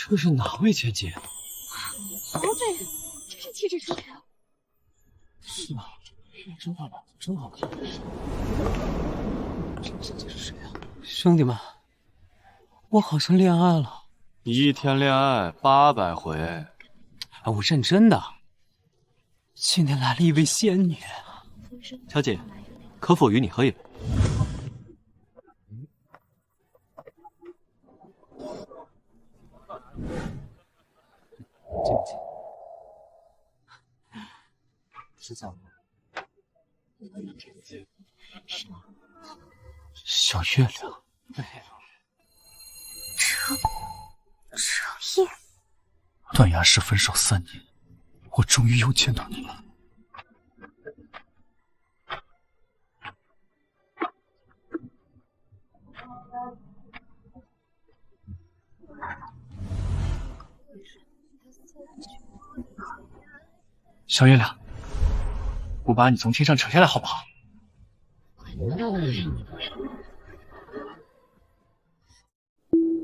这是哪位千金？哦，对，真是气质出尘。是吗？真漂亮，真好看。这小姐是谁啊？兄弟们，我好像恋爱了。一天恋爱800回。啊，我认真的。今天来了一位仙女。小姐，可否与你喝一杯？进不进？是这样的。小月亮。程烨，断崖式分手3年，我终于又见到你了。小月亮，我把你从天上扯下来好不好？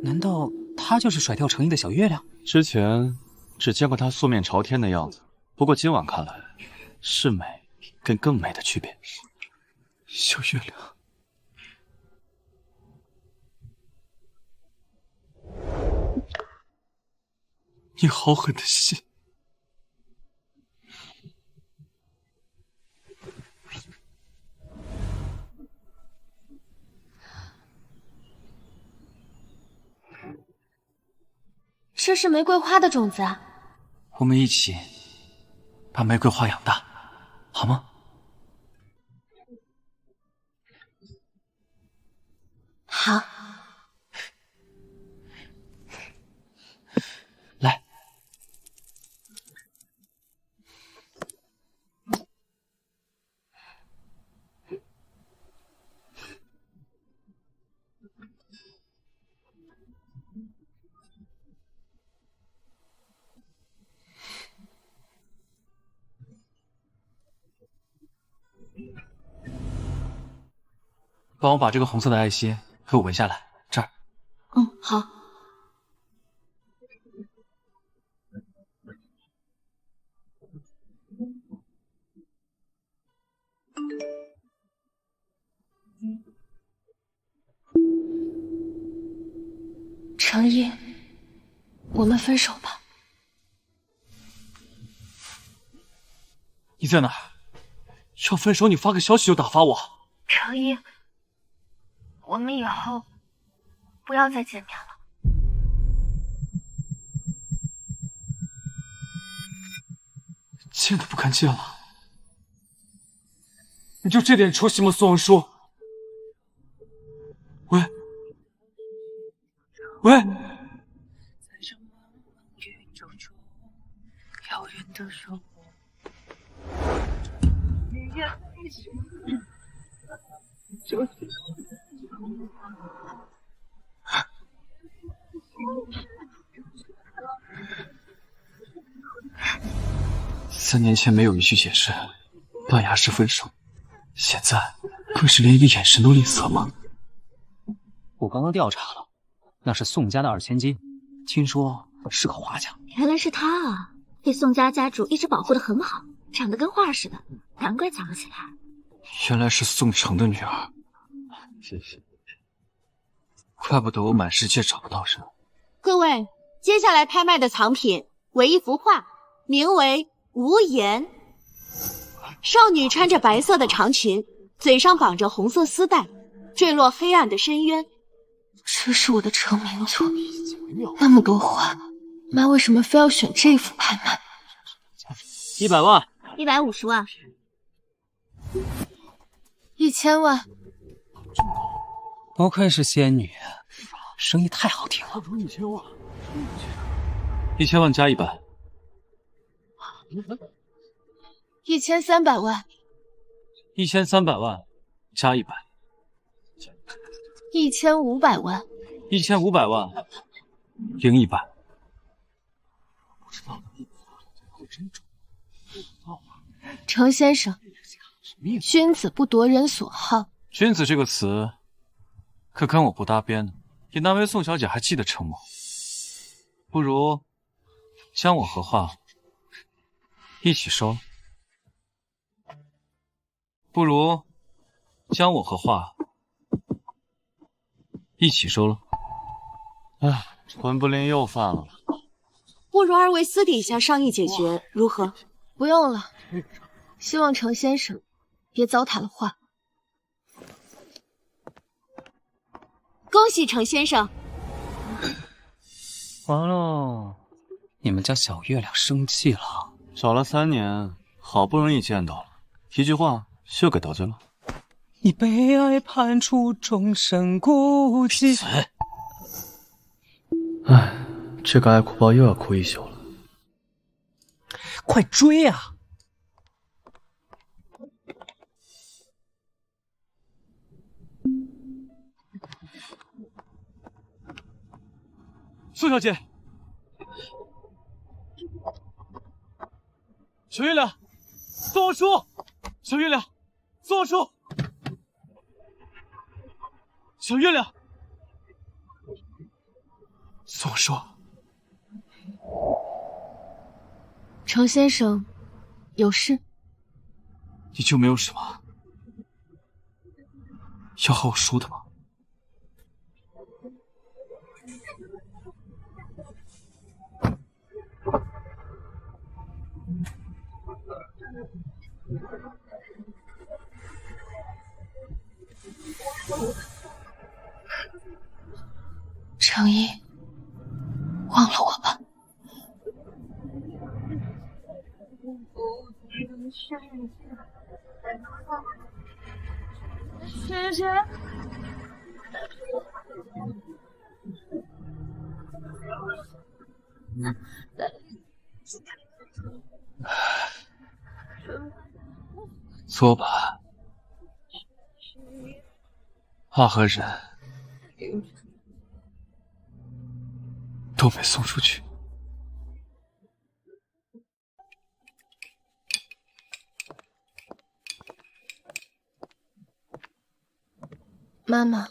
难道她就是甩掉程烨的小月亮？之前只见过她素面朝天的样子，不过今晚看来，是美跟更美的区别。小月亮，你好狠的心！这是玫瑰花的种子啊！我们一起把玫瑰花养大，好吗？好。来，帮我把这个红色的爱心给我纹下来，这儿。嗯，好。程烨，我们分手吧。你在哪儿？要分手你发个消息就打发我。程烨，我们以后不要再见面了。见都不敢见了。你就这点出息吗，苏王叔？喂，喂，3年前没有一句解释，断崖式分手，现在更是连一个眼神都吝啬吗？我刚刚调查了，那是宋家的2千金，听说是个花家。原来是她啊，被宋家家主一直保护得很好，长得跟画似的，难怪抢不起来。原来是宋城的女儿，谢谢。怪不得我满世界找不到人。各位，接下来拍卖的藏品为一幅画，名为《无言》。少女穿着白色的长裙，嘴上绑着红色丝带，坠落黑暗的深渊。这是我的成名作，那么多画，妈为什么非要选这幅拍卖100万150万？1000万。不愧是仙女，声音太好听了。1000万，1000万加100。1300万。1300万加100。1500万。1500万零100。程先生，君子不夺人所好。君子这个词可跟我不搭边呢。也难为宋小姐还记得程某。不如将我和画一起收了。不如将我和画一起收了。唉，魂不吝又犯了。不如二位私底下商议解决，如何？不用了，希望程先生别糟蹋了画。恭喜程先生！完了，你们家小月亮生气了。找了3年，好不容易见到了，一句话就给得罪了。你被爱判处终身孤寂。唉，这个爱哭包又要哭一宿了。快追啊！苏小姐，小月亮，送我书！小月亮，送我书！小月亮，送我书！程先生，有事？你就没有什么要和我说的吗？程毅，忘了我吧。萱萱，作吧，画和人都没送出去。妈妈，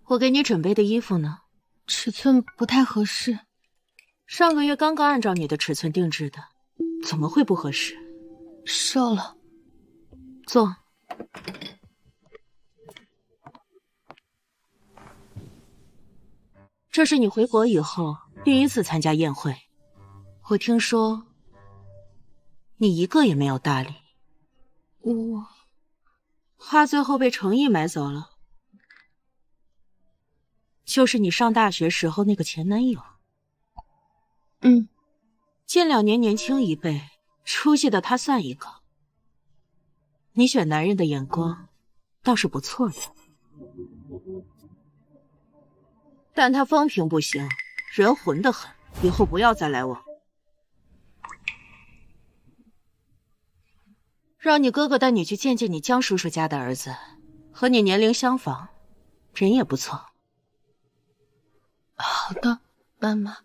我给你准备的衣服呢？尺寸不太合适。上个月刚刚按照你的尺寸定制的，怎么会不合适？瘦了。坐。这是你回国以后第一次参加宴会，我听说你一个也没有搭理。我花最后被程毅买走了，就是你上大学时候那个前男友。近2年年轻一辈，出息的他算一个。你选男人的眼光倒是不错的，但他风评不行，人混得很，以后不要再来往。让你哥哥带你去见见你江叔叔家的儿子，和你年龄相仿，人也不错。好的，妈妈。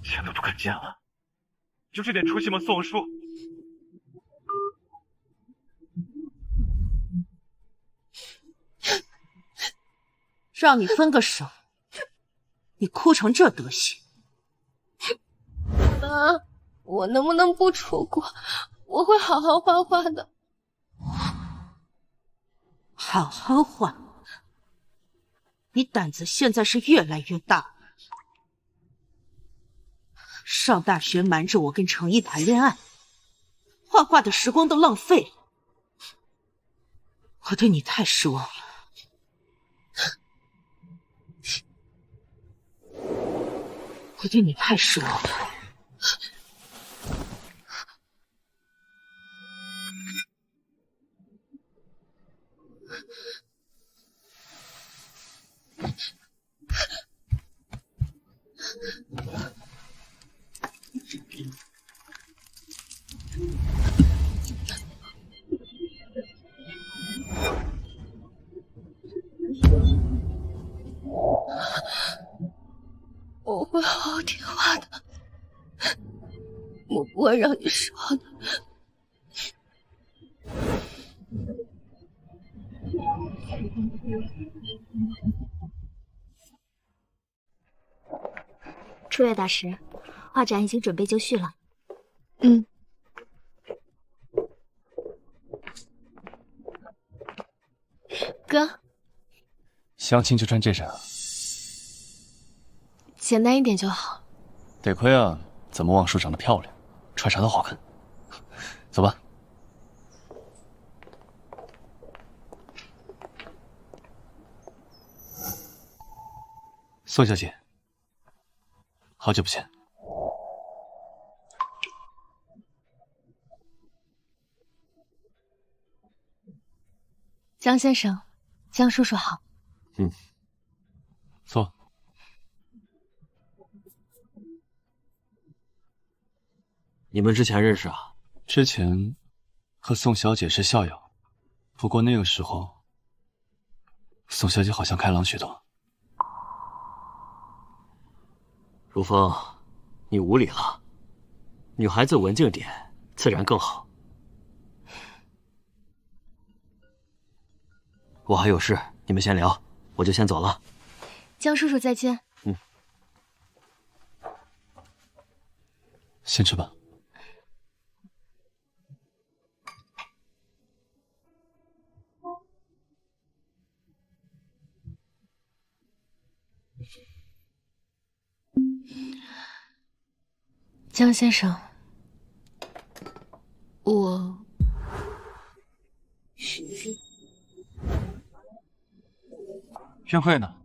见都不肯见了，就这点出息吗？宋叔，让你分个手，你哭成这德行。妈，我能不能不出国？我会好好画画的。好好画，你胆子现在是越来越大。上大学瞒着我跟程毅谈恋爱，画画的时光都浪费了。我对你太失望了。我对你太失望了。我会好好听话的，我不会让你失望的。初月大师，画展已经准备就绪了。嗯。哥，相亲就穿这身啊？简单一点就好。得亏啊，咱们望叔长得漂亮，穿啥都好看。走吧。宋小姐，好久不见。江先生，江叔叔好。坐。你们之前认识啊？之前和宋小姐是校友，不过那个时候，宋小姐好像开朗许多。如风，你无礼了。女孩子文静点，自然更好。我还有事，你们先聊，我就先走了。江叔叔再见。先吃吧。江先生，我约会呢？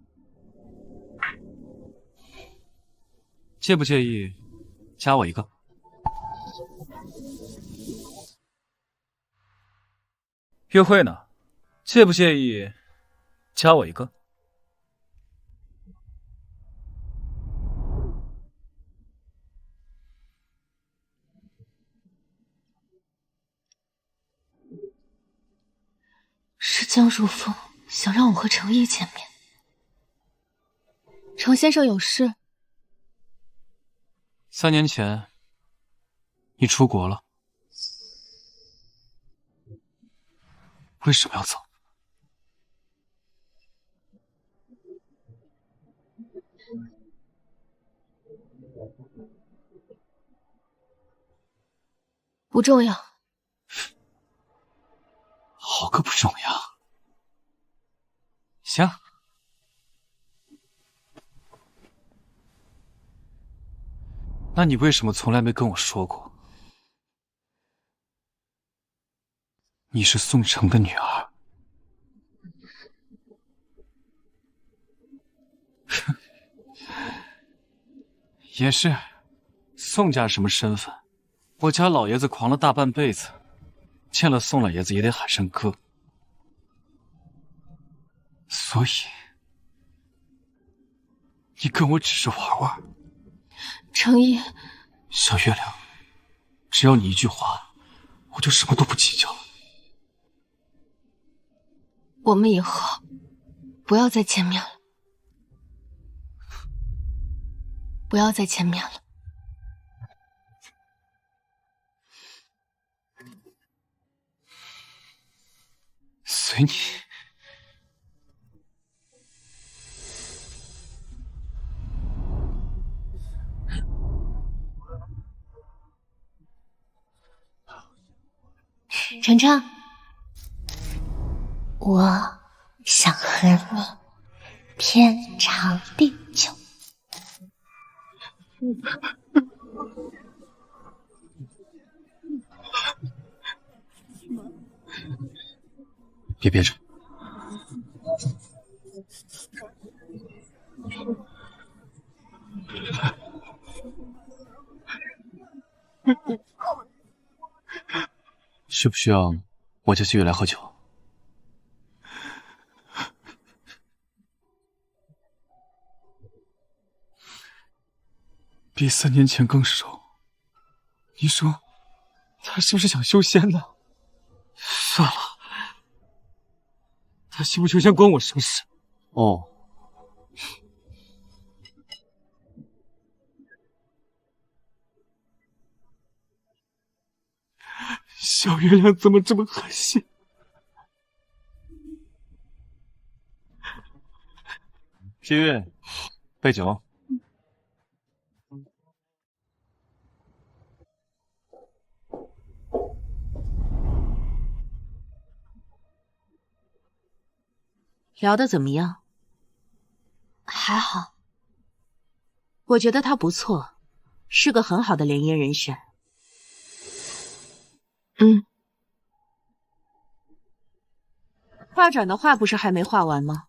介不介意加我一个？约会呢？介不介意加我一个？是江如风想让我和程毅见面。程先生有事3年前，你出国了，为什么要走？不重要。好个不重要。行。那你为什么从来没跟我说过？你是宋城的女儿。也是，宋家什么身份？我家老爷子狂了大半辈子，见了宋老爷子也得喊声哥。所以，你跟我只是玩玩。程毅，小月亮，只要你一句话，我就什么都不计较了。我们以后不要再见面了，不要再见面了。随你。程程，我想和你天长地久。别憋着。需不需要我就继续来喝酒？比3年前更熟。你说他是不是想修仙呢？算了，他修不修仙关我什么事？哦，小月亮怎么这么狠心？希韵，备酒。聊得怎么样？还好。我觉得他不错，是个很好的联姻人选。画展的画不是还没画完吗？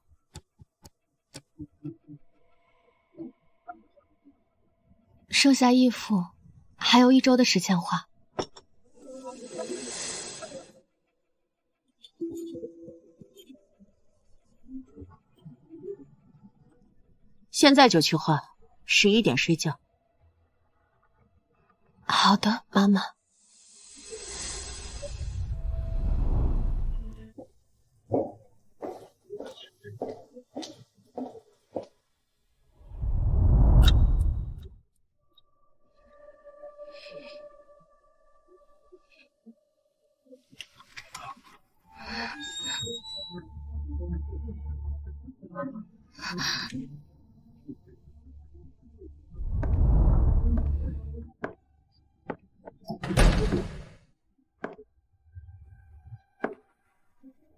剩下一幅，还有1周的时间画。现在就去画，11点睡觉。好的，妈妈。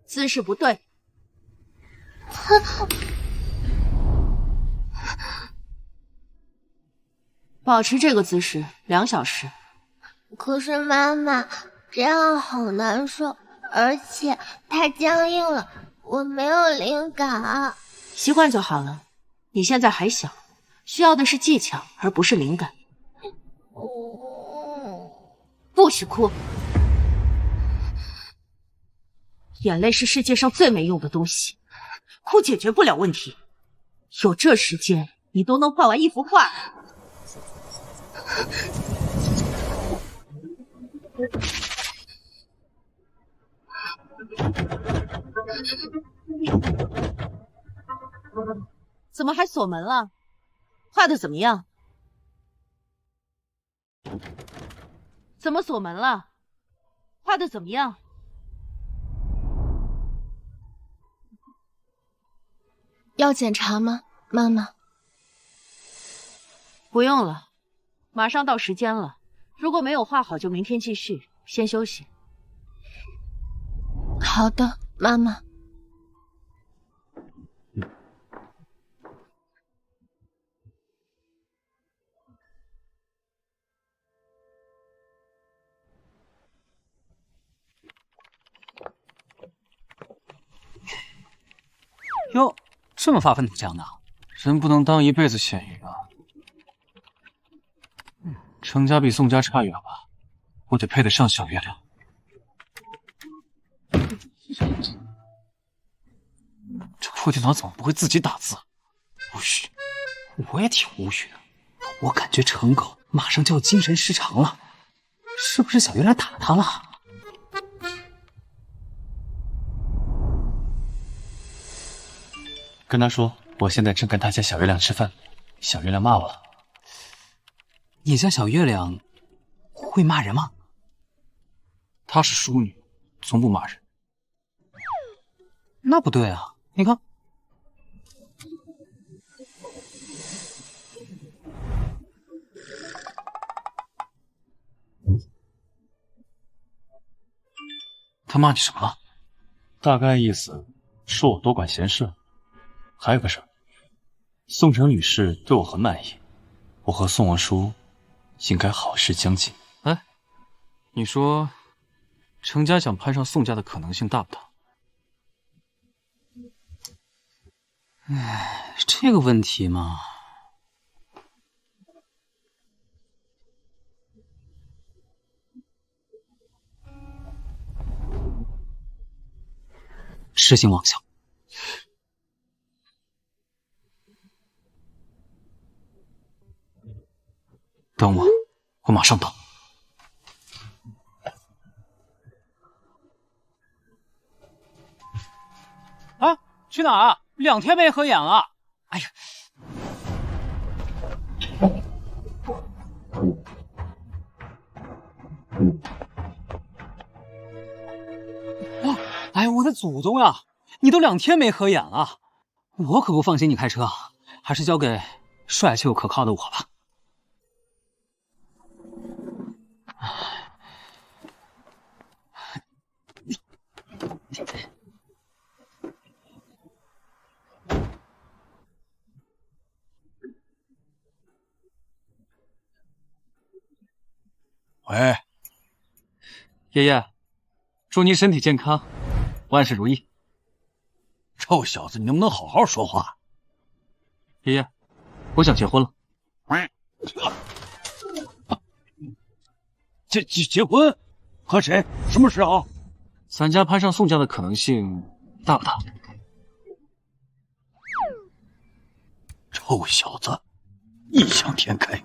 姿势不对。保持这个姿势2小时。可是妈妈，这样好难受，而且太僵硬了，我没有灵感。习惯就好了。你现在还小，需要的是技巧，而不是灵感。不许哭，眼泪是世界上最没用的东西，哭解决不了问题。有这时间，你都能画完一幅画。怎么还锁门了？画的怎么样？怎么锁门了？画的怎么样？要检查吗，妈妈？不用了，马上到时间了。如果没有画好，就明天继续。先休息。好的，妈妈。哟，这么发愤图强的，人不能当一辈子咸鱼啊！程家比宋家差远了，我得配得上小月亮。这破电脑怎么不会自己打字？无语，我也挺无语的。我感觉程狗马上就要精神失常了，是不是小月亮打他了？跟他说，我现在正跟他家小月亮吃饭，小月亮骂我了。你家小月亮会骂人吗？她是淑女，从不骂人。那不对啊，你看。他骂你什么了？大概意思说我多管闲事。还有个事儿，宋城吕氏对我很满意，我和宋王叔应该好事将近。哎，你说程家想攀上宋家的可能性大不大？哎，这个问题嘛，痴心妄想。等我，我马上到。啊，去哪儿？2天没合眼了。哎呀！哇！哎，我的祖宗呀！你都2天没合眼了，我可不放心你开车，还是交给帅气又可靠的我吧。喂，爷爷，祝您身体健康，万事如意。臭小子，你能不能好好说话？爷爷，我想结婚了。结婚？和谁？什么时候？咱家攀上宋家的可能性大不大？臭小子，异想天开。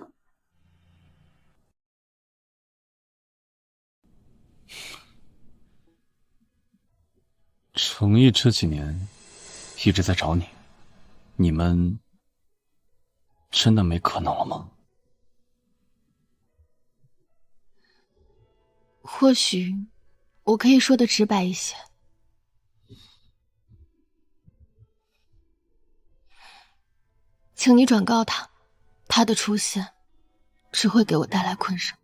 程毅这几年一直在找你，你们真的没可能了吗？或许我可以说的直白一些，请你转告他，他的出现只会给我带来困扰。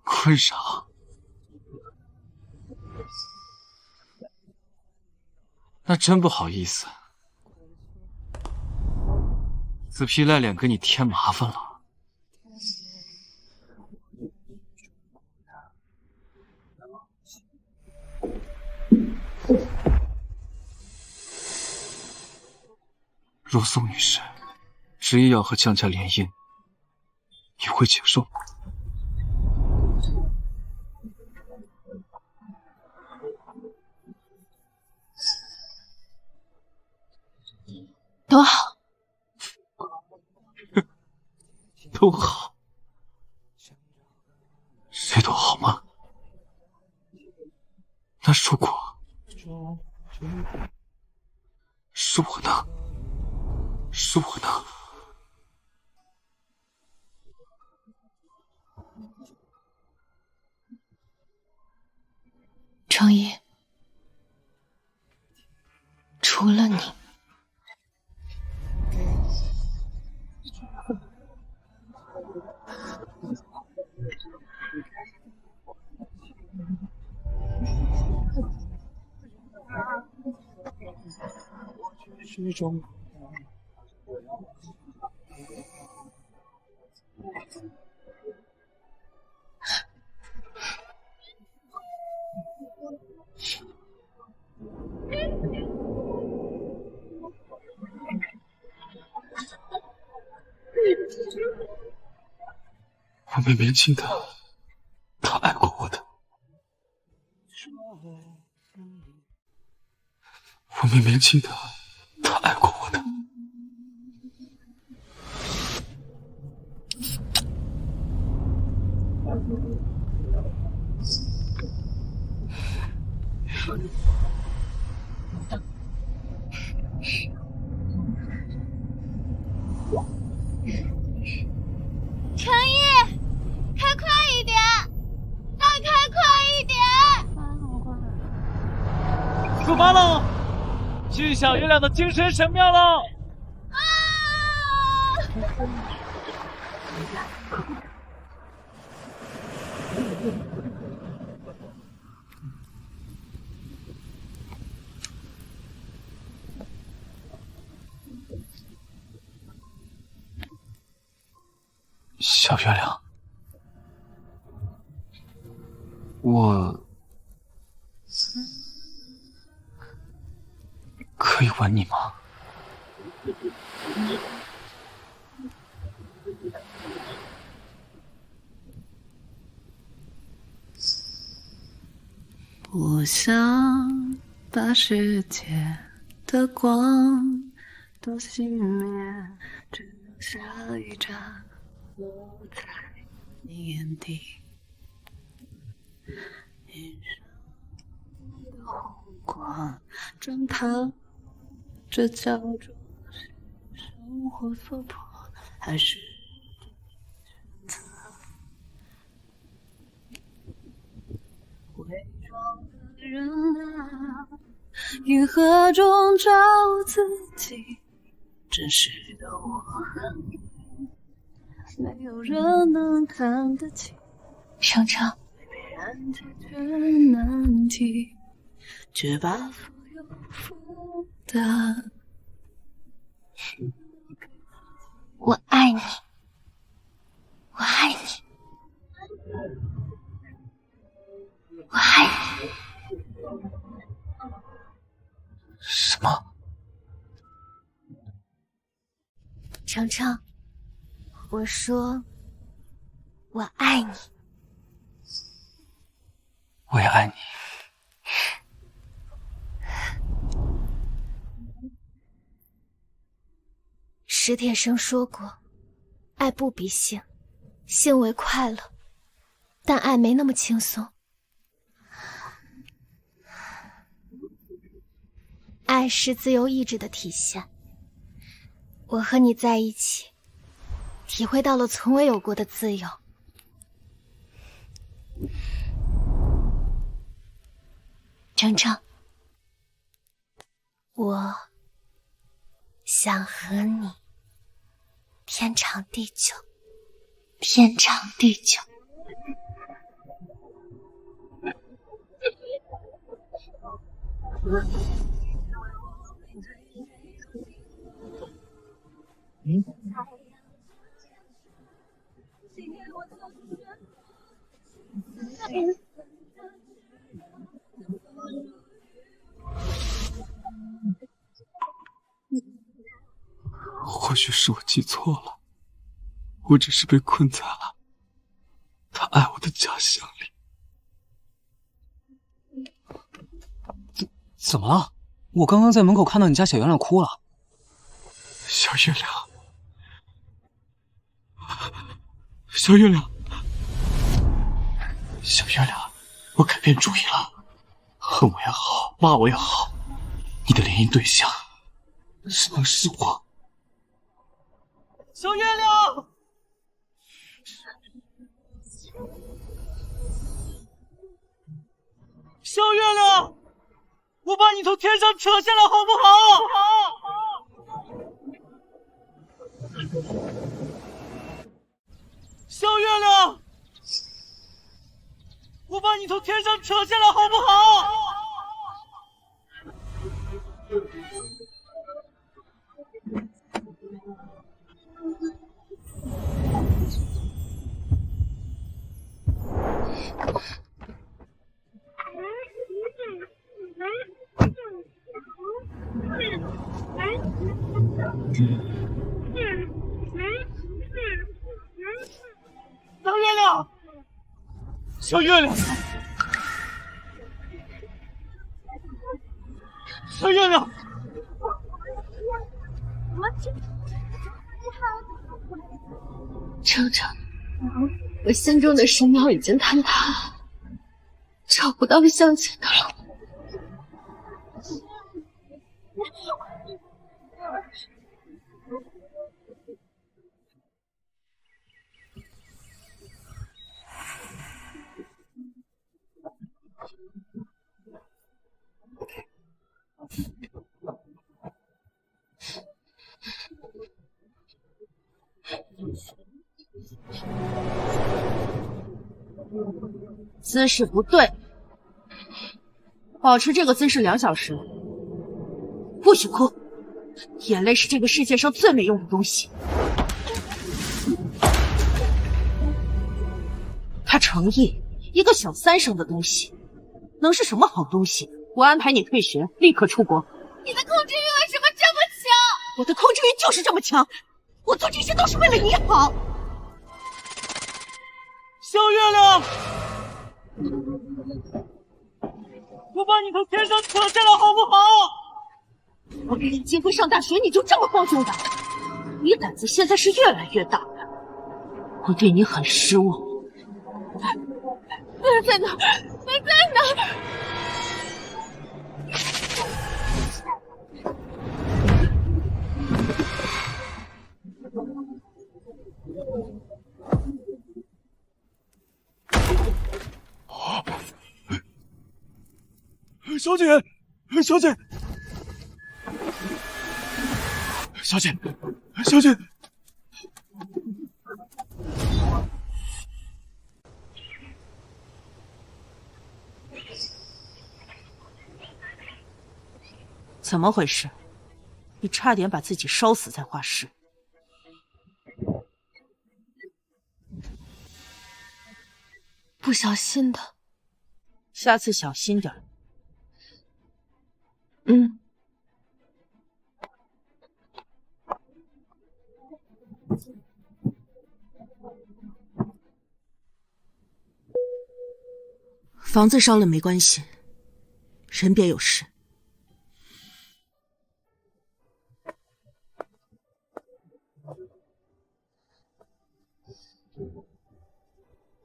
困扰？那真不好意思，死皮赖脸给你添麻烦了。若宋女士执意要和江家联姻，你会接受吗？都好，都好，谁都好吗？那如果是我呢？是我呢？程毅，除了你，我没年轻的，他爱过我的。我没年轻的，他爱过我的。程毅，开快一点，再开快一点！出发喽！去小月亮的精神神庙喽！小月亮，我可以吻你吗？我想把世界的光都熄灭，只留下一盏落在你眼底。天上的红光正爬着焦灼生活所迫，还是伪装的人啊，云河中找自己，真实的我和你，没有人能看得清。程程，别人解决难题，却把富有负担。我爱你，我爱你，我爱你。什么？程程，我说我爱你。我也爱你。史铁生说过，爱不比性，性为快乐，但爱没那么轻松。爱是自由意志的体现。我和你在一起，体会到了从未有过的自由。程程，我想和你天长地久，天长地久。或许是我记错了，我只是被困在了他爱我的假象里。怎么了？我刚刚在门口看到你家小月亮哭了。小月亮，小月亮，小月亮，我改变主意了，恨我也好，骂我也好，你的联姻对象只能是我。小月亮，小月亮，我把你从天上扯下来好不好？小月亮，我把你从天上扯下来好不好？小月亮，小月亮，小月亮，程程，我心中的神庙已经坍塌了，找不到向前的路。姿势不对，保持这个姿势2小时，不许哭，眼泪是这个世界上最没用的东西。他诚意，一个小3生的东西，能是什么好东西？我安排你退学，立刻出国。你的控制欲为什么这么强？我的控制欲就是这么强，我做这些都是为了你好。小月亮，我把你从天上扯下来好不好？我给你机会上大学，你就这么光宗的？你胆子现在是越来越大了，我对你很失望。在哪？你在哪？小姐，小姐，小姐，小姐。怎么回事？你差点把自己烧死在画室。不小心的。下次小心点。嗯。房子烧了没关系，人别有事。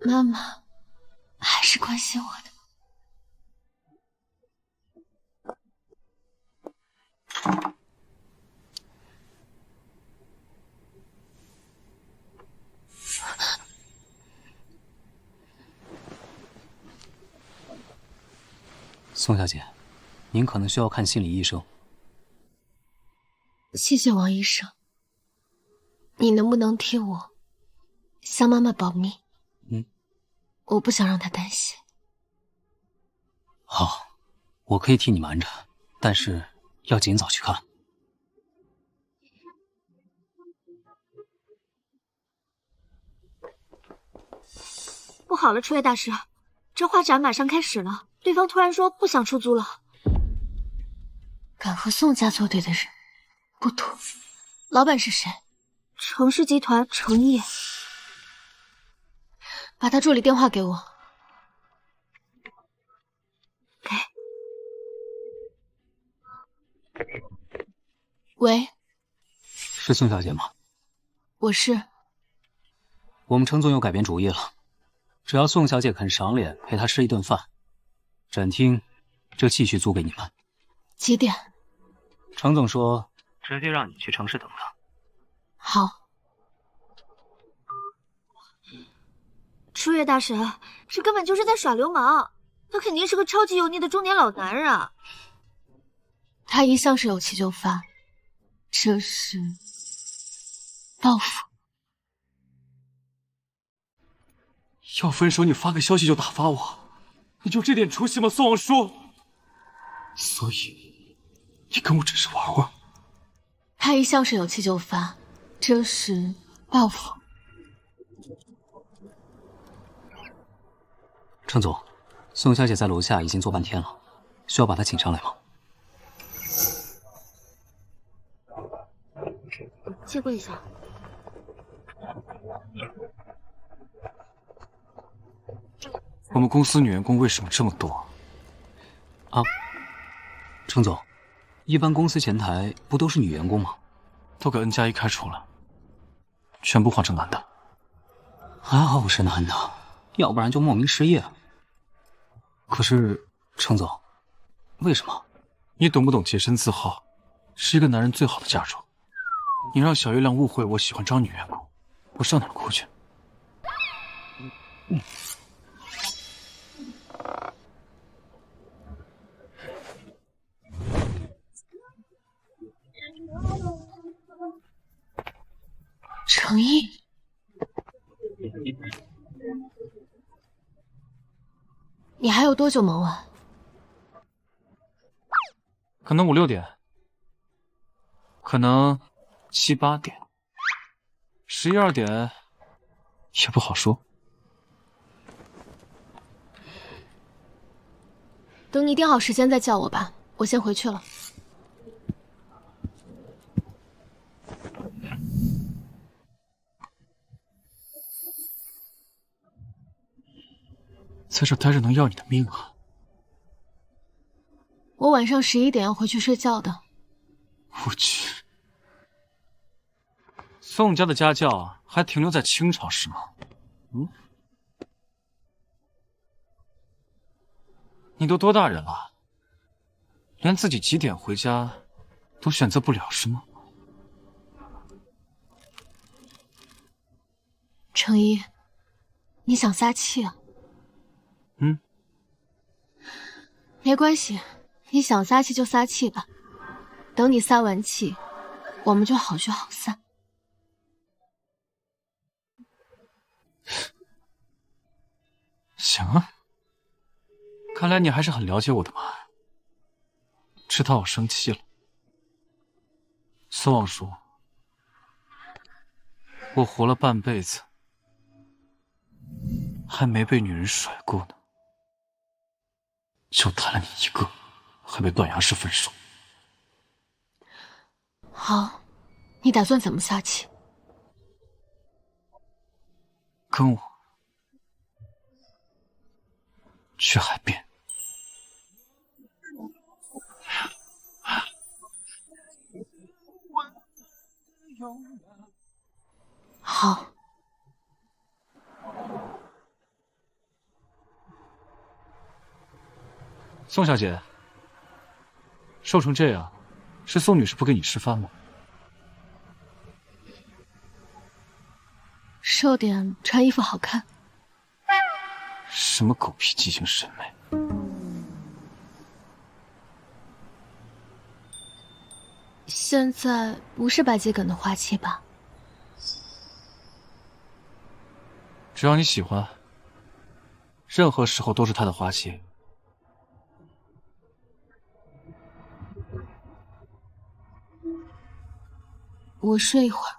妈妈还是关心我的。宋小姐，您可能需要看心理医生。谢谢王医生，你能不能替我向妈妈保密？我不想让她担心。好，我可以替你瞒着，但是要尽早去看。不好了，初月大师，这画展马上开始了，对方突然说不想出租了。敢和宋家作对的人不多。老板是谁？程氏集团程毅。把他助理电话给我。给。喂，是宋小姐吗？我是。我们程总又改变主意了，只要宋小姐肯赏脸陪她吃一顿饭，展厅就继续租给你们。几点？程总说直接让你去城市等他。好。初月大神，这根本就是在耍流氓，他肯定是个超级油腻的中年老男人啊！他一向是有气就发，这是报复。要分手你发个消息就打发我，你就这点出息吗，宋王叔？所以你跟我只是玩玩。他一向是有气就发，这是报复。程总，宋小姐在楼下已经坐半天了，需要把她请上来吗？借过一下。我们公司女员工为什么这么多？啊，程总，一般公司前台不都是女员工吗？都给 N+1开除了，全部换成男的。还好我是男的，要不然就莫名失业。可是，程总，为什么？你懂不懂洁身自好，是一个男人最好的嫁妆。你让小月亮误会我喜欢招女员工，我上哪儿哭去？程毅，你还有多久忙完？可能5、6点，可能7、8点，11、12点也不好说。等你定好时间再叫我吧，我先回去了。在这待着能要你的命啊！我晚上11点要回去睡觉的。我去，宋家的家教还停留在清朝是吗？你都多大人了，连自己几点回家都选择不了是吗？程一，你想撒气啊？嗯，没关系，你想撒气就撒气吧，等你撒完气，我们就好聚好散。行啊，看来你还是很了解我的嘛，知道我生气了。孙望叔，我活了半辈子，还没被女人甩过呢，就谈了你一个，还被断崖式分手。好，你打算怎么撒气？跟我去海边。好。宋小姐，瘦成这样，是宋女士不给你吃饭吗？瘦点，穿衣服好看。什么狗屁畸形审美！现在不是白桔梗的花期吧？只要你喜欢，任何时候都是它的花期。我睡一会儿。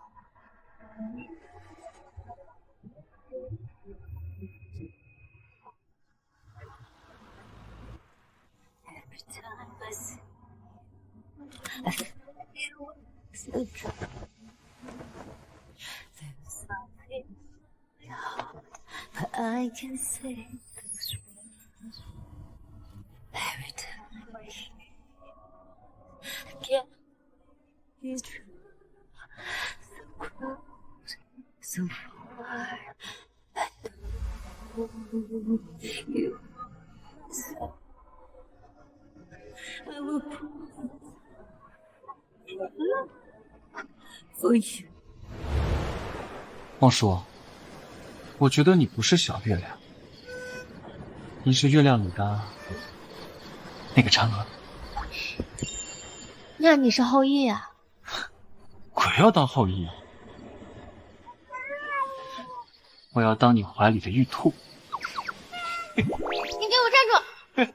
I can say this every time I get you true, so close, so far. I know you, so I will for you. 望叔，我觉得你不是小月亮，你是月亮里的那个嫦娥。那你是后羿啊？鬼要当后羿，我要当你怀里的玉兔。你给我站住！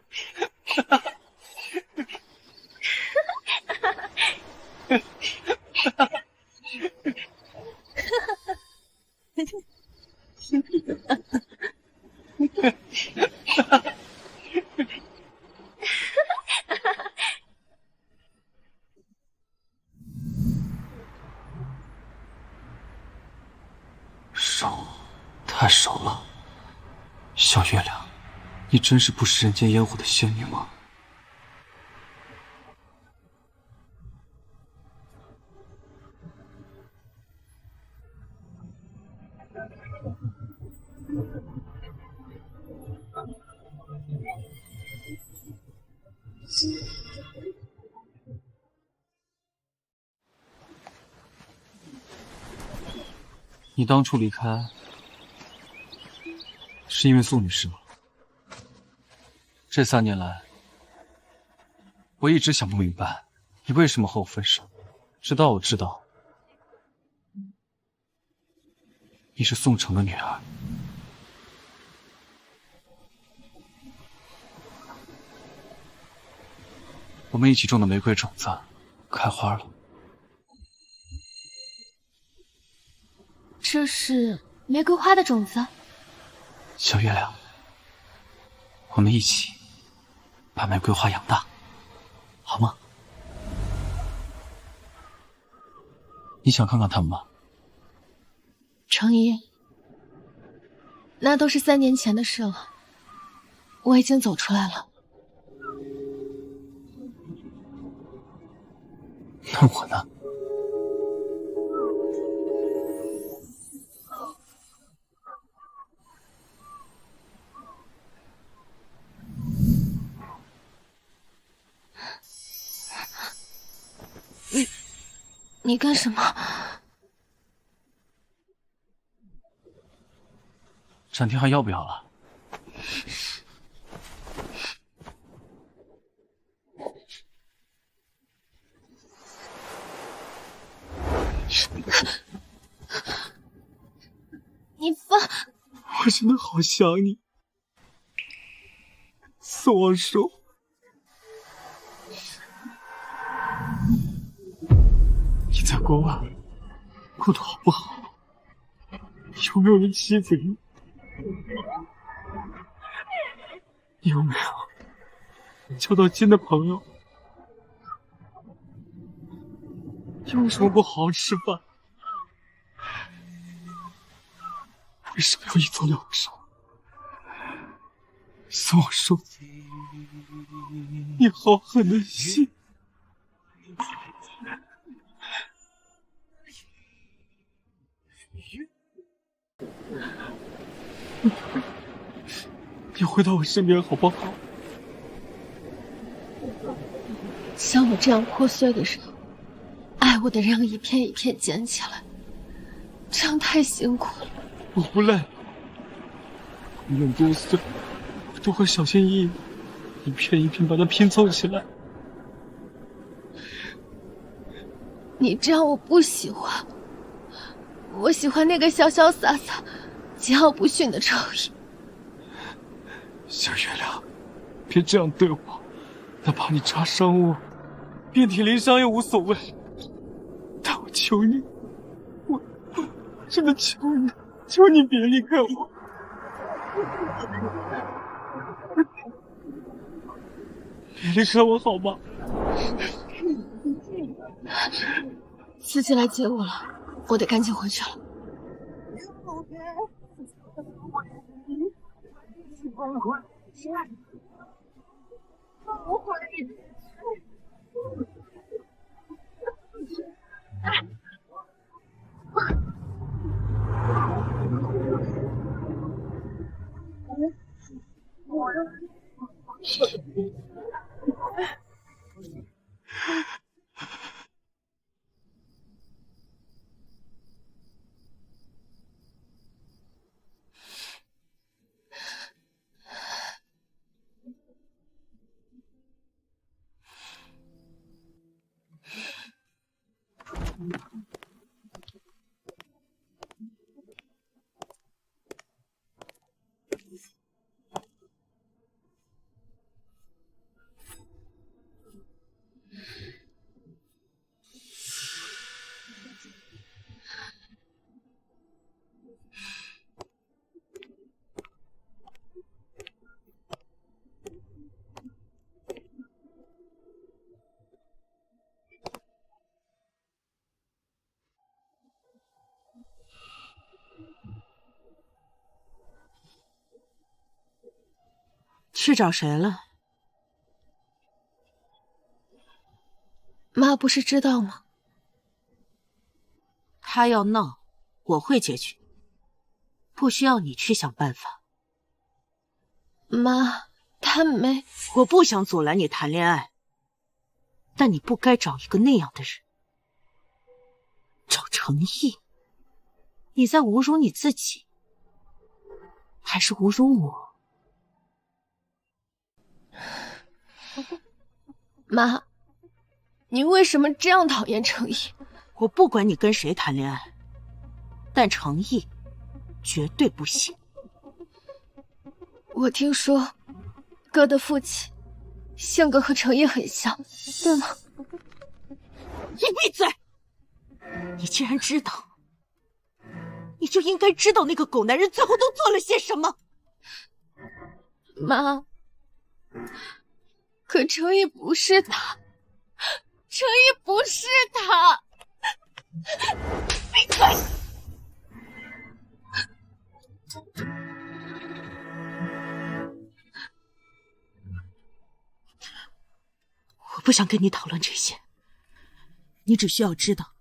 熟，太熟了。小月亮，你真是不食人间烟火的仙女吗？你当初离开，是因为宋女士吗？这3年来，我一直想不明白，你为什么和我分手。直到我知道，你是宋城的女儿。我们一起种的玫瑰种子开花了。这是玫瑰花的种子。小月亮，我们一起把玫瑰花养大，好吗？你想看看他们吗？程怡，那都是3年前的事了，我已经走出来了。那我呢？你干什么？展厅还要不要了？你放！我真的好想你，宋王叔。你在国外过得好不好？有没有人欺负你？有没有交到新的朋友？为什么不好好吃饭？为什么要一走了之？宋叔，你好狠的心！你回到我身边好不好？像我这样破碎的人，爱我的人要一片一片捡起来，这样太辛苦了。我不累，无论多碎，我都会小心翼翼，一片一片把它拼凑起来。你这样我不喜欢，我喜欢那个潇潇洒洒、桀骜不驯的程毅。小月亮，别这样对我，哪怕你扎伤我，遍体鳞伤也无所谓。但我求你，我真的求你，求你别离开我。别离开我好吗？司机来接我了，我得赶紧回去了。去找谁了？妈不是知道吗？他要闹，我会解决，不需要你去想办法。妈，他没……我不想阻拦你谈恋爱，但你不该找一个那样的人。找程毅，你在侮辱你自己，还是侮辱我？妈，你为什么这样讨厌程毅？我不管你跟谁谈恋爱，但程毅绝对不行。我听说哥的父亲性格和程毅很像，对吗？你闭嘴！你既然知道，你就应该知道那个狗男人最后都做了些什么。妈，可程毅不是他，程毅不是他。闭嘴！我不想跟你讨论这些，你只需要知道，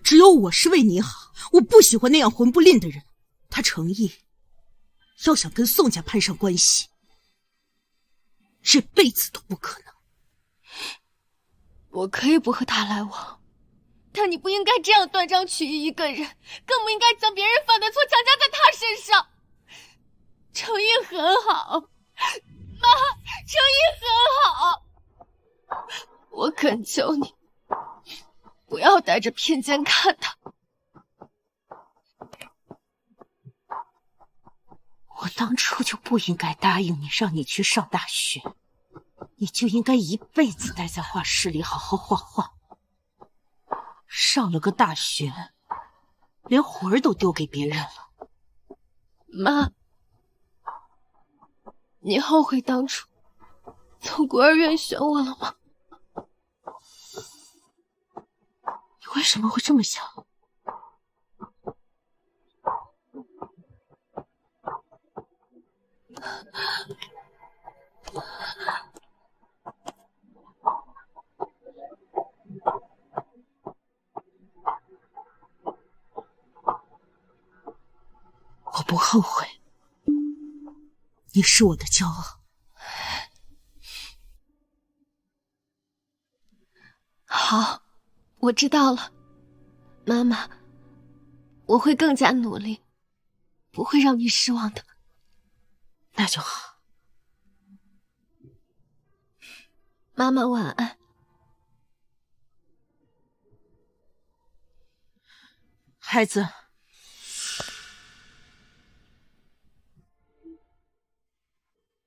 只有我是为你好，我不喜欢那样混不吝的人。他程毅要想跟宋家攀上关系，这辈子都不可能。我可以不和他来往，但你不应该这样断章取义一个人，更不应该将别人犯的错强加在他身上。程毅很好，妈，程毅很好，我恳求你，不要带着偏见看他。我当初就不应该答应你，让你去上大学，你就应该一辈子待在画室里好好画画。上了个大学，连魂儿都丢给别人了。妈，你后悔当初从孤儿院选我了吗？你为什么会这么想？我不后悔，你是我的骄傲。好，我知道了，妈妈，我会更加努力，不会让你失望的。那就好。妈妈晚安。孩子，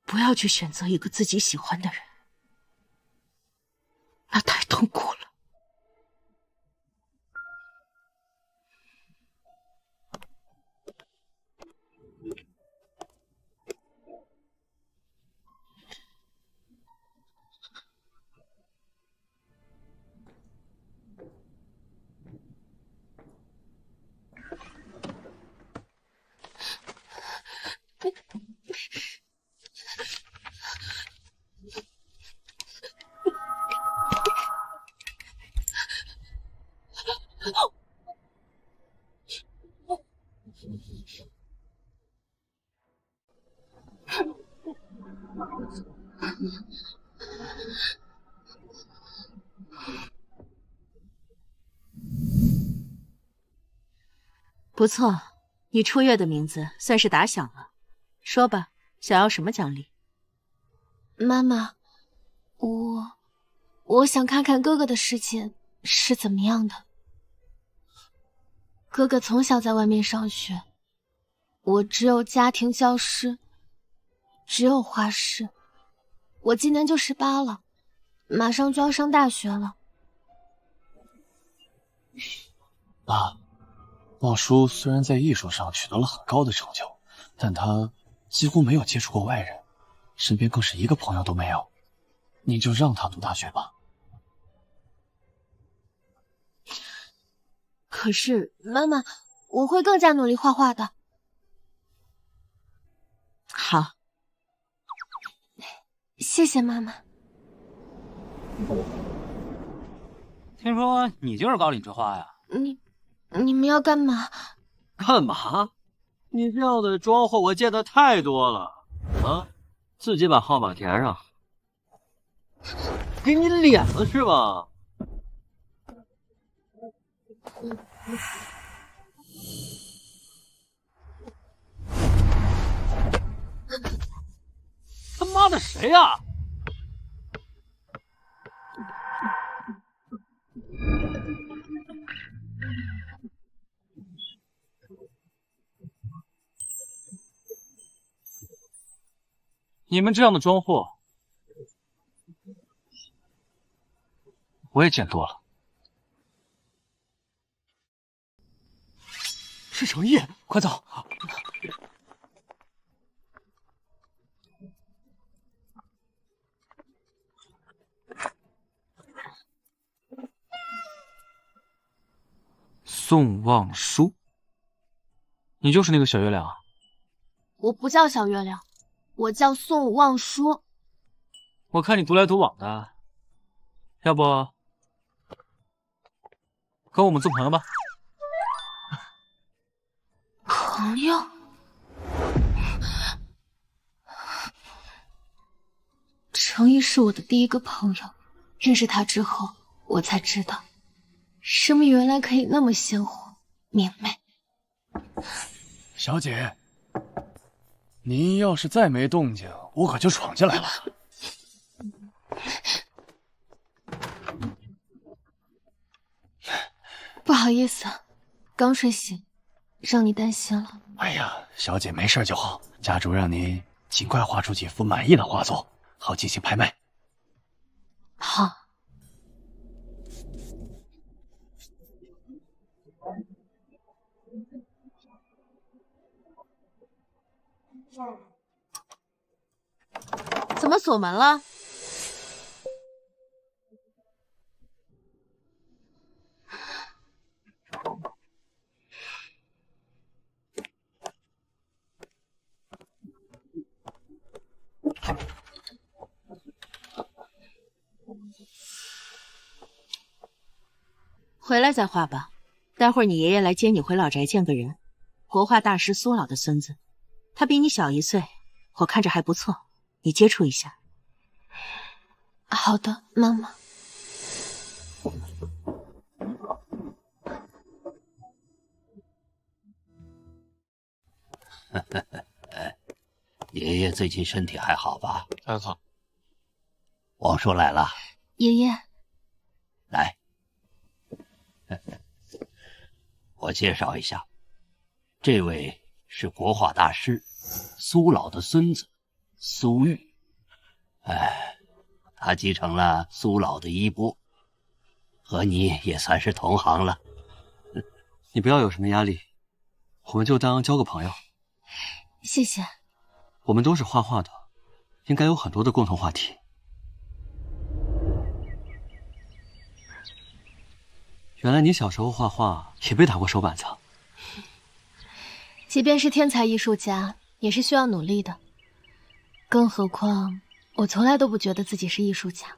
不要去选择一个自己喜欢的人，那太痛苦了。不错，你初月的名字算是打响了。说吧，想要什么奖励？妈妈，我想看看哥哥的世界是怎么样的。哥哥从小在外面上学，我只有家庭教师，只有画室。我今年就18了，马上就要上大学了。爸，望舒虽然在艺术上取得了很高的成就，但他几乎没有接触过外人，身边更是一个朋友都没有。你就让他读大学吧。可是，妈妈，我会更加努力画画的。好，谢谢妈妈。听说你就是高岭之花呀？你们要干嘛？干嘛？你这样的装货我见的太多了啊！自己把号码填上，给你脸了是吧？他妈的谁呀？你们这样的装货，我也见多了。是程毅，快走！宋望舒，你就是那个小月亮啊？我不叫小月亮，我叫宋望舒。我看你独来独往的，要不跟我们做朋友吧？朋友？程毅是我的第一个朋友，认识他之后，我才知道，生命原来可以那么鲜活明媚。小姐，您要是再没动静，我可就闯进来了。不好意思，刚睡醒，让你担心了。哎呀，小姐没事就好，家主让你尽快画出几幅满意的画作，好进行拍卖。好。怎么锁门了？回来再画吧，待会儿你爷爷来接你回老宅见个人，国画大师苏老的孙子，他比你小1岁，我看着还不错，你接触一下。好的，妈妈。爷爷最近身体还好吧？还好。王叔来了，爷爷，来，我介绍一下，这位是国画大师苏老的孙子苏玉。他继承了苏老的衣钵，和你也算是同行了。你不要有什么压力，我们就当交个朋友。谢谢。我们都是画画的，应该有很多的共同话题。原来你小时候画画也被打过手板子。即便是天才艺术家，也是需要努力的。更何况，我从来都不觉得自己是艺术家。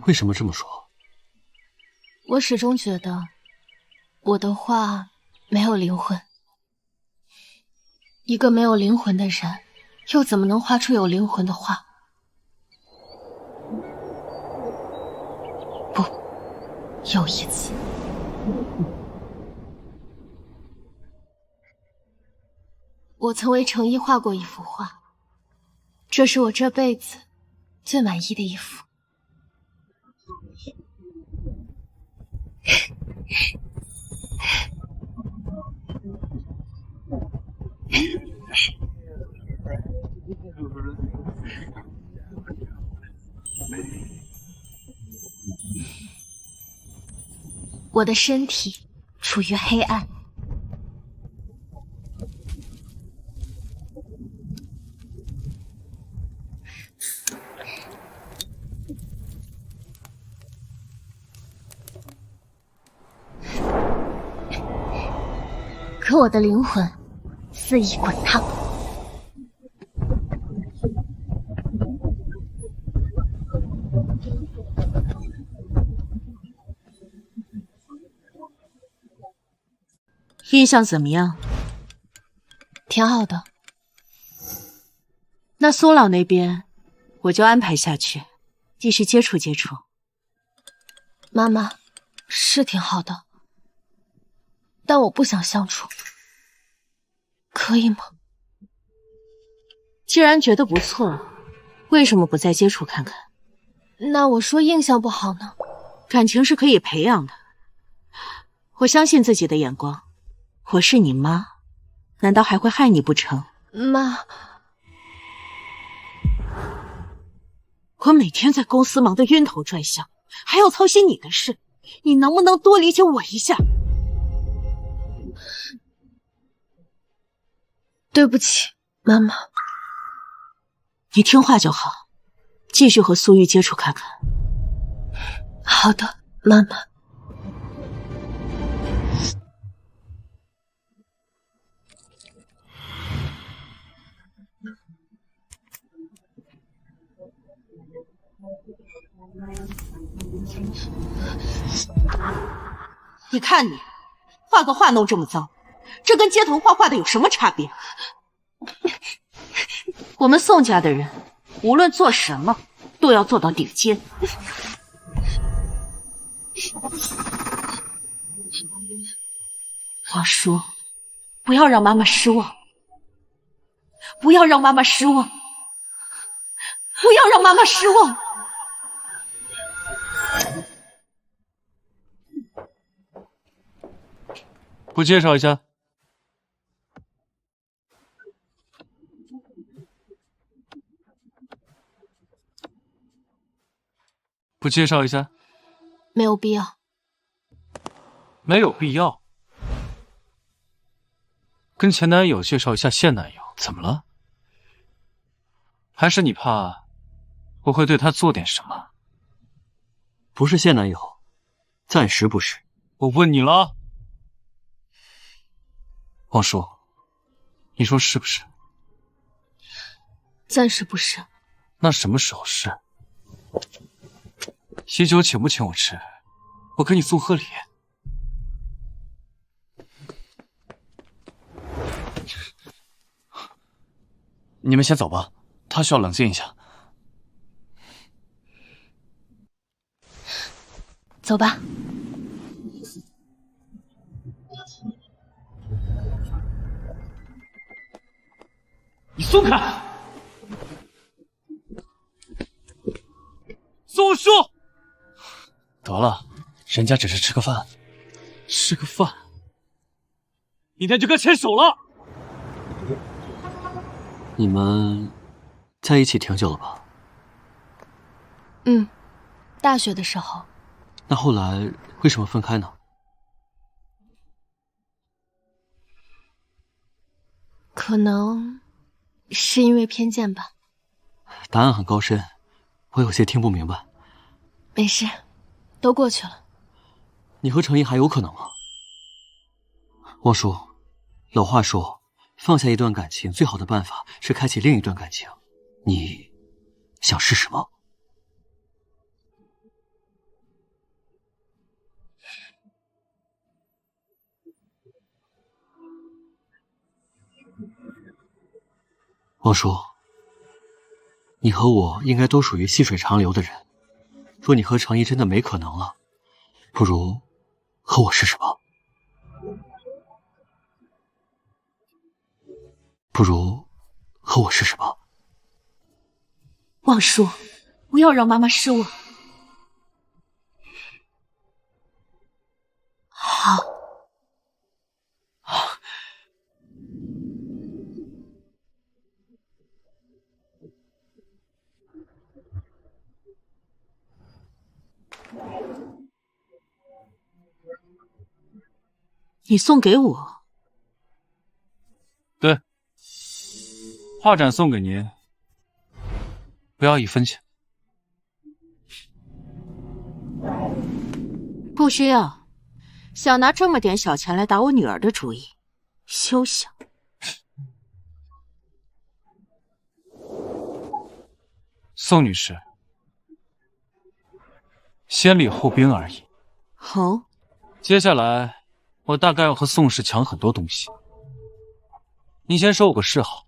为什么这么说？我始终觉得，我的画没有灵魂。一个没有灵魂的人，又怎么能画出有灵魂的画？不，有一次，我曾为程一画过一幅画，这是我这辈子最满意的一幅。我的身体处于黑暗，可我的灵魂肆意滚烫。印象怎么样？挺好的。那苏老那边，我就安排下去，继续接触接触。妈妈，是挺好的，但我不想相处，可以吗？既然觉得不错，为什么不再接触看看？那我说印象不好呢？感情是可以培养的，我相信自己的眼光。我是你妈，难道还会害你不成？妈，我每天在公司忙得晕头转向，还要操心你的事，你能不能多理解我一下？对不起，妈妈。你听话就好，继续和苏玉接触看看。好的，妈妈。你看你，画个画弄这么脏，这跟街头画画的有什么差别？我们宋家的人，无论做什么，都要做到顶尖。我说，不要让妈妈失望，不要让妈妈失望，不要让妈妈失望。不介绍一下？不介绍一下？没有必要。没有必要。跟前男友介绍一下现男友，怎么了？还是你怕我会对他做点什么？不是现男友，暂时不是。我问你了，王叔，你说是不是？暂时不是。那什么时候是？喜酒请不请我吃？我给你送贺礼。你们先走吧，他需要冷静一下。走吧。你松开！宋叔，得了，人家只是吃个饭，吃个饭，明天就该牵手了。你们在一起挺久了吧？嗯，大学的时候。那后来为什么分开呢？可能是因为偏见吧。答案很高深，我有些听不明白。没事，都过去了。你和程毅还有可能吗？汪叔，老话说，放下一段感情最好的办法是开启另一段感情。你想试试吗？汪叔，你和我应该都属于细水长流的人。若你和程毅真的没可能了，不如和我试试吧。不如和我试试吧。汪叔，不要让妈妈失望。好。你送给我？对，画展送给您，不要1分钱。不需要，想拿这么点小钱来打我女儿的主意，休想！宋女士，先礼后兵而已。好，接下来我大概要和宋氏抢很多东西。你先说我个示好，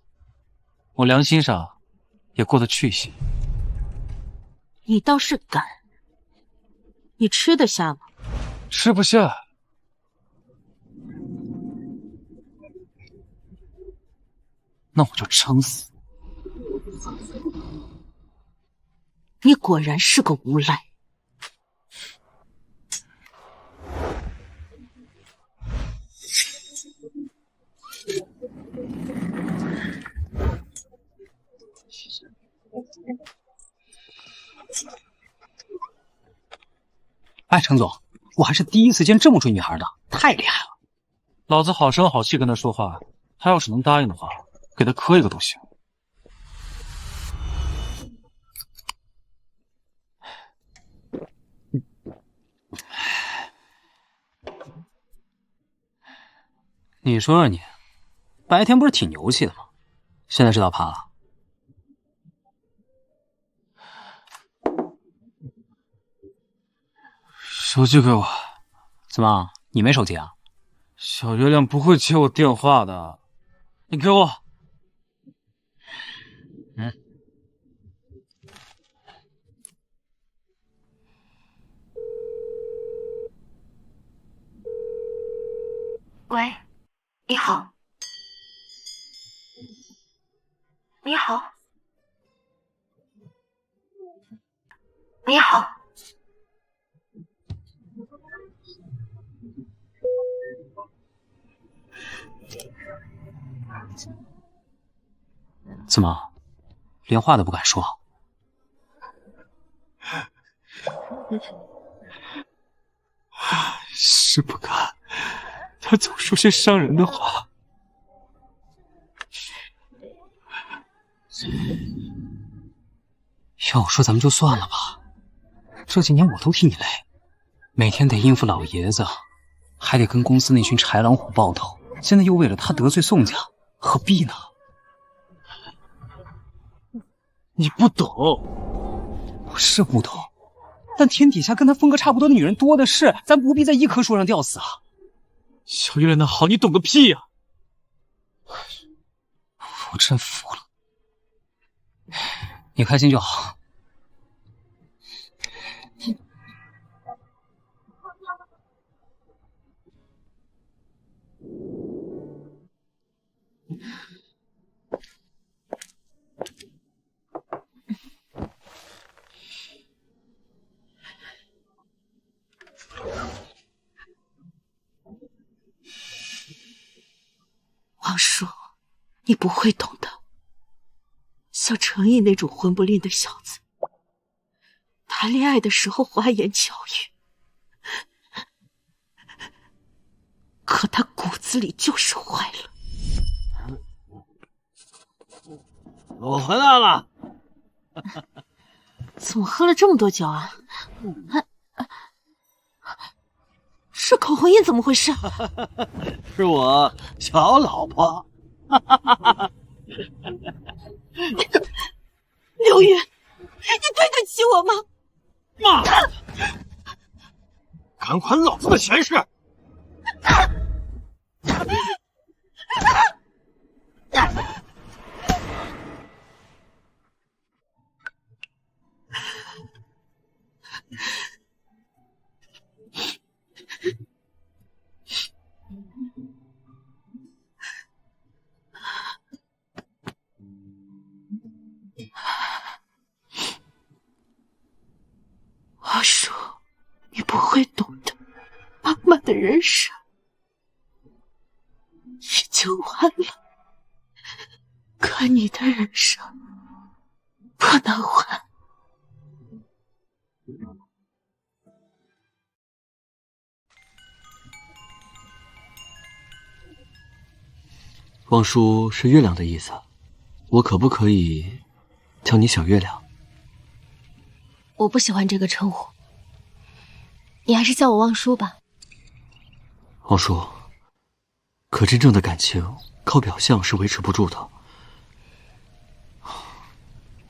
我良心上也过得去一些。你倒是敢！你吃得下吗？吃不下。那我就撑死。你果然是个无赖。哎，程总，我还是第一次见这么追女孩的，太厉害了。老子好声好气跟他说话，他要是能答应的话，给他磕一个都行。你说说你，白天不是挺牛气的吗？现在知道怕了？手机给我。怎么，你没手机啊？小月亮不会接我电话的，你给我。喂，你好。你好。你好。怎么，连话都不敢说？是不敢，他总说些伤人的话。要我说，咱们就算了吧。这几年我都替你累，每天得应付老爷子，还得跟公司那群豺狼虎爆头，现在又为了他得罪宋家，何必呢？你不懂，我是不懂，但天底下跟他风格差不多的女人多的是，咱不必在一棵树上吊死啊。小月亮的好，你懂个屁呀！我真服了，你开心就好。王叔，你不会懂的。像程毅那种混不吝的小子，谈恋爱的时候花言巧语，可他骨子里就是坏了。我回来了。怎么喝了这么多酒啊？是口红印，怎么回事？是我小老婆。刘宇，你对得起我吗？妈，敢管老子的闲事！王叔，你不会懂的，妈妈的人生已经完了，可你的人生不能完。王叔是月亮的意思，我可不可以叫你小月亮？我不喜欢这个称呼，你还是叫我汪叔吧。王叔，可真正的感情靠表象是维持不住的。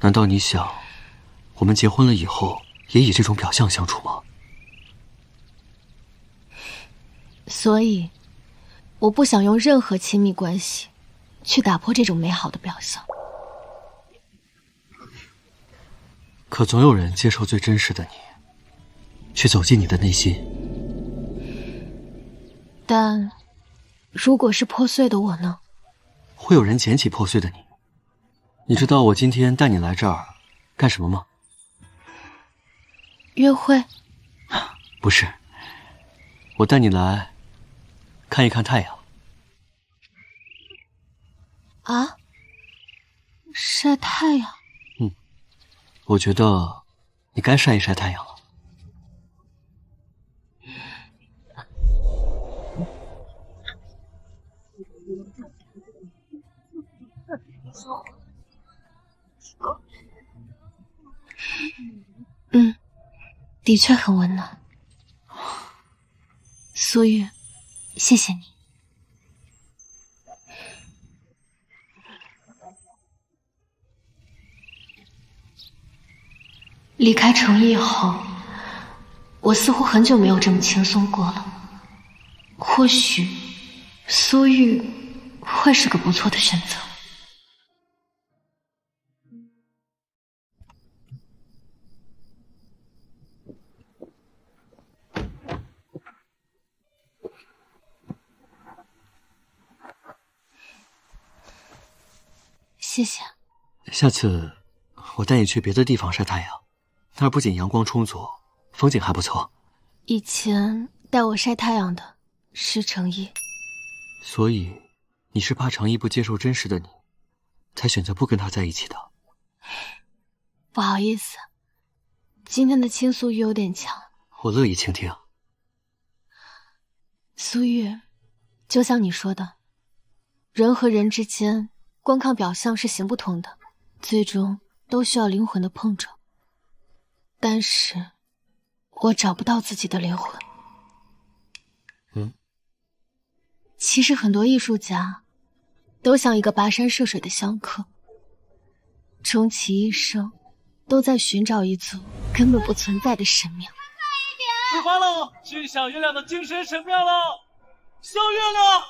难道你想，我们结婚了以后也以这种表象相处吗？所以，我不想用任何亲密关系去打破这种美好的表象。可总有人接受最真实的你，去走进你的内心。但如果是破碎的我呢？会有人捡起破碎的你。你知道我今天带你来这儿干什么吗？约会？不是，我带你来看一看太阳。啊？晒太阳？我觉得你该晒一晒太阳了。的确很温暖。苏玉，谢谢你。离开程毅后，我似乎很久没有这么轻松过了。或许苏玉会是个不错的选择。谢谢。下次我带你去别的地方晒太阳，那儿不仅阳光充足，风景还不错。以前带我晒太阳的是程毅，所以你是怕程毅不接受真实的你，才选择不跟他在一起的。不好意思，今天的倾诉欲有点强。我乐意倾听。苏玉，就像你说的，人和人之间光看表象是行不通的，最终都需要灵魂的碰撞。但是，我找不到自己的灵魂。其实很多艺术家都像一个跋山涉水的香客，终其一生都在寻找一组根本不存在的神庙。出发了，去小月亮的精神神庙了。小月亮，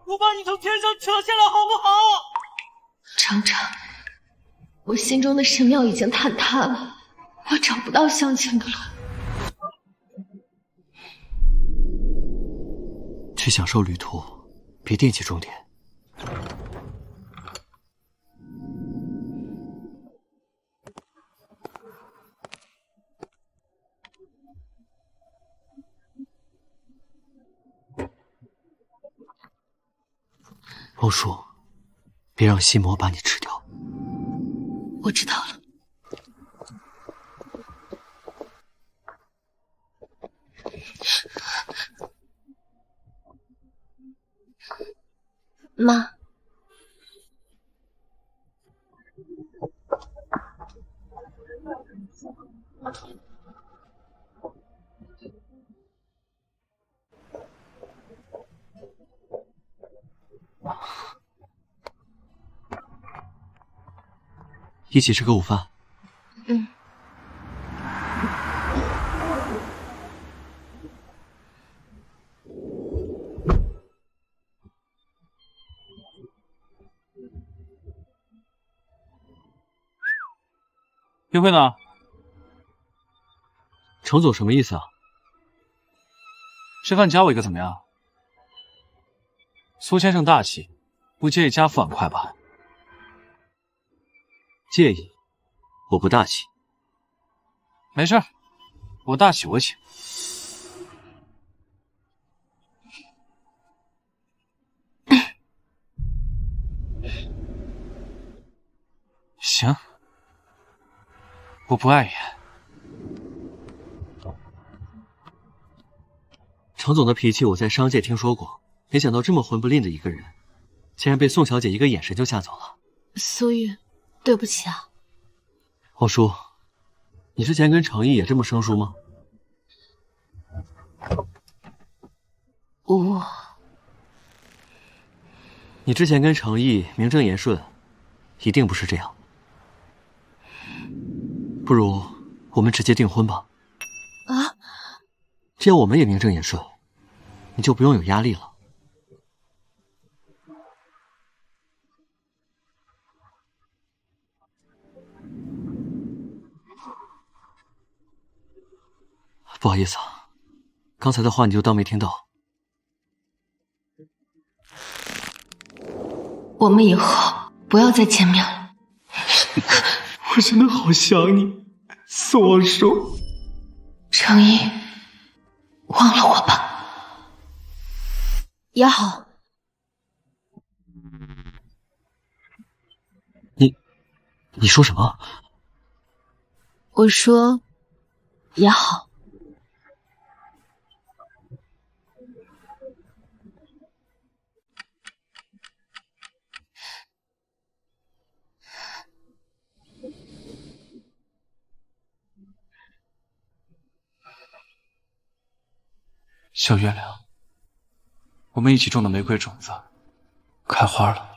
我把你从天上扯下来好不好？厂长，我心中的神庙已经坍塌了，我找不到向前的路。去享受旅途，别惦记终点。欧叔，别让心魔把你吃掉。我知道了。妈，一起吃个午饭。约会呢？程总什么意思啊？吃饭加我一个怎么样？苏先生大气，不介意加副2块吧？介意？我不大气。没事，我大气我请。行，我不碍眼。程总的脾气我在商界听说过，没想到这么混不吝的一个人，竟然被宋小姐一个眼神就吓走了。苏玉，对不起啊。欧叔，你之前跟程毅也这么生疏吗？你之前跟程毅名正言顺，一定不是这样。不如我们直接订婚吧。啊？这样我们也名正言顺，你就不用有压力了。不好意思啊，刚才的话你就当没听到。我们以后不要再见面了。我真的好想你，宋叔。程毅，忘了我吧。也好。你说什么？我说，也好。小月亮，我们一起种的玫瑰种子开花了，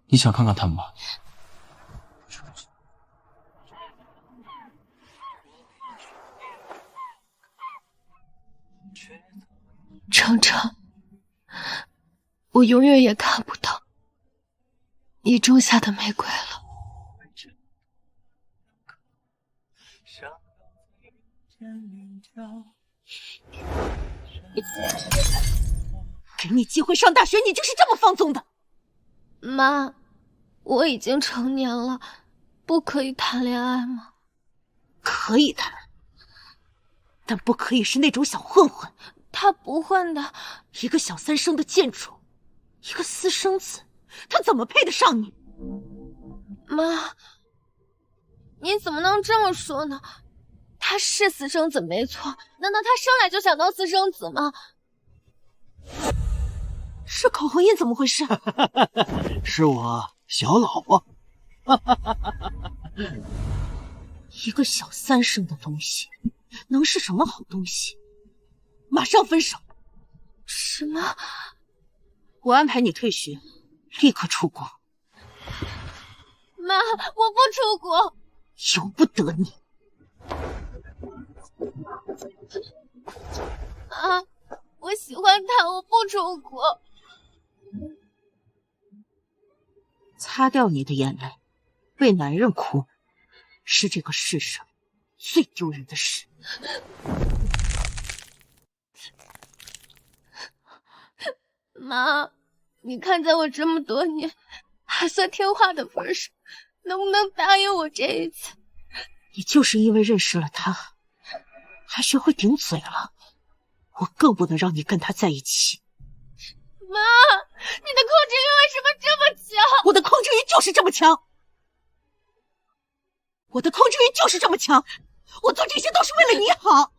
你想看看它们吗？程程，我永远也看不到你种下的玫瑰了。给你机会上大学，你就是这么放纵的。妈，我已经成年了，不可以谈恋爱吗？可以谈，但不可以是那种小混混。他不混的，一个小三生的贱主，一个私生子，他怎么配得上你？妈，你怎么能这么说呢？他是私生子没错，难道他生来就想当私生子吗？是口红印怎么回事？是我小老婆。一个小三生的东西，能是什么好东西？马上分手！什么？我安排你退学，立刻出国。妈，我不出国。由不得你。啊，我喜欢他，我不出国。擦掉你的眼泪，为男人哭，是这个世上最丢人的事。妈，你看在我这么多年还算听话的份上，能不能答应我这一次？你就是因为认识了他，还学会顶嘴了，我更不能让你跟他在一起。妈，你的控制欲为什么这么强？我的控制欲就是这么强，我的控制欲就是这么强，我做这些都是为了你好。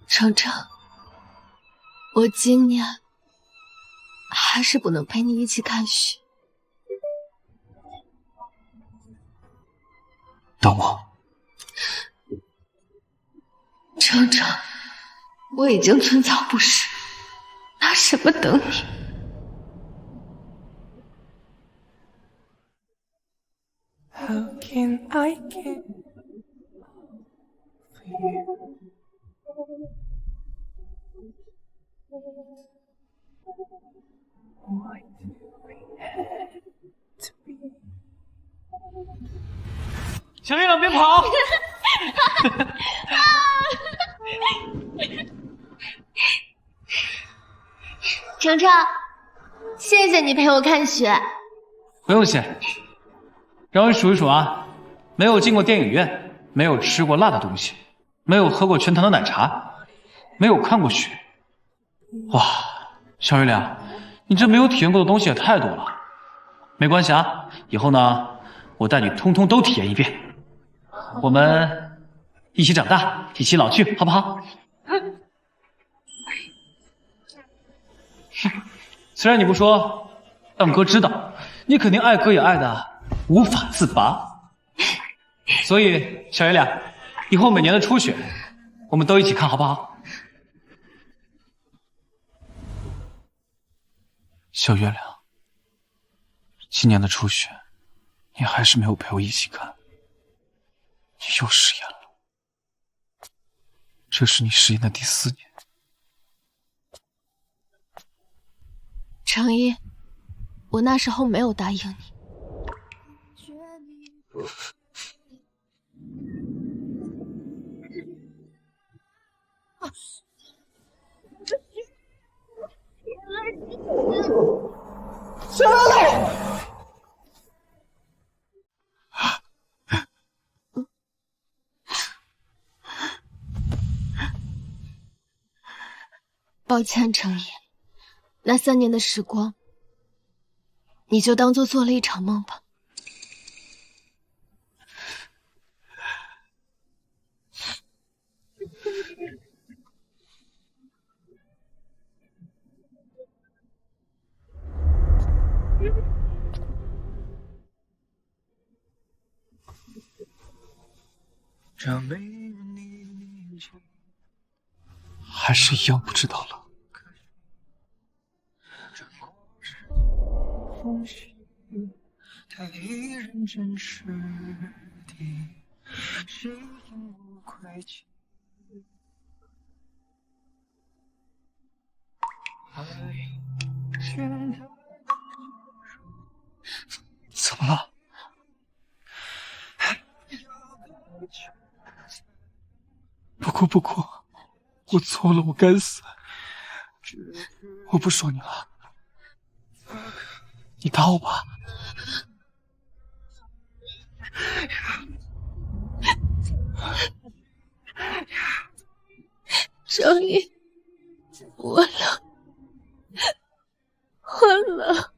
程程，我今年还是不能陪你一起看雪。等我。程程，我已经寸草不生，拿什么等你？How can I care for you? Why do we have to be? 小月亮别跑！程程，谢谢你陪我看雪。不用谢，让我数一数啊，没有进过电影院，没有吃过辣的东西，没有喝过全糖的奶茶，没有看过雪。哇，小月亮，你这没有体验过的东西也太多了。没关系啊，以后呢，我带你通通都体验一遍。我们一起长大，一起老去，好不好？虽然你不说，但哥知道你肯定爱哥也爱的无法自拔。所以小月亮，以后每年的初雪，我们都一起看，好不好？小月亮，今年的初雪，你还是没有陪我一起看，你又食言了。这是你食言的第4年。程一，我那时候没有答应你。抱歉，程一，那3年的时光，你就当做做了一场梦吧。还是一样不知道了。怎么了？不管。哭不哭？我错了，我该死。我不说你了，你打我吧。张毅，我俩换了。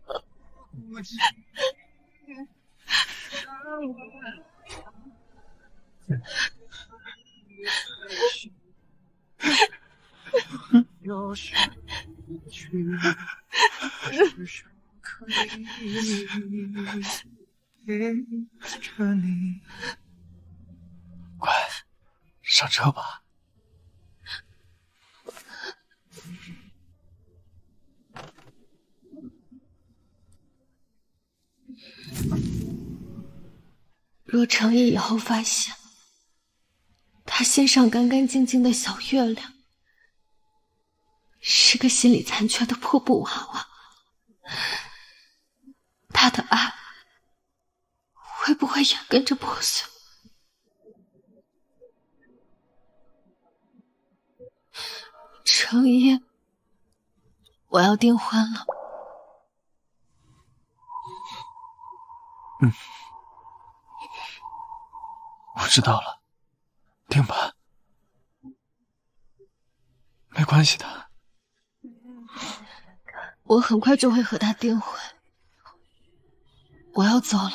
快，上车吧。若成毅以后发现他心上干干净净的小月亮是个心理残缺的破布娃娃，他的爱会不会也跟着破碎？成毅，我要订婚了。我知道了，定吧，没关系的。我很快就会和他订婚，我要走了，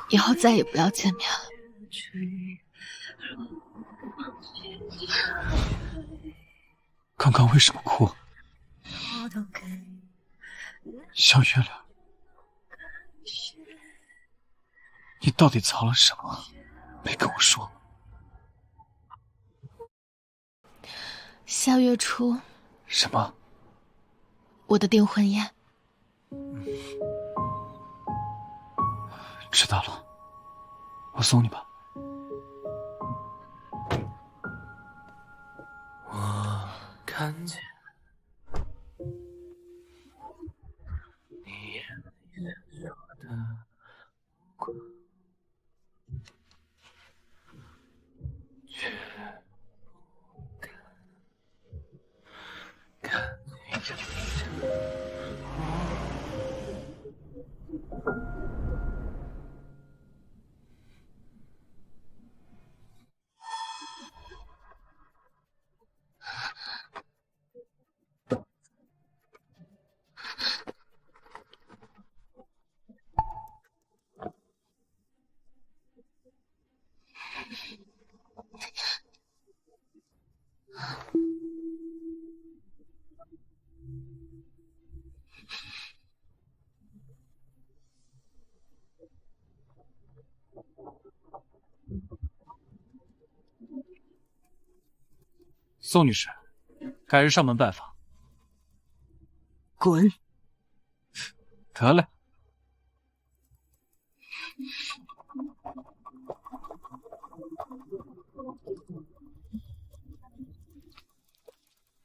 以后再也不要见面了。刚刚为什么哭？小月亮，你到底藏了什么？没跟我说。下月初。什么？我的订婚宴。知道了，我送你吧。我看见你眼里闪烁的光，却不敢看你的宋女士，改日上门拜访。滚！得嘞。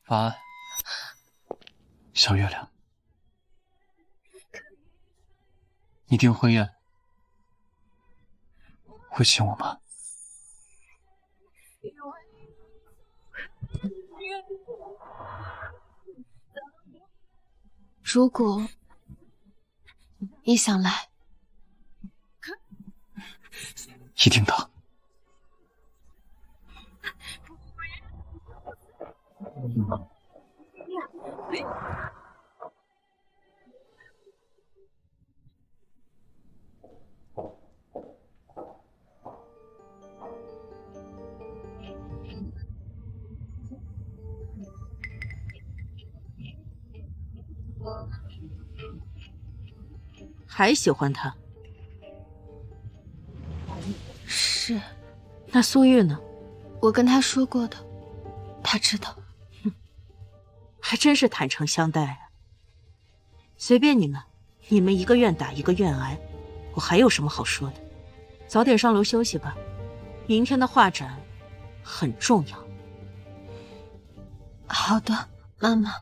晚安，小月亮。你订婚宴会请我吗？如果你想来，一定的。还喜欢他？是。那苏玉呢？我跟他说过的，他知道。还真是坦诚相待啊。随便你们，你们一个愿打一个愿挨，我还有什么好说的？早点上楼休息吧，明天的画展很重要。好的，妈妈。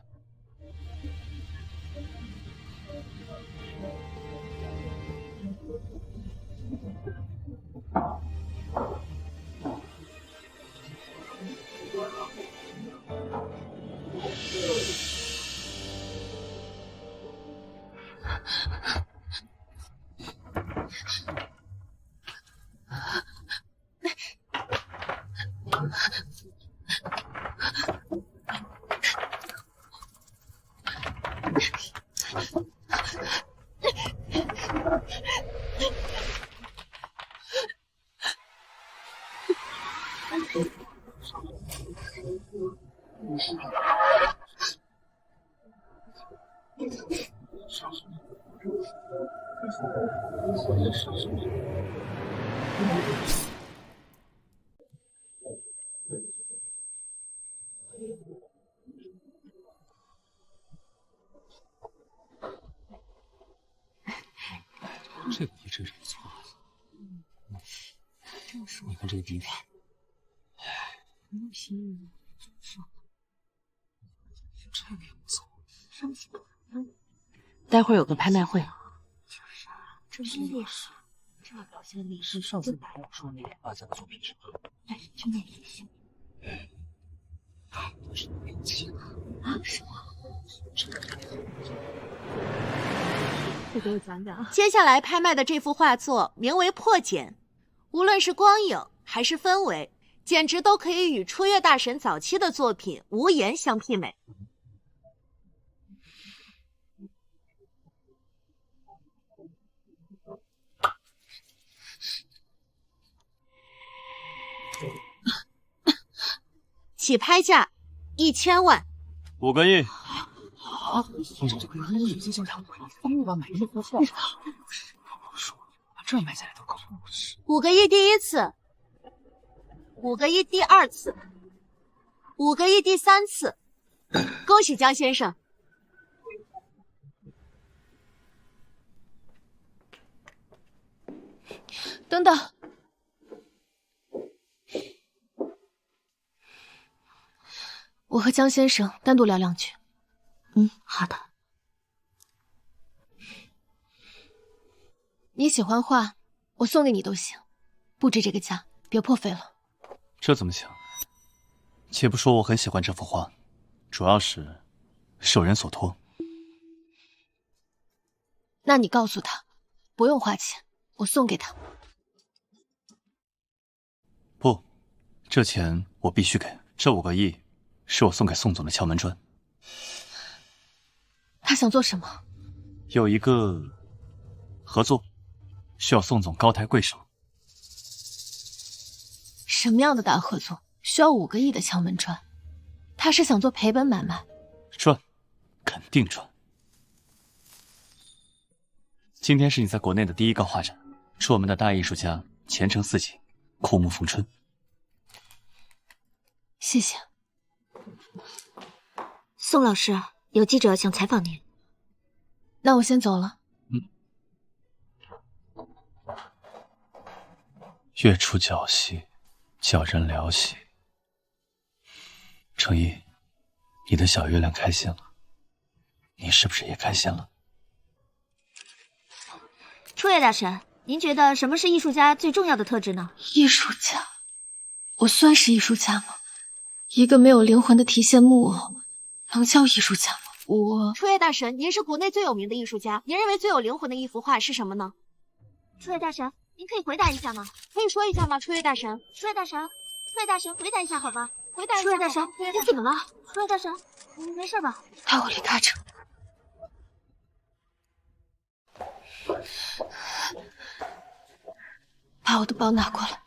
这个一直是不错。你看这个地方，这个也不错。待会儿有个拍卖会，这是烈士，这表现力是上次你跟我说那阿家的作品是吧？哎，就那一些。是年轻啊？什么？快给我讲讲。接下来拍卖的这幅画作名为《破茧》，无论是光影还是氛围，简直都可以与初月大神早期的作品《无言》相媲美。起拍价1000万，5个亿。好，这个艺术家想疯了吧？买一幅画，把这卖下来都够。5个亿第一次，5个亿第二次，5个亿第三次，恭喜江先生。等等，我和江先生单独聊两句。好的。你喜欢画，我送给你都行，不值这个价，别破费了。这怎么行？且不说我很喜欢这幅画，主要是受人所托。那你告诉他，不用花钱，我送给他。不，这钱我必须给。这5个亿是我送给宋总的敲门砖。他想做什么？有一个合作，需要宋总高抬贵手。什么样的大合作需要5个亿的敲门砖？他是想做赔本买卖？赚，肯定赚。今天是你在国内的第1个画展，是我们的大艺术家前程似锦，枯木逢春。谢谢。宋老师，有记者想采访您。那我先走了。月出皎兮，叫人撩兮。程一，你的小月亮开心了，你是不是也开心了？初月大神，您觉得什么是艺术家最重要的特质呢？艺术家，我算是艺术家吗？一个没有灵魂的提线木偶，能叫艺术家吗？初月大神，您是国内最有名的艺术家，您认为最有灵魂的一幅画是什么呢？初月大神，您可以回答一下吗？可以说一下吗？初月大神，初月大神，初月大神，回答一下好吗？回答一下。初月大神，您怎么了？初月大神，您没事吧？带我离开这。把我的包拿过来。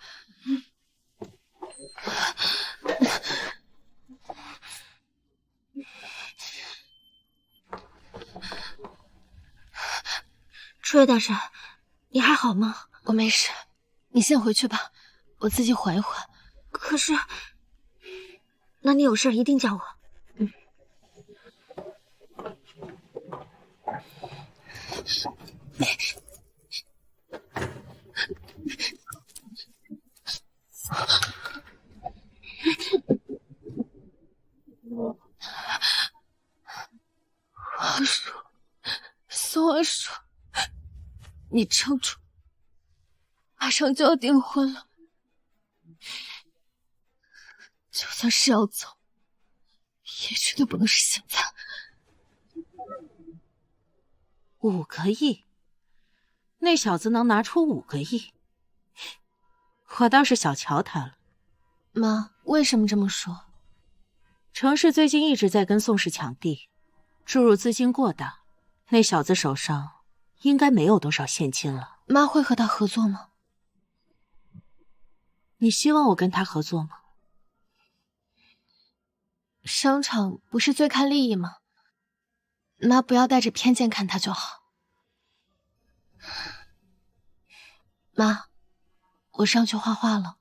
初月大神，你还好吗？我没事，你先回去吧，我自己缓一缓。可是，那你有事一定叫我。王叔，宋王叔，你撑住，马上就要订婚了，就算是要走，也绝对不能是现在。5个亿，那小子能拿出5个亿，我倒是小瞧他了。妈，为什么这么说？程氏最近一直在跟宋氏抢地，注入资金过大，那小子手上应该没有多少现金了。妈会和他合作吗？你希望我跟他合作吗？商场不是最看利益吗？妈不要带着偏见看他就好。妈，我上去画画了。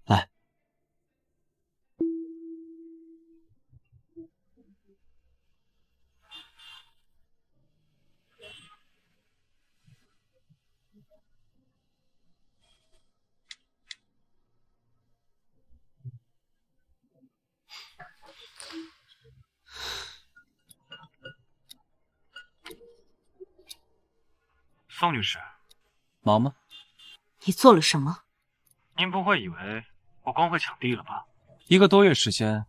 来，宋女士，忙吗？你做了什么？您不会以为我光会抢地了吧1个多月时间，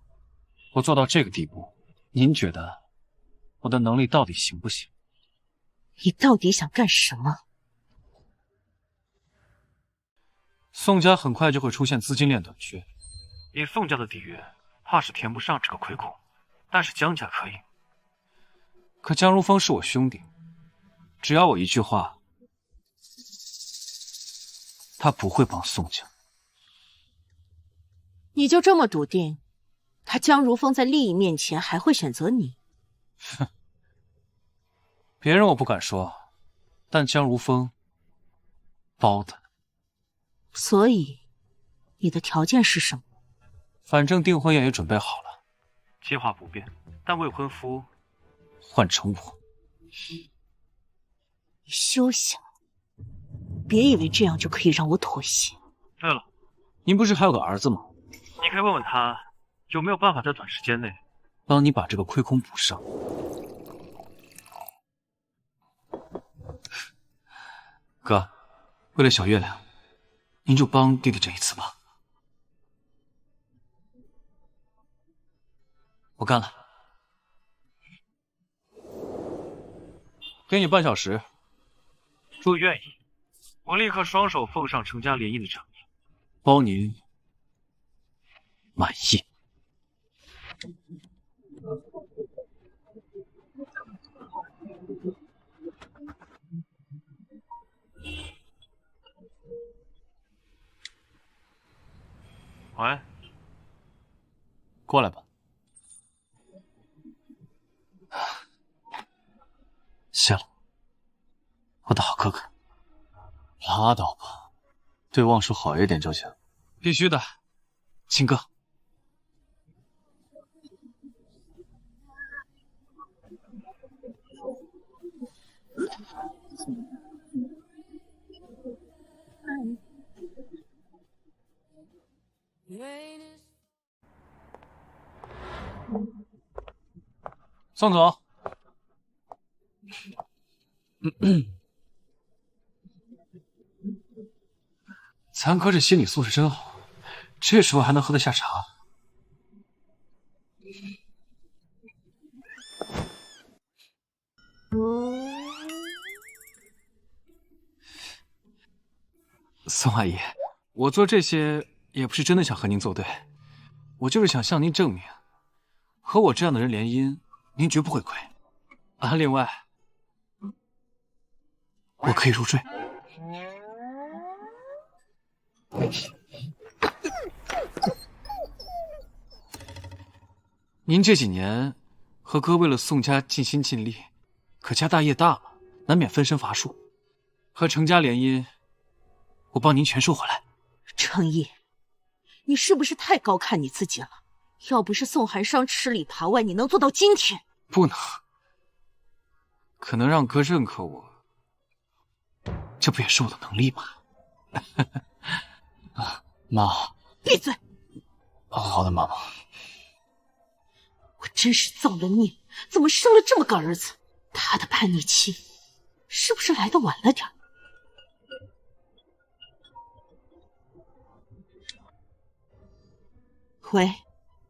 我做到这个地步，您觉得我的能力到底行不行？你到底想干什么？宋家很快就会出现资金链短缺，以宋家的底蕴，怕是填不上这个亏空，但是江家可以。可江如风是我兄弟，只要我一句话，他不会帮宋家。你就这么笃定，他江如风在利益面前还会选择你？哼，别人我不敢说，但江如风包的。所以，你的条件是什么？反正订婚宴也准备好了，计划不变，但未婚夫换成我。你休想！别以为这样就可以让我妥协。对了，您不是还有个儿子吗？你可以问问他有没有办法在短时间内帮你把这个亏空补上。哥，为了小月亮，您就帮弟弟这一次吧。我干了，给你半小时。若愿意，我立刻双手奉上成家联姻的场面，包您满意。喂，过来吧。谢了，我的好哥哥。拉倒吧，对望叔好一点就行。必须的，亲哥。宋总，咱哥这心理素质真好，这时候还能喝得下茶。宋阿姨，我做这些也不是真的想和您作对，我就是想向您证明，和我这样的人联姻，您绝不会亏。啊，另外，我可以入赘。您这几年和哥为了宋家尽心尽力，可家大业大嘛，难免分身乏术。和程家联姻，我帮您全收回来。程毅，你是不是太高看你自己了？要不是宋寒伤吃里扒外，你能做到今天？不能，可能让哥认可我，这不也是我的能力吗？啊，妈，闭嘴！好的，妈妈。我真是造了孽，怎么生了这么个儿子？他的叛逆期是不是来得晚了点？喂，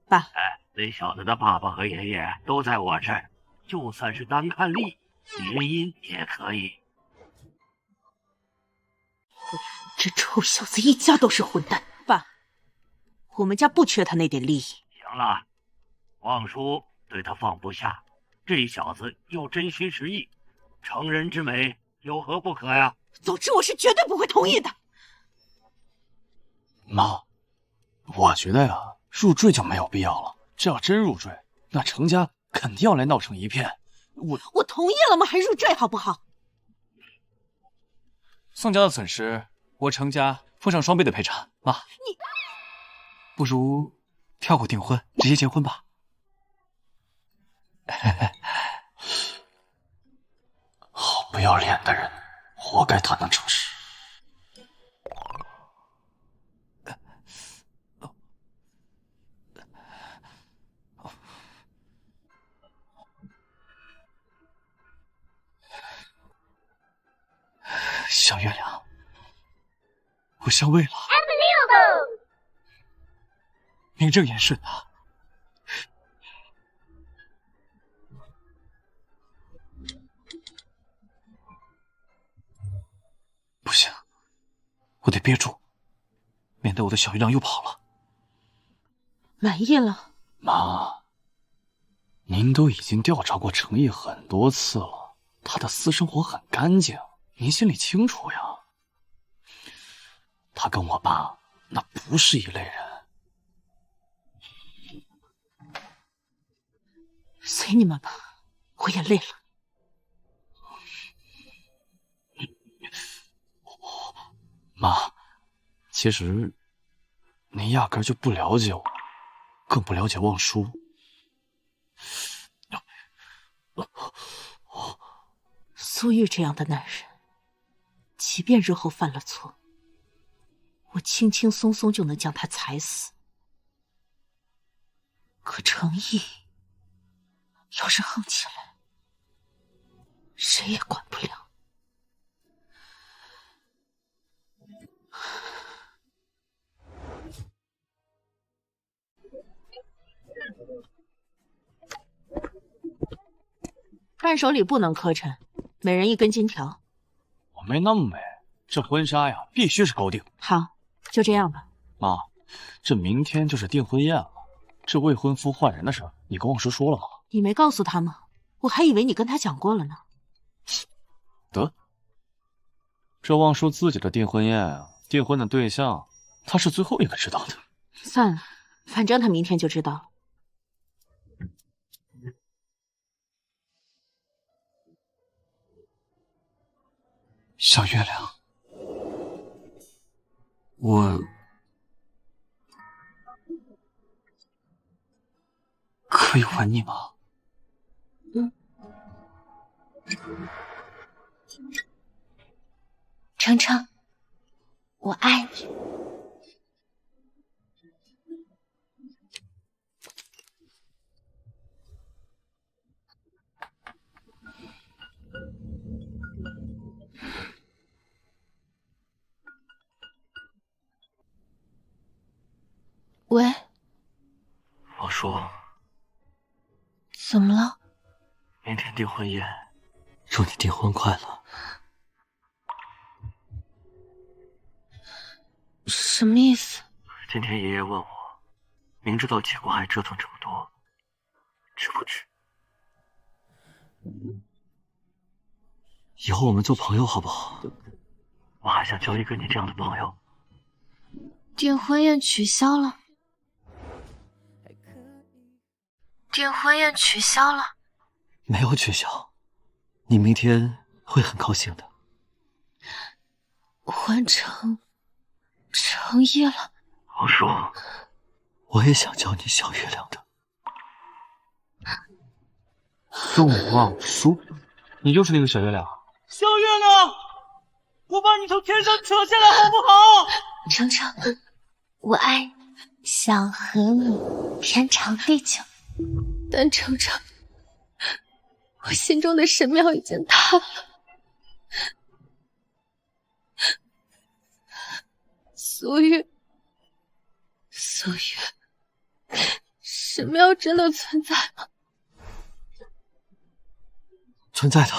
爸。哎，那小子的爸爸和爷爷都在我这儿，就算是单看利，联姻也可以。这臭小子一家都是混蛋。爸，我们家不缺他那点利益。行了，望叔对他放不下，这小子又真心实意，成人之美有何不可呀？总之，我是绝对不会同意的。妈，我觉得呀，入赘就没有必要了。这要真入赘，那程家肯定要来闹成一片。我同意了吗？还入赘好不好？宋家的损失，我程家奉上双倍的赔偿。妈，你不如跳过订婚，直接结婚吧。好不要脸的人，活该他能成事。小月亮，我上位了，名正言顺的。不行，我得憋住，免得我的小月亮又跑了。满意了？妈，您都已经调查过程毅很多次了，他的私生活很干净，您心里清楚呀。他跟我爸那不是一类人。随你们吧，我也累了。妈，其实您压根就不了解我，更不了解望舒。苏玉这样的男人，即便日后犯了错，我轻轻松松就能将他踩死。可程毅要是横起来，谁也管不了。伴手礼不能磕碜，每人1根金条。我没那么美，这婚纱呀必须是高定。好，就这样吧。妈，这明天就是订婚宴了，这未婚夫换人的事，你跟望舒说了吗？你没告诉他吗？我还以为你跟他讲过了呢。得，这望舒自己的订婚宴啊，订婚的对象，他是最后一个知道的。算了，反正他明天就知道了。小月亮，我可以吻你吗？程程，我爱你。喂，望舒，怎么了？明天订婚宴，祝你订婚快乐。什么意思？今天爷爷问我，明知道结果还折腾这么多，值不值？以后我们做朋友好不好？我还想交一个你这样的朋友。订婚宴取消了。订婚宴取消了。没有取消，你明天会很高兴的。换成程毅了。望舒，我也想叫你小月亮的。宋望舒，你就是那个小月亮。小月亮，我把你从天上扯下来好不好？程程，我爱你，想和你天长地久。但程程，我心中的神庙已经塌了。苏玉，神庙真的存在吗？存在的。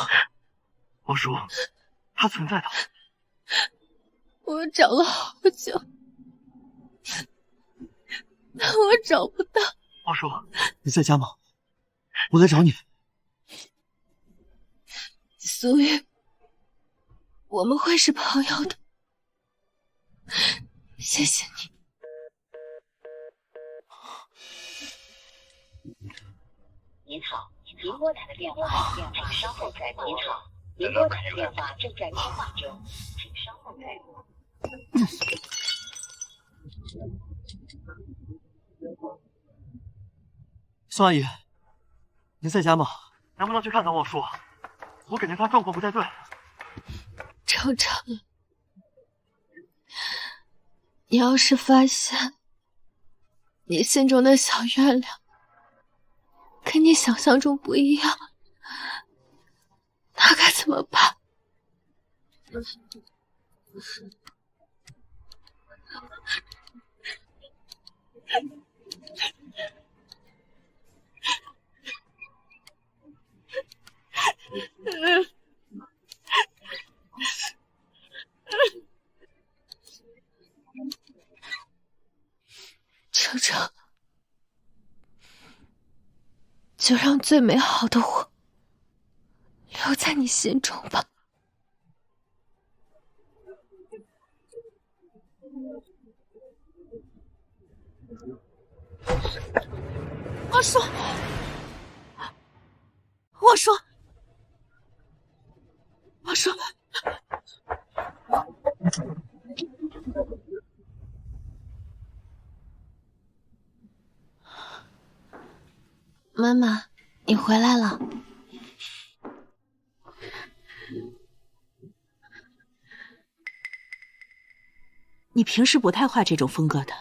望舒，它存在的。我找了好久，但我找不到。王叔，你在家吗？我来找你。苏玉，我们会是朋友的，谢谢你。您好，您拨打的电话请稍后再拨。您好，您拨打的电话正在通话中，请稍后再拨。宋阿姨，您在家吗？能不能去看看望叔？我感觉他状况不太对。程程，你要是发现你心中的小月亮跟你想象中不一样，那该怎么办？程程，就让最美好的我留在你心中吧。王叔，王叔，王叔，妈妈，你回来了。你平时不太画这种风格的，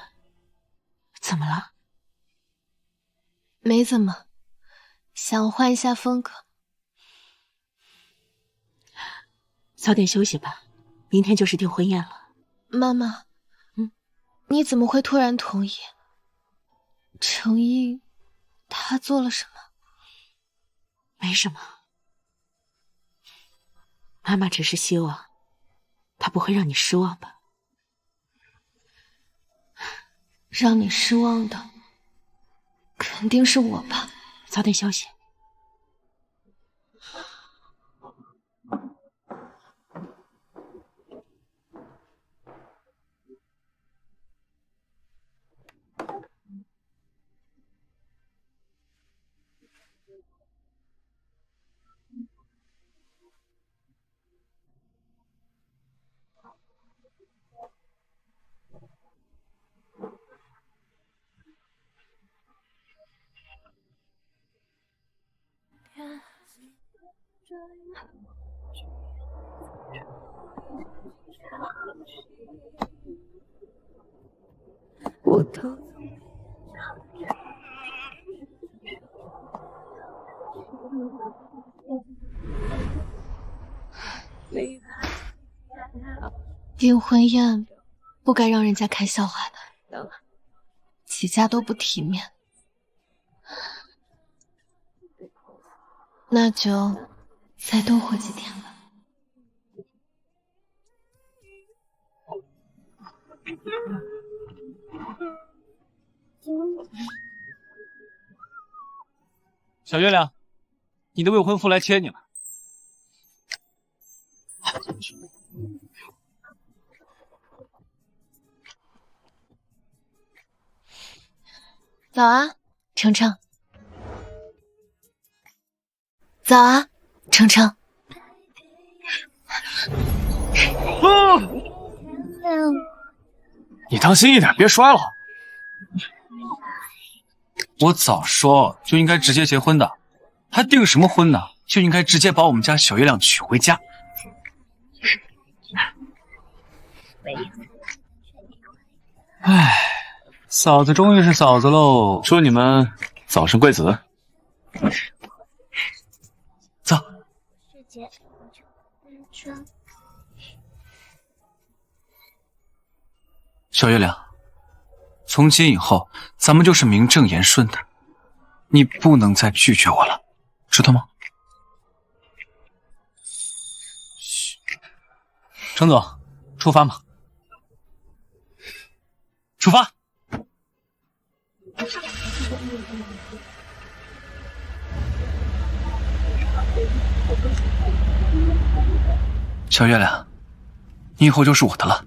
怎么了？没怎么，想换一下风格。早点休息吧，明天就是订婚宴了。妈妈，你怎么会突然同意？程毅他做了什么？没什么，妈妈只是希望他不会让你失望吧。让你失望的肯定是我吧。早点休息。我偷订婚宴不该让人家看笑话的，几家都不体面。那就再多活几天吧。小月亮，你的未婚夫来接你了。早啊，程程。早啊，程程。你当心一点，别摔了。我早说就应该直接结婚的，还订什么婚呢？就应该直接把我们家小月亮娶回家。唉，嫂子终于是嫂子喽，祝你们早生贵子。走。小月亮，从今以后咱们就是名正言顺的，你不能再拒绝我了，知道吗？嘘，程总，出发吧，出发。小月亮，你以后就是我的了。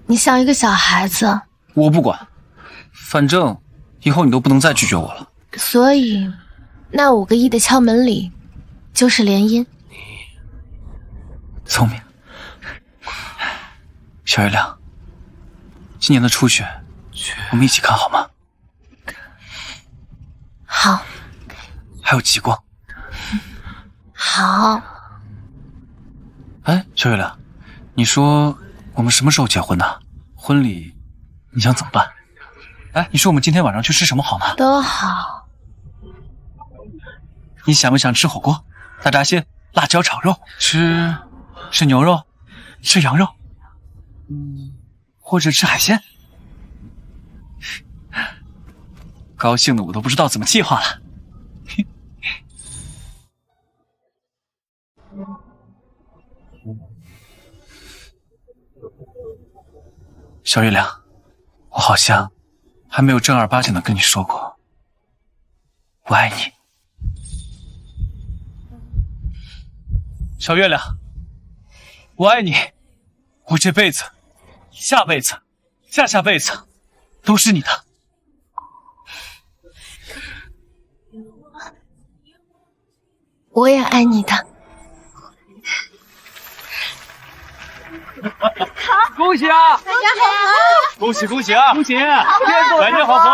你像一个小孩子。我不管，反正以后你都不能再拒绝我了。所以，那5个亿的敲门礼就是联姻。聪明。小月亮，今年的初雪，我们一起看好吗？好。还有极光。好。哎，小月亮，你说我们什么时候结婚呢？婚礼你想怎么办？哎，你说我们今天晚上去吃什么好呢？都好。你想不想吃火锅、大闸蟹、辣椒炒肉？吃牛肉？吃羊肉？或者吃海鲜？高兴的我都不知道怎么计划了。小月亮，我好像还没有正儿八经的跟你说过我爱你。小月亮，我爱你，我这辈子、下辈子、下下辈子都是你的。我也爱你的。恭喜啊！大家好！恭喜恭喜啊！恭喜！来年好合，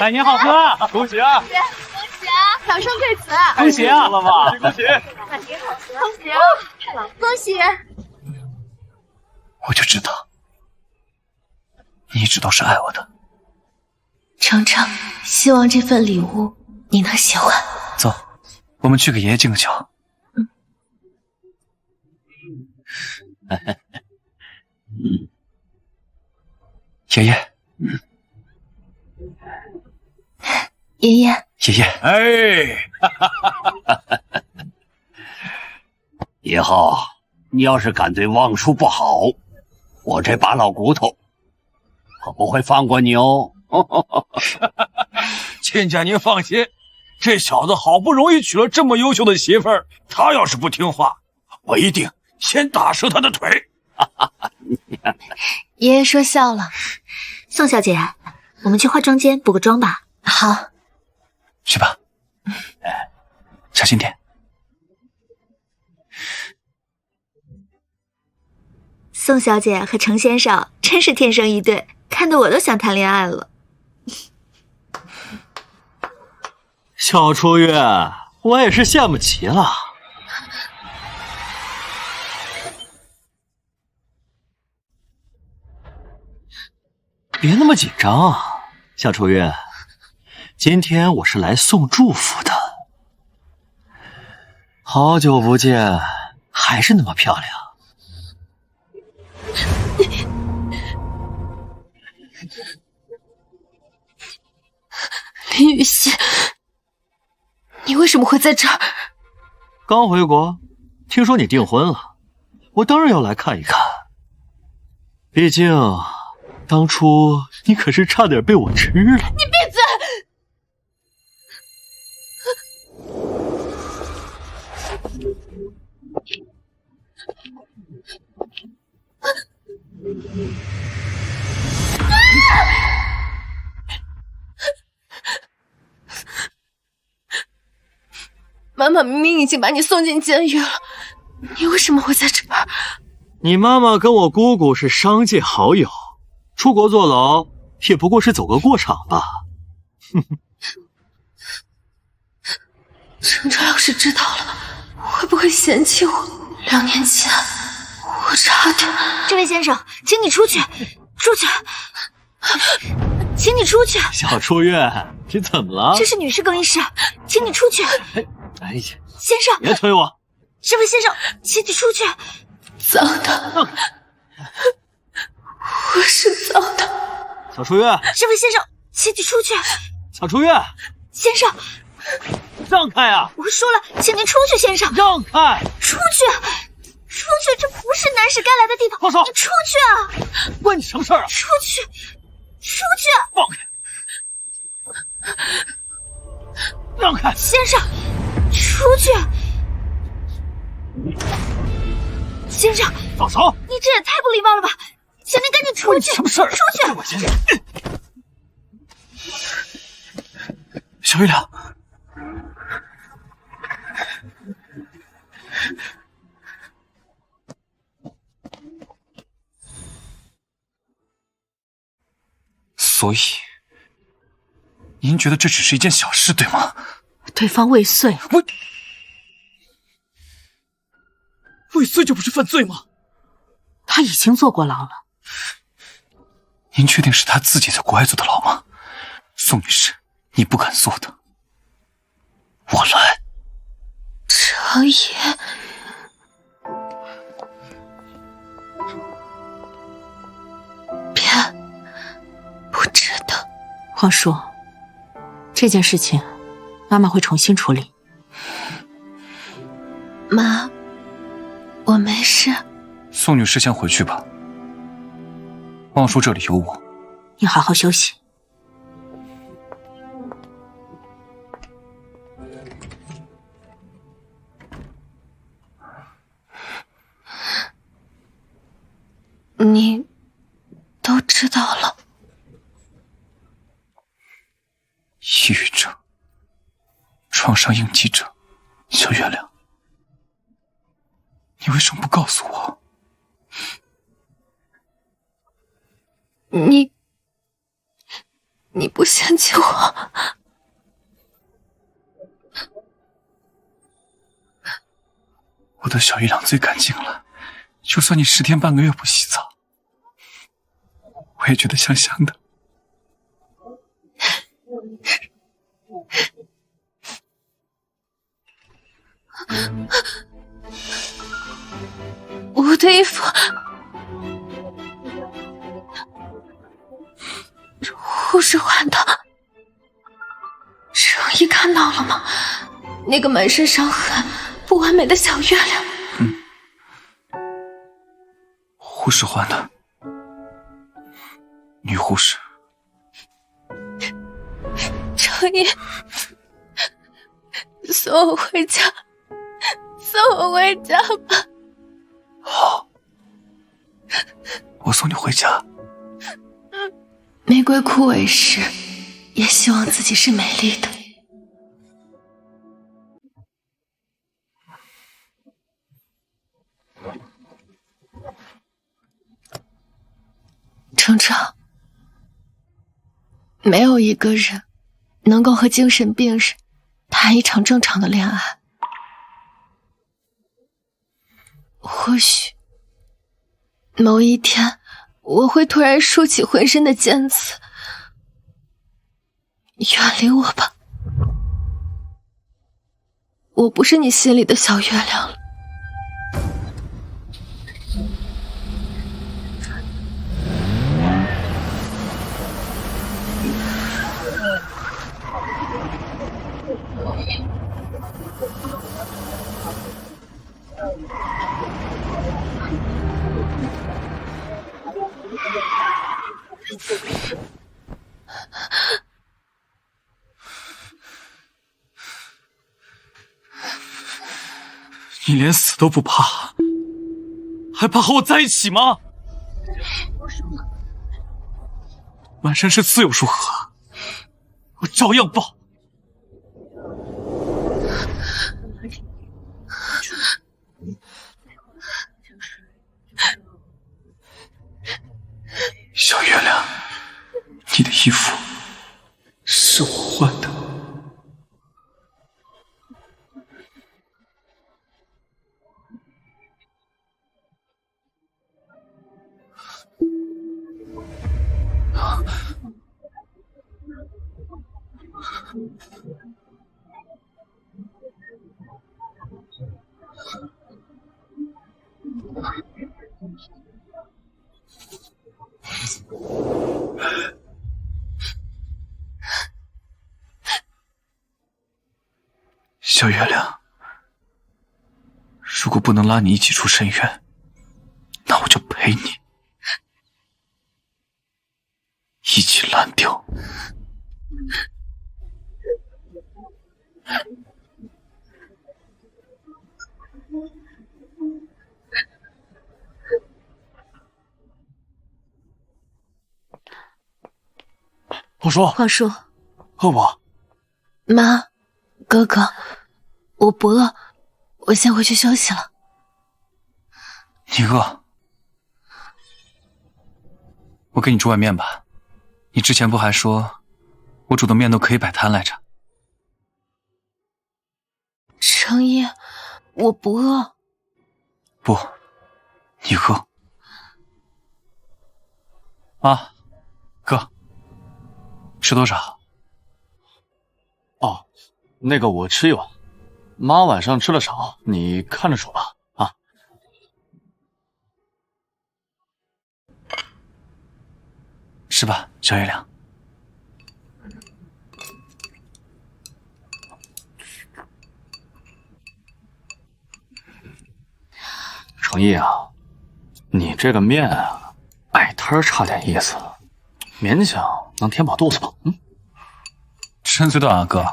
来年好合！恭喜啊！恭喜啊！掌声对此！恭喜啊！了吧？恭喜！大年好合！恭喜啊！恭喜！我就知道，你一直都是爱我的。程程，希望这份礼物你能喜欢。走，我们去给爷爷敬个酒。爷爷，爷爷，爷爷，哎，以后你要是敢对望叔不好，我这把老骨头可不会放过你哦。亲家您放心，这小子好不容易娶了这么优秀的媳妇儿，他要是不听话，我一定先打折他的腿。爷爷说笑了。宋小姐，我们去化妆间补个妆吧。好，去吧。小心点。宋小姐和程先生真是天生一对，看得我都想谈恋爱了。小初月，我也是羡慕极了。别那么紧张啊，小初月，今天我是来送祝福的。好久不见，还是那么漂亮。林雨熙，你为什么会在这儿？刚回国，听说你订婚了，我当然要来看一看。毕竟当初你可是差点被我吃了。你闭嘴！妈妈明明已经把你送进监狱了，你为什么会在这儿？你妈妈跟我姑姑是商界好友，出国坐牢也不过是走个过场吧。程程要是知道了，会不会嫌弃我？2年前我差点……这位先生，请你出去，出去，请你出去。小初月，你怎么了？这是女士更衣室，请你出去。哎呀，先生，别推我！这位先生，请你出去。脏的，我是脏的。小初月，这位先生，请你出去。小初月，先生，让开啊！我说了，请您出去，先生。让开！出去！出去，这不是男士该来的地方。放手！你出去啊！关你什么事儿啊？出去，出去！放开！让开！先生，出去！先生，放手！你这也太不礼貌了吧！请您赶紧出去！什么事儿？出去！我先生。小月亮。所以，您觉得这只是一件小事，对吗？对方未遂，未遂就不是犯罪吗？他已经坐过牢了。您确定是他自己在国外坐的牢吗？宋女士，你不敢坐的，我来。程野，别，不值得。皇叔，这件事情，妈妈会重新处理。妈，我没事。宋女士先回去吧，望叔这里有我。你好好休息。你都知道了。抑郁症，创伤应激者，小月亮，你为什么不告诉我？你不嫌弃我？我的小月亮最干净了，就算你10天半个月不洗澡，我也觉得香香的。我的衣服，护士换的。程一看到了吗？那个满身伤痕、不完美的小月亮。护士换的，女护士。程一，送我回家，送我回家吧。好，我送你回家。玫瑰枯萎时，也希望自己是美丽的。程程，没有一个人能够和精神病人谈一场正常的恋爱。或许某一天，我会突然竖起浑身的尖刺。远离我吧，我不是你心里的小月亮了。你连死都不怕，还怕和我在一起吗？满山是刺又如何？我照样报。小月亮，你的衣服是我换的。小月亮，如果不能拉你一起出深渊，那我就陪你一起烂掉。皇叔，皇叔，饿不？妈，哥哥，我不饿，我先回去休息了。你饿？我给你煮碗面吧。你之前不还说我煮的面都可以摆摊来着？程一，我不饿。不，你饿。妈，哥，吃多少？哦，那个我吃一碗，妈晚上吃的少，你看着数吧。啊，吃吧，小月亮。程毅啊，你这个面啊，摆摊差点意思，勉强能填饱肚子吧？真嘴短啊，哥。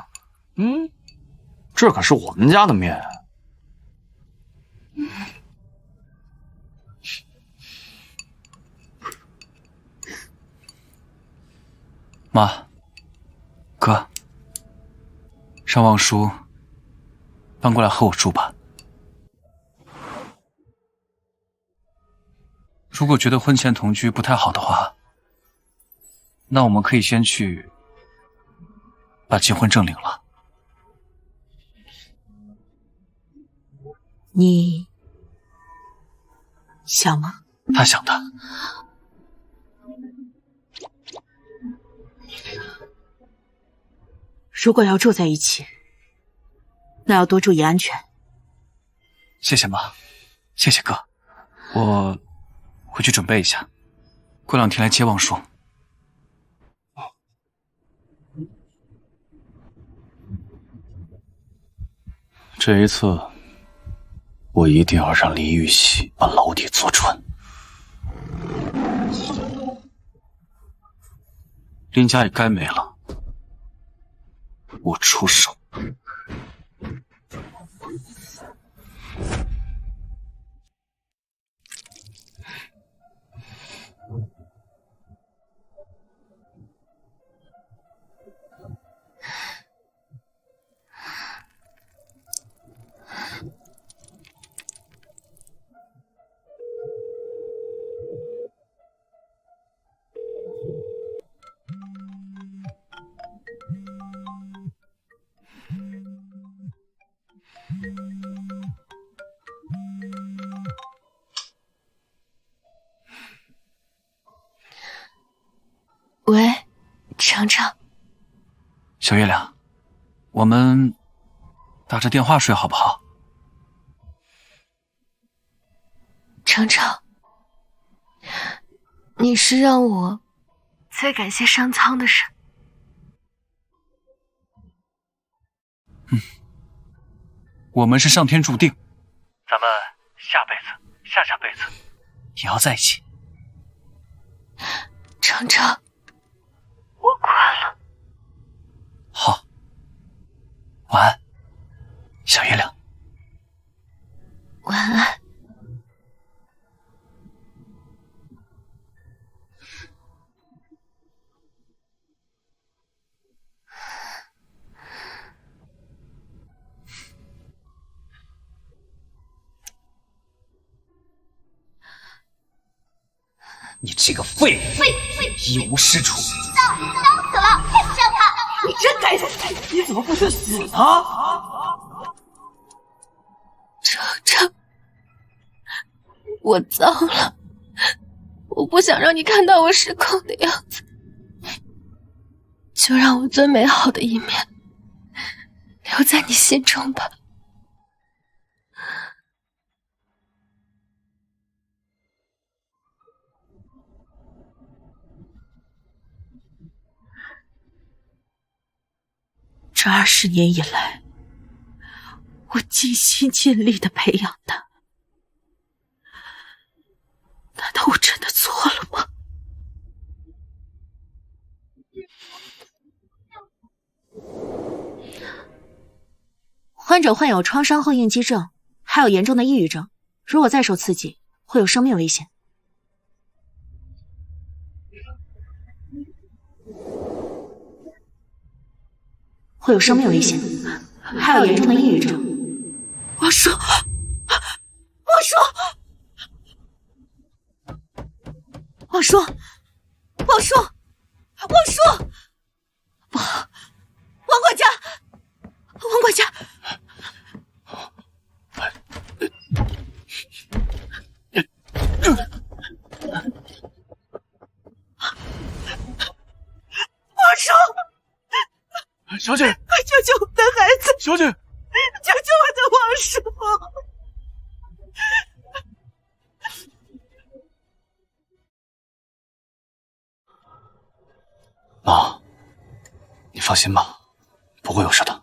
这可是我们家的面。妈，哥，让望叔搬过来和我住吧。如果觉得婚前同居不太好的话，那我们可以先去把结婚证领了。你想吗？他想的。如果要住在一起，那要多注意安全。谢谢妈，谢谢哥，我回去准备一下，过2天来接望叔。这一次，我一定要让林玉玺把牢底坐穿。林家也该没了，我出手。喂，程程，小月亮，我们打着电话睡好不好？程程，你是让我再感谢上苍的人。我们是上天注定，咱们下辈子、下下辈子也要在一起。程程，我困了。好，晚安，小月亮。晚安。你这个废物，一无是处。当死了，配不上他！你真该死！你怎么不去死呢？程程，我糟了，我不想让你看到我失控的样子，就让我最美好的一面留在你心中吧。这20年以来，我尽心尽力的培养他，难道我真的错了吗？患者患有创伤后应激症，还有严重的抑郁症，如果再受刺激，会有生命危险。会有生命危险，还有严重的抑郁症。王叔，王叔，王叔，王叔，王叔，王管家，王管家。王叔。小姐，快救救我的孩子！小姐，救救我的王叔！妈，你放心吧，不会有事的。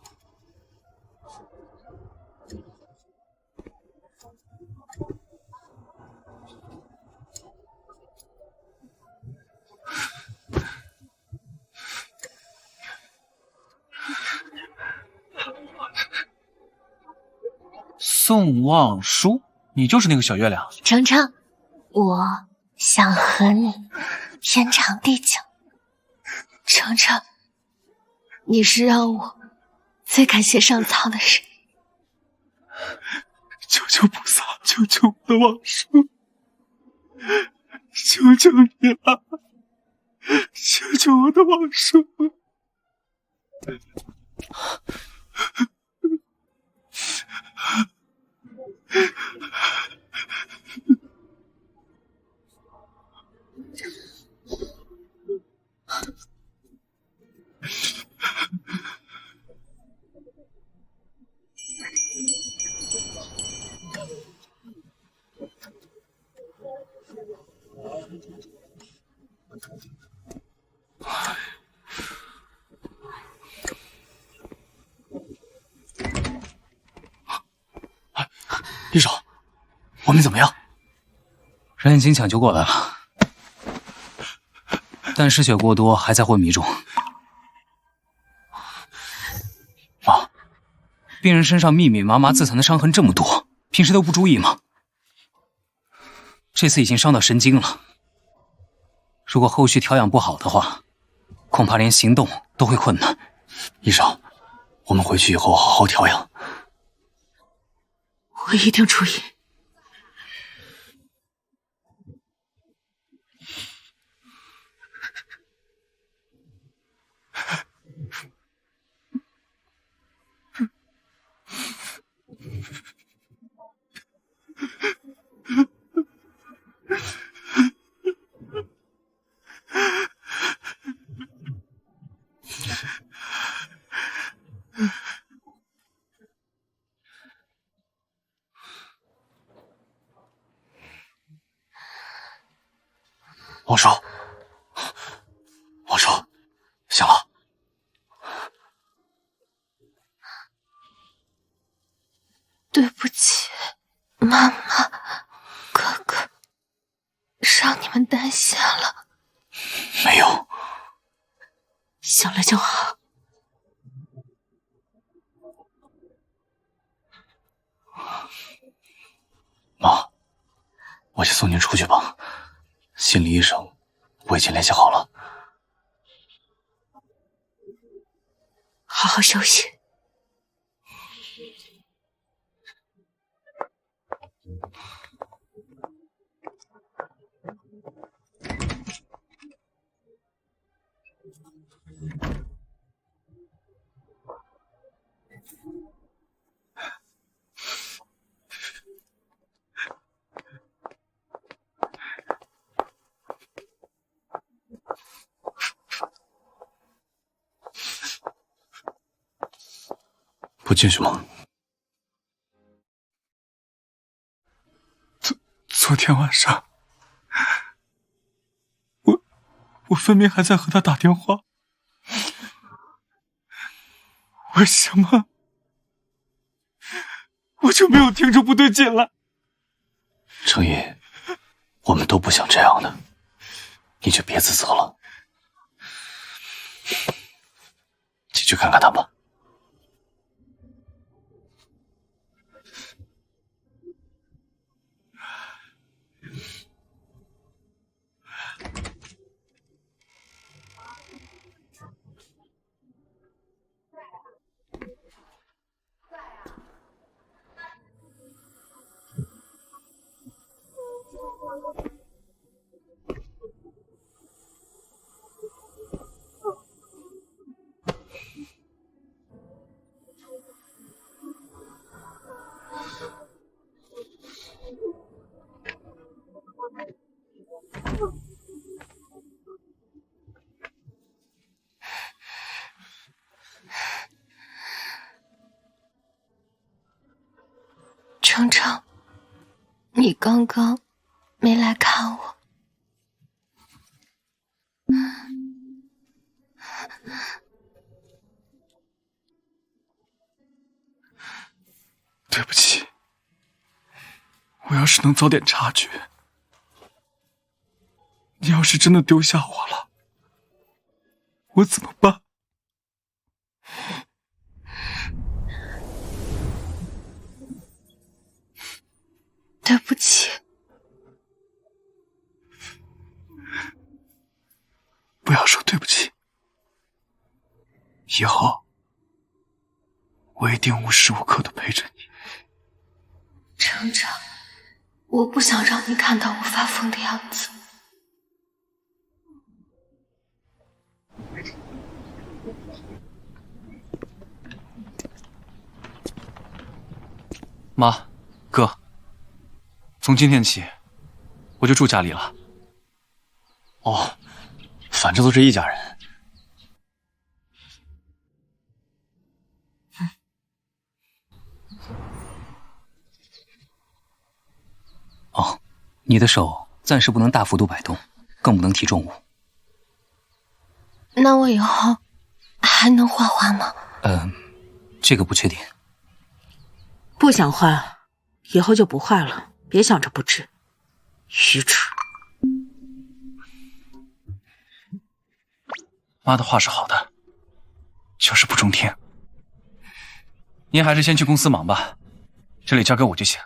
宋望舒，你就是那个小月亮。程程，我想和你天长地久。程程，你是让我最感谢上苍的人。求求菩萨，救救我的望舒，求求你了，救救我的望舒。医生，我们怎么样？人已经抢救过来了，但失血过多，还在昏迷中。妈，病人身上密密麻麻自残的伤痕这么多，平时都不注意吗？这次已经伤到神经了，如果后续调养不好的话，恐怕连行动都会困难。医生，我们回去以后好好调养。我一定注意。王叔，王叔，醒了。对不起，妈妈、哥哥，让你们担心了。没有，醒了就好。妈，我先送您出去吧。心理医生我已经联系好了。好好休息。不进去吗？昨天晚上，我分明还在和他打电话，为什么我就没有听出不对劲来。程毅，我们都不想这样的，你就别自责了。进去看看他吧。程程，你刚刚没来看我。对不起，我要是能早点察觉，你要是真的丢下我了，我怎么办？对不起。不要说对不起，以后我一定无时无刻的陪着你。程程，我不想让你看到我发疯的样子。妈，哥，从今天起，我就住家里了。哦，反正都是一家人。哦，你的手暂时不能大幅度摆动，更不能提重物。那我以后还能画画吗？这个不确定。不想画，以后就不画了，别想着不治，愚蠢。妈的话是好的，就是不中听。您还是先去公司忙吧，这里交给我就行。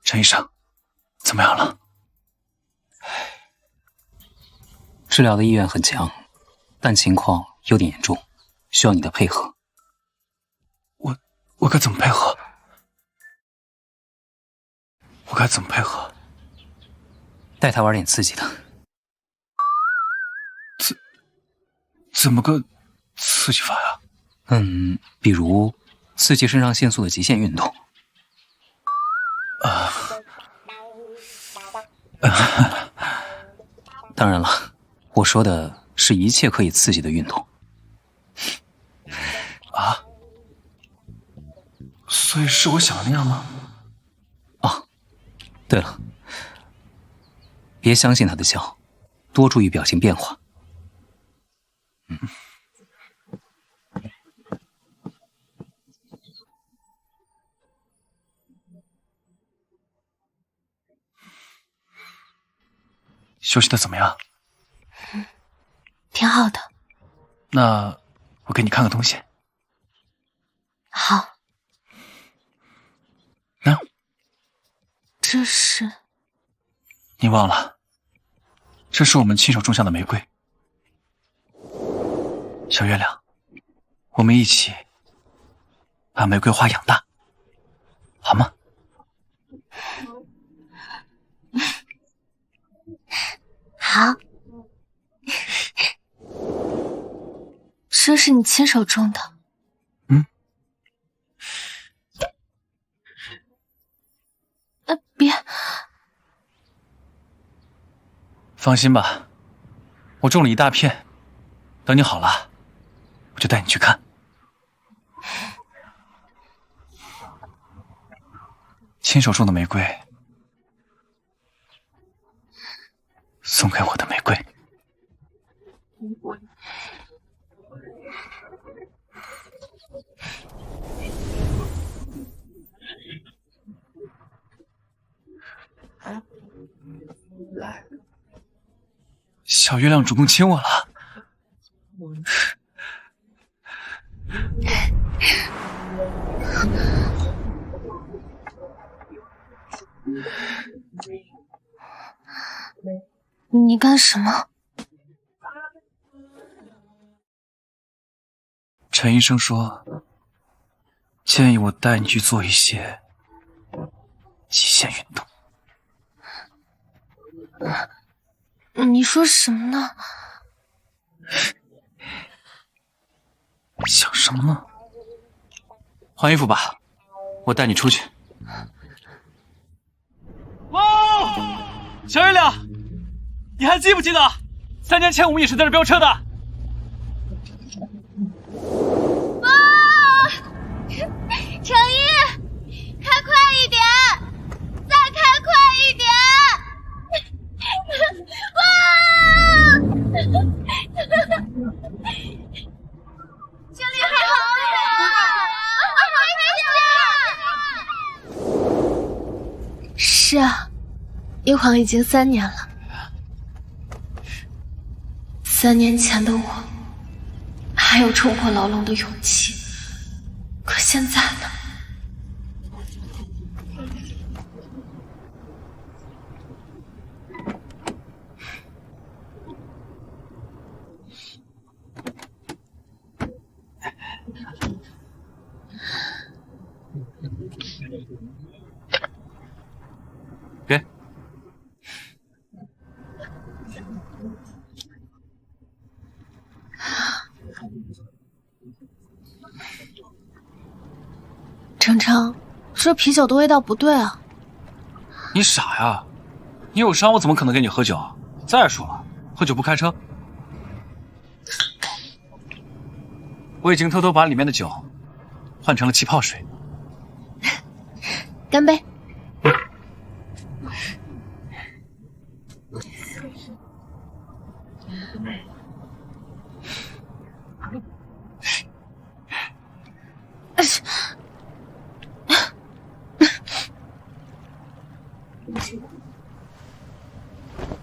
陈医生，怎么样了？治疗的意愿很强，但情况有点严重，需要你的配合。我该怎么配合？我该怎么配合？带他玩点刺激的。怎么个刺激法呀？比如刺激肾上腺素的极限运动。当然了，我说的是一切可以刺激的运动。啊？所以是我想的那样吗？啊，对了，别相信他的笑，多注意表情变化。休息的怎么样？挺好的。那我给你看个东西。好。这是？你忘了，这是我们亲手种下的玫瑰。小月亮，我们一起把玫瑰花养大，好吗？好。这是你亲手种的？别。放心吧，我种了一大片，等你好了，我就带你去看。亲手种的玫瑰，送给我的玫瑰。小月亮主动亲我了。你干什么？陈医生说，建议我带你去做一些极限运动。你说什么呢？想什么呢？换衣服吧，我带你出去。哇！小月亮，你还记不记得3年前我们也是在这飙车的？哇！程一，开快一点，再开快一点！哇！这里好远啊！好危险！是啊，一晃已经3年了。3年前的我，还有冲破牢笼的勇气，可现在呢？别。程程，这啤酒的味道不对啊！你傻呀？你有伤，我怎么可能给你喝酒？再说了，喝酒不开车。我已经偷偷把里面的酒换成了气泡水。干杯！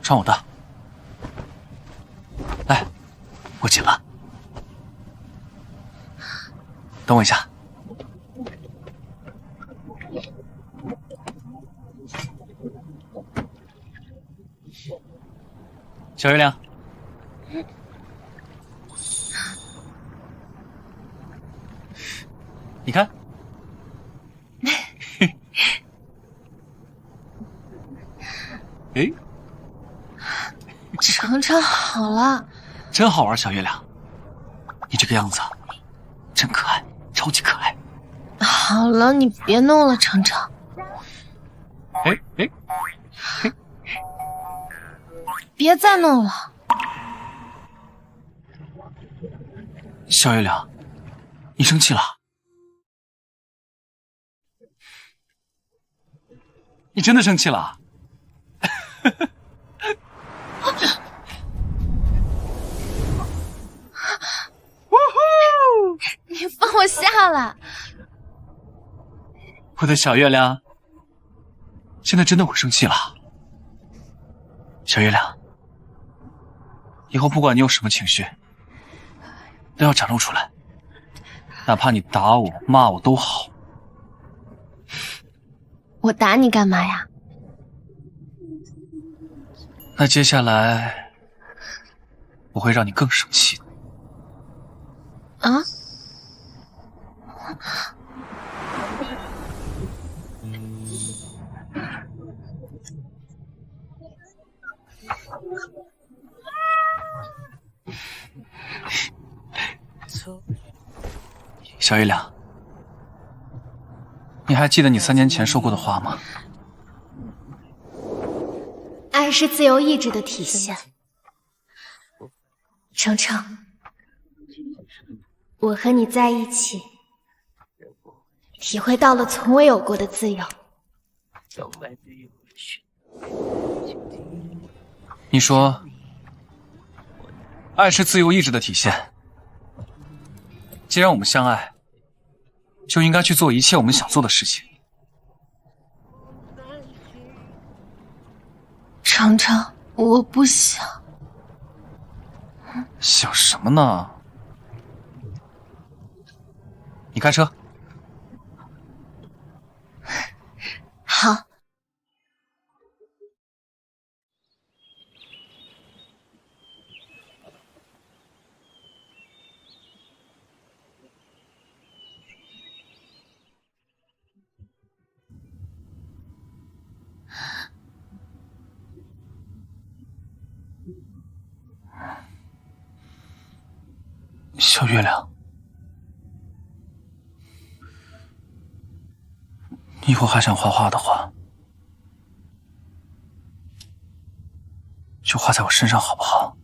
穿我的，来，我紧了，等我一下。小月亮，你看，哎。程程，好了，真好玩，小月亮，你这个样子真可爱，超级可爱。好了，你别弄了，程程。哎，别再弄了。小月亮，你生气了？你真的生气了？你放我下来！我的小月亮，现在真的会生气了。小月亮，以后不管你有什么情绪，都要展露出来，哪怕你打我、骂我都好。我打你干嘛呀？那接下来我会让你更生气的。啊？小月亮，你还记得你3年前说过的话吗？爱是自由意志的体现。程程，我和你在一起，体会到了从未有过的自由。你说，爱是自由意志的体现。既然我们相爱，就应该去做一切我们想做的事情。程程，我不想。想什么呢？你开车。好。小月亮，你以后还想画画的话，就画在我身上好不好？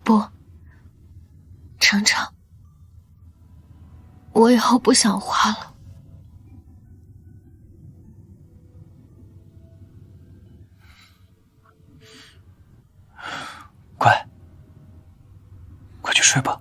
不，程程，我以后不想画了。乖，快去睡吧。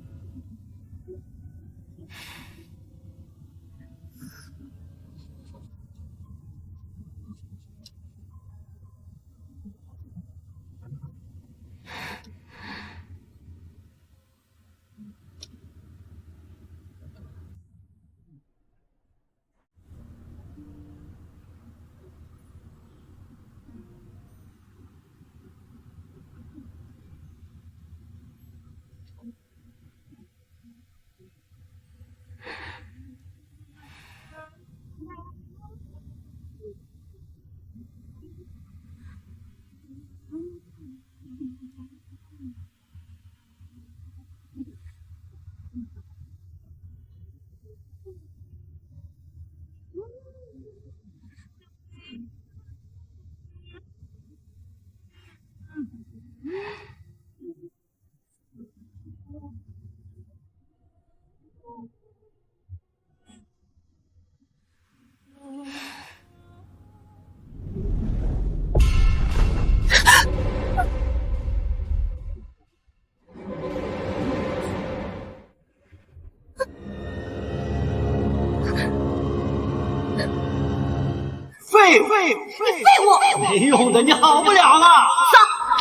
废物！没用的，你好不了了。走，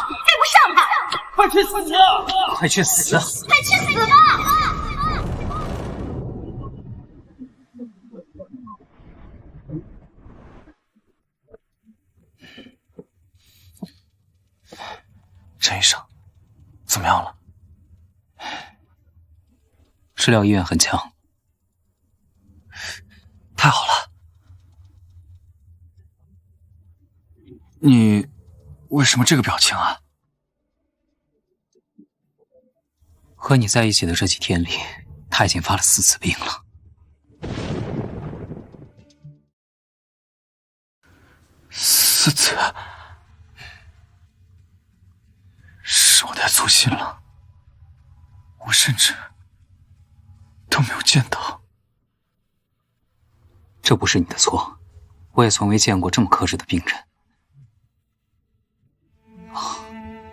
你配不上他。快去死！快去死！快去死吧！陈医生，怎么样了？治疗意愿很强。太好了。你为什么这个表情啊？和你在一起的这几天里，他已经发了4次病了。4次，是我太粗心了，我甚至都没有见到。这不是你的错，我也从未见过这么克制的病人。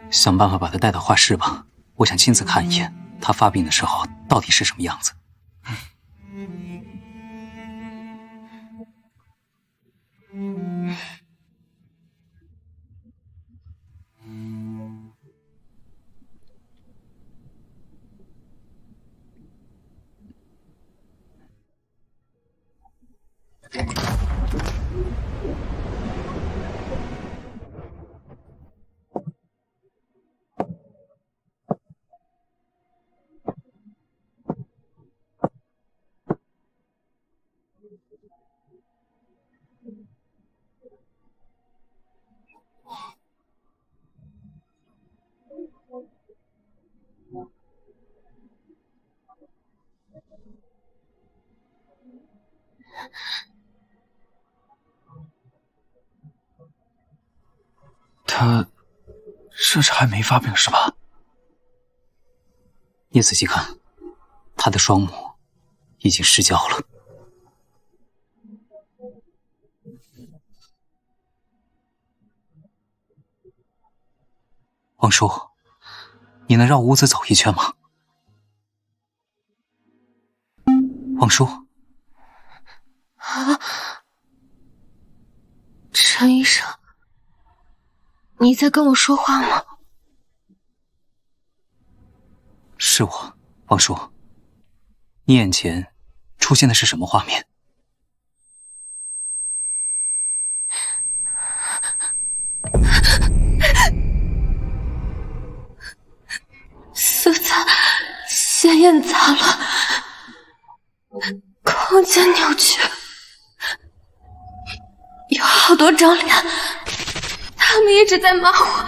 想办法把他带到画室吧，我想亲自看一眼他发病的时候到底是什么样子。他这是还没发病是吧？你仔细看，他的双目已经失焦了。王叔，你能绕屋子走一圈吗？王叔。啊，陈医生，你在跟我说话吗？是我，王叔。你眼前出现的是什么画面？色彩鲜艳杂乱，空间扭曲，有好多张脸，他们一直在骂我。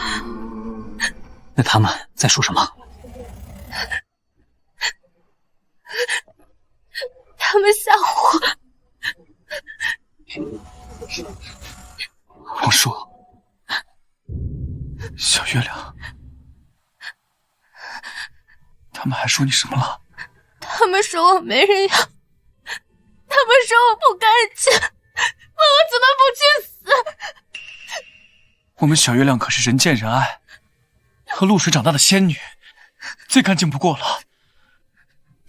那他们在说什么？他们吓唬我。王叔，小月亮，他们还说你什么了？他们说我没人要，他们说我不干净，问我怎么不去死。我们小月亮可是人见人爱，和露水长大的仙女，最干净不过了。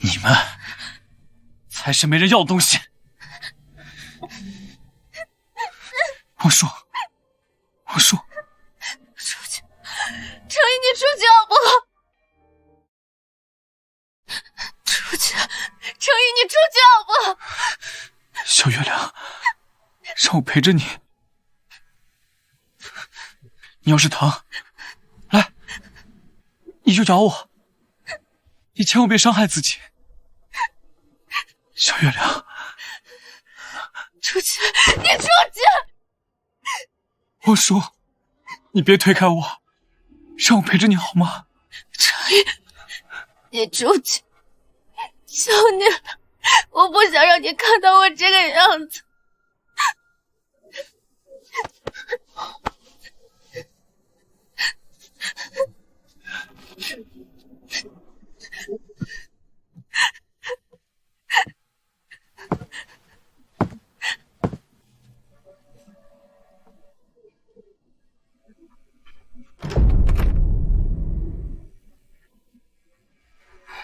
你们才是没人要的东西。王叔，王叔，出去，程毅，你出去好不好？出去，程毅，你出去好不好？小月亮，让我陪着你。你要是疼，来，你就咬我，你千万别伤害自己。小月亮，出去，你出去！王叔，你别推开我，让我陪着你好吗？程毅，你出去，求你了，我不想让你看到我这个样子。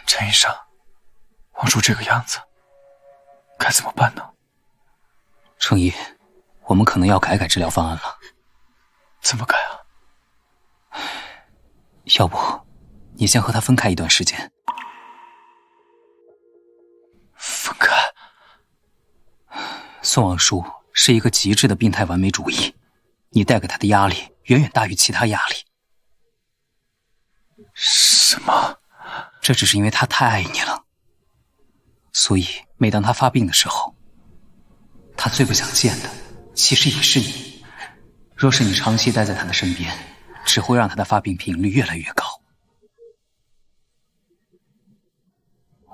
陈医生，王叔这个样子，该怎么办呢？程毅，我们可能要改治疗方案了。怎么改啊？要不，你先和他分开一段时间。分开？宋王叔是一个极致的病态完美主义，你带给他的压力远远大于其他压力。什么？这只是因为他太爱你了，所以每当他发病的时候，他最不想见的其实也是你。若是你长期待在他的身边，只会让他的发病频率越来越高。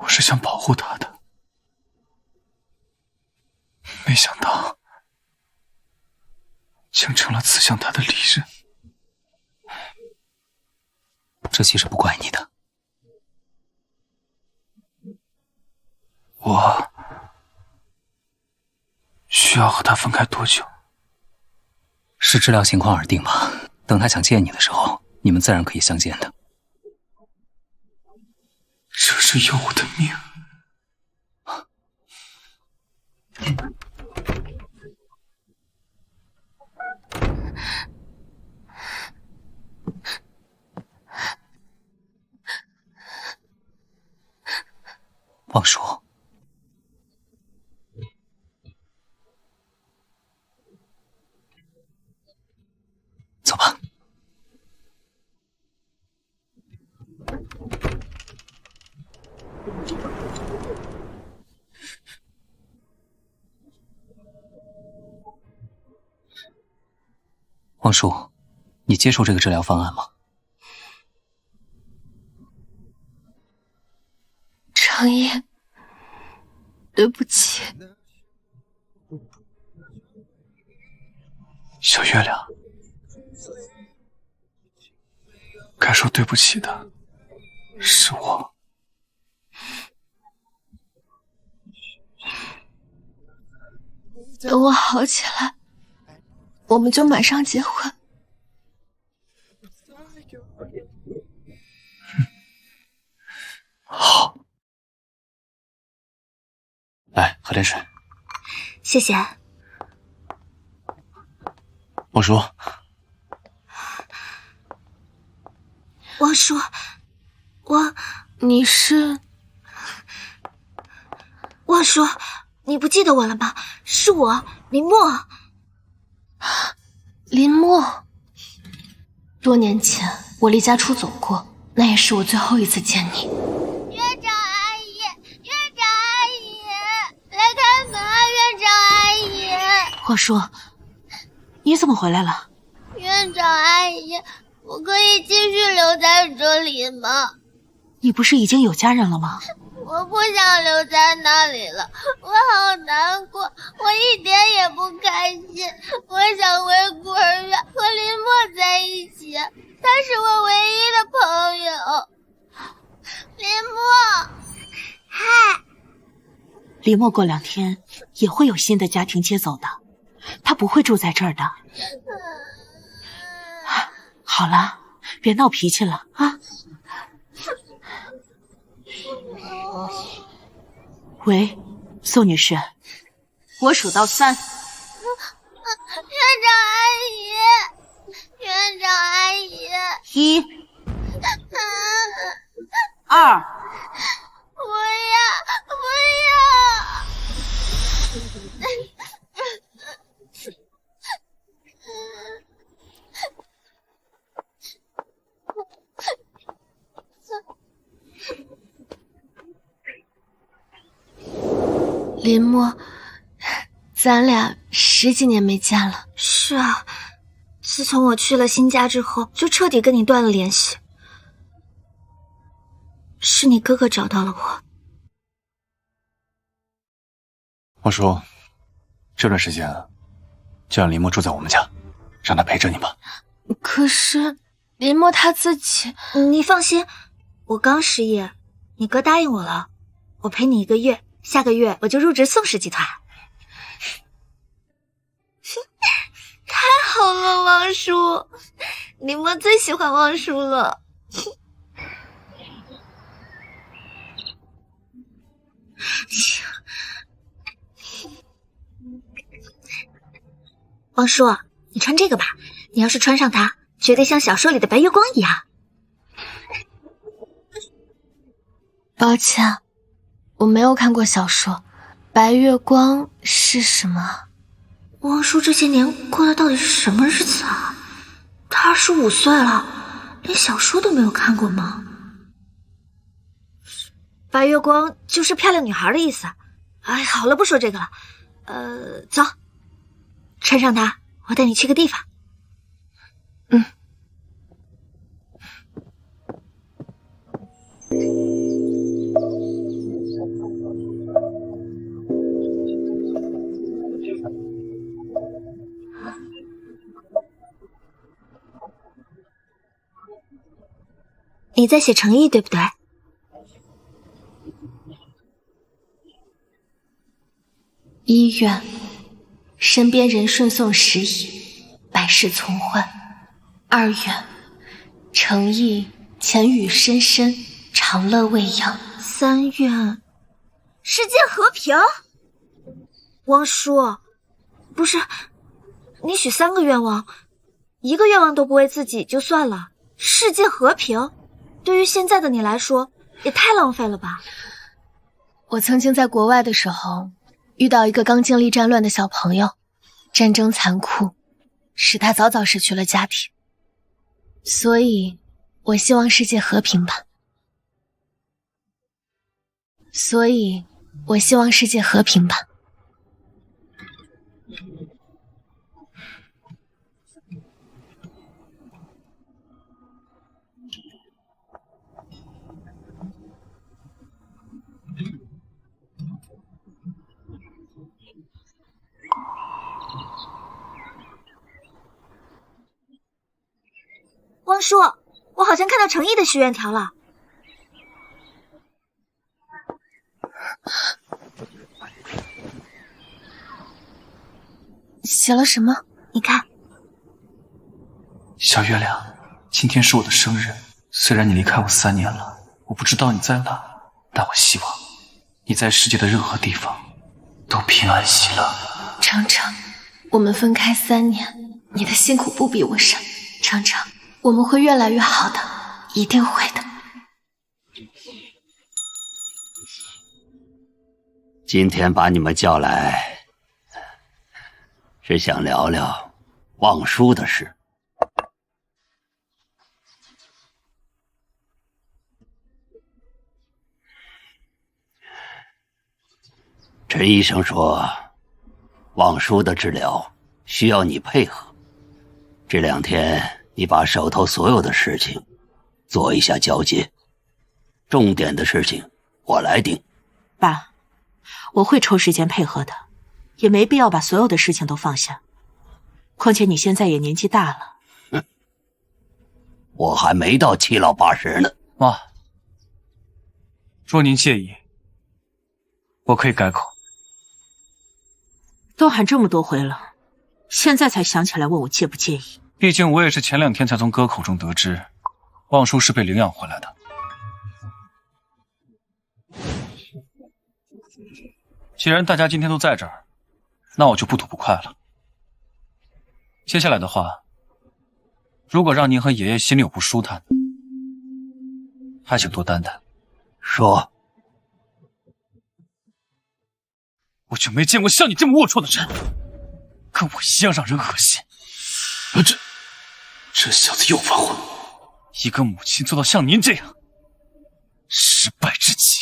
我是想保护他的，没想到竟成了刺向他的利刃。这其实不怪你的。我需要和他分开多久？视治疗情况而定吧。等他想见你的时候，你们自然可以相见的。这是要我的命！王叔，走吧。王叔，你接受这个治疗方案吗？程毅，对不起。小月亮，该说对不起的是我。等我好起来，我们就马上结婚。好，来喝点水。谢谢。王叔，王叔，你是？王叔，你不记得我了吗？是我，林墨。林墨。多年前我离家出走过，那也是我最后一次见你。院长阿姨，院长阿姨，来开门啊！院长阿姨。华叔，你怎么回来了？院长阿姨，我可以继续留在这里吗？你不是已经有家人了吗？我不想留在那里了，我好难过，我一点也不开心。我想回孤儿院和林墨在一起，他是我唯一的朋友。林墨，嗨，林墨过2天也会有新的家庭接走的，他不会住在这儿的。好了，别闹脾气了啊。喂，宋女士，我数到3。院长阿姨，1、2。不要！林墨，咱俩10几年没见了。是啊，自从我去了新家之后，就彻底跟你断了联系。是你哥哥找到了我。王叔，这段时间就让林墨住在我们家，让他陪着你吧。可是林墨他自己……你放心，我刚失业，你哥答应我了，我陪你1个月，下个月我就入职宋氏集团。太好了，王叔，林墨最喜欢王叔了。王叔，你穿这个吧，你要是穿上它，绝对像小说里的白月光一样。抱歉，我没有看过小说，白月光是什么？王叔这些年过的到底是什么日子啊？他25岁了，连小说都没有看过吗？白月光就是漂亮女孩的意思。哎，好了，不说这个了。走，穿上它，我带你去个地方。你在写诚意对不对？医院，身边人顺送时矣，百事从欢。2元，诚意浅语深深，长乐未央。3愿，世界和平。王叔，不是，你许3个愿望，1个愿望都不为自己就算了，世界和平，对于现在的你来说，也太浪费了吧。我曾经在国外的时候，遇到一个刚经历战乱的小朋友，战争残酷，使他早早失去了家庭。所以，我希望世界和平吧。汪叔，我好像看到诚意的许愿条了。写了什么？你看。小月亮，今天是我的生日，虽然你离开我3年了，我不知道你在哪，但我希望你在世界的任何地方都平安喜乐。程程，我们分开3年，你的辛苦不比我少。程程，我们会越来越好的，一定会的。今天把你们叫来，是想聊聊望舒的事。陈医生说，望舒的治疗需要你配合。这2天，你把手头所有的事情做一下交接，重点的事情我来定。爸，我会抽时间配合的，也没必要把所有的事情都放下。况且你现在也年纪大了。我还没到7老8十呢。妈，若您介意，我可以改口。都喊这么多回了，现在才想起来问我介不介意。毕竟我也是前2天才从哥口中得知，望舒是被领养回来的。既然大家今天都在这儿，那我就不吐不快了。接下来的话，如果让您和爷爷心里有不舒坦，还请多担待。说，我就没见过像你这么龌龊的人，跟我一样让人恶心。这小子又发火了。一个母亲做到像您这样，失败至极。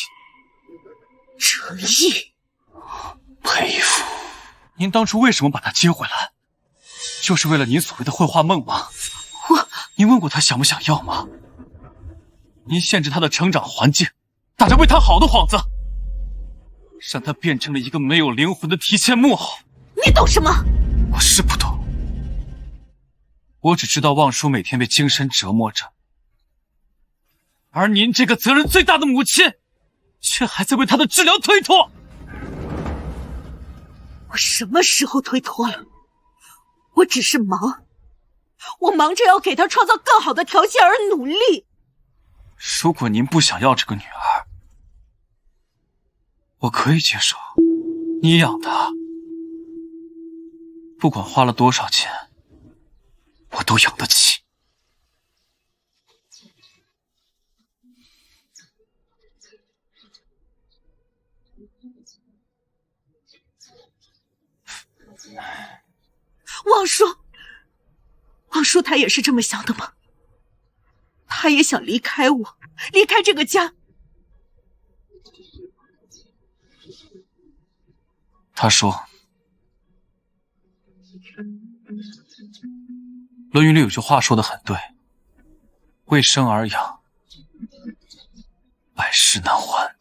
程毅，佩服。您当初为什么把他接回来？就是为了您所谓的绘画梦吗？您问过他想不想要吗？您限制他的成长环境，打着为他好的幌子，让他变成了一个没有灵魂的提线木偶。你懂什么？我是不懂，我只知道望舒每天被精神折磨着，而您这个责任最大的母亲，却还在为他的治疗推脱。我什么时候推脱了？我只是忙，我忙着要给他创造更好的条件而努力。如果您不想要这个女儿，我可以接受，你养她，不管花了多少钱，我都养得起。望舒他也是这么想的吗？他也想离开我，离开这个家。他说，《论语》里有句话说得很对，为生而养，百世难还。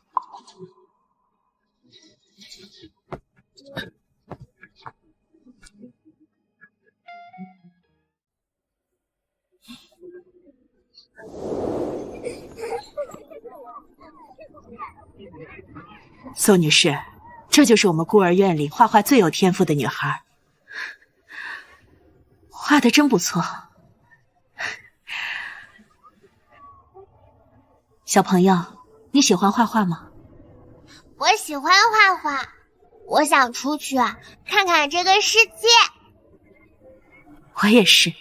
宋女士，这就是我们孤儿院里画画最有天赋的女孩，画得真不错。小朋友，你喜欢画画吗？我喜欢画画，我想出去看看这个世界。我也是。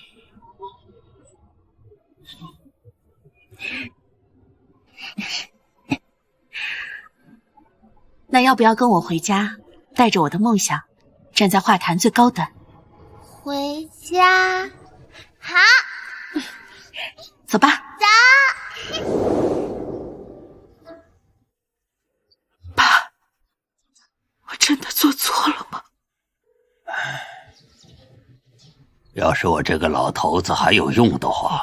那要不要跟我回家，带着我的梦想，站在画坛最高端？回家，好，走吧。走。爸，我真的做错了吗？要是我这个老头子还有用的话，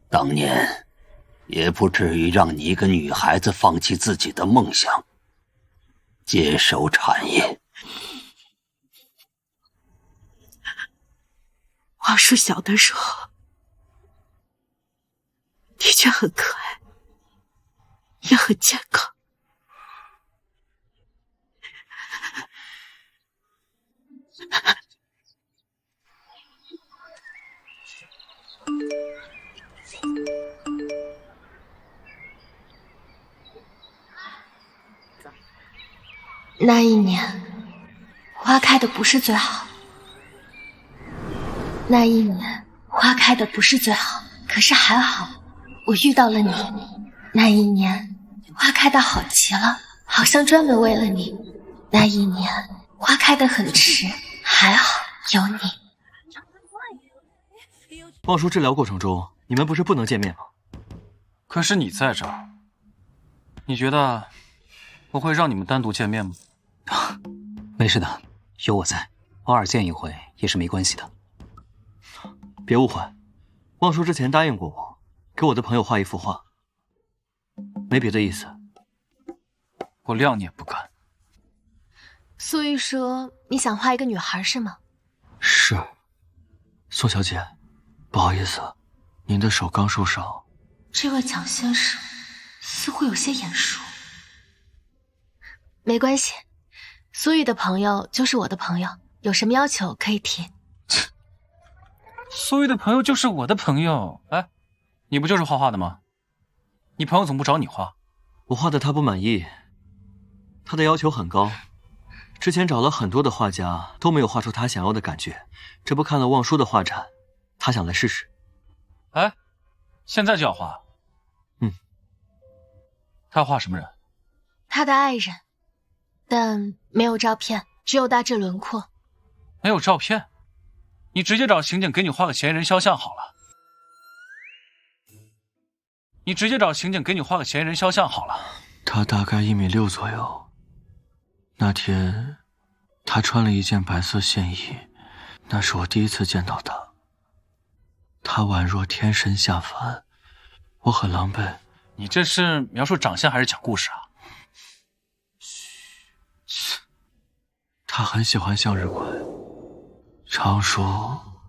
当年也不至于让你一个女孩子放弃自己的梦想，接手产业。望舒小的时候的确很可爱，也很健康。那一年，花开的不是最好。那一年，花开的不是最好，可是还好，我遇到了你。那一年，花开的好极了，好像专门为了你。那一年，花开的很迟，还好有你。望叔治疗过程中，你们不是不能见面吗？可是你在这儿，你觉得我会让你们单独见面吗？没事的，有我在，偶尔见一回也是没关系的。别误会，望叔之前答应过我，给我的朋友画一幅画，没别的意思。我谅你也不敢。所以说，你想画一个女孩是吗？是。宋小姐，不好意思，您的手刚受伤。这位蒋先生似乎有些眼熟。没关系，苏玉的朋友就是我的朋友，有什么要求可以提。苏玉的朋友就是我的朋友。哎，你不就是画画的吗？你朋友怎么不找你画？我画的他不满意，他的要求很高，之前找了很多的画家都没有画出他想要的感觉，这不看了望叔的画展，他想来试试。哎，现在就要画？他要画什么人？他的爱人，但没有照片，只有大致轮廓。没有照片？你直接找刑警给你画个嫌疑人肖像好了。他大概1.6米左右。那天他穿了一件白色线衣，那是我第一次见到他。他宛若天神下凡，我很狼狈。你这是描述长相还是讲故事啊？他很喜欢向日葵，常说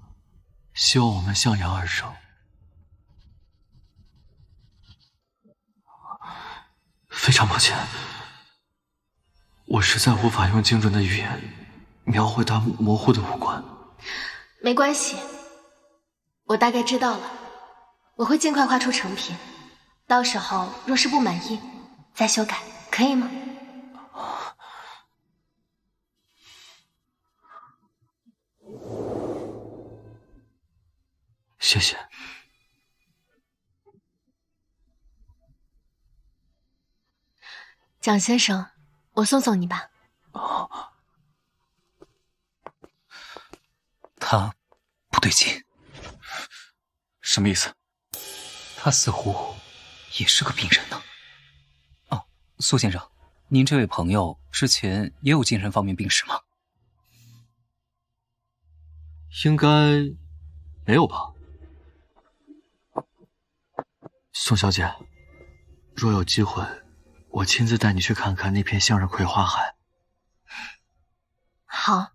希望我们向阳而生。非常抱歉，我实在无法用精准的语言描绘他模糊的五官。没关系，我大概知道了，我会尽快画出成品，到时候若是不满意再修改，可以吗？谢谢。蒋先生，我送送你吧。他不对劲。什么意思？他似乎也是个病人呢。哦，苏先生，您这位朋友之前也有精神方面病史吗？应该没有吧。宋小姐，若有机会，我亲自带你去看看那片向日葵花海。好。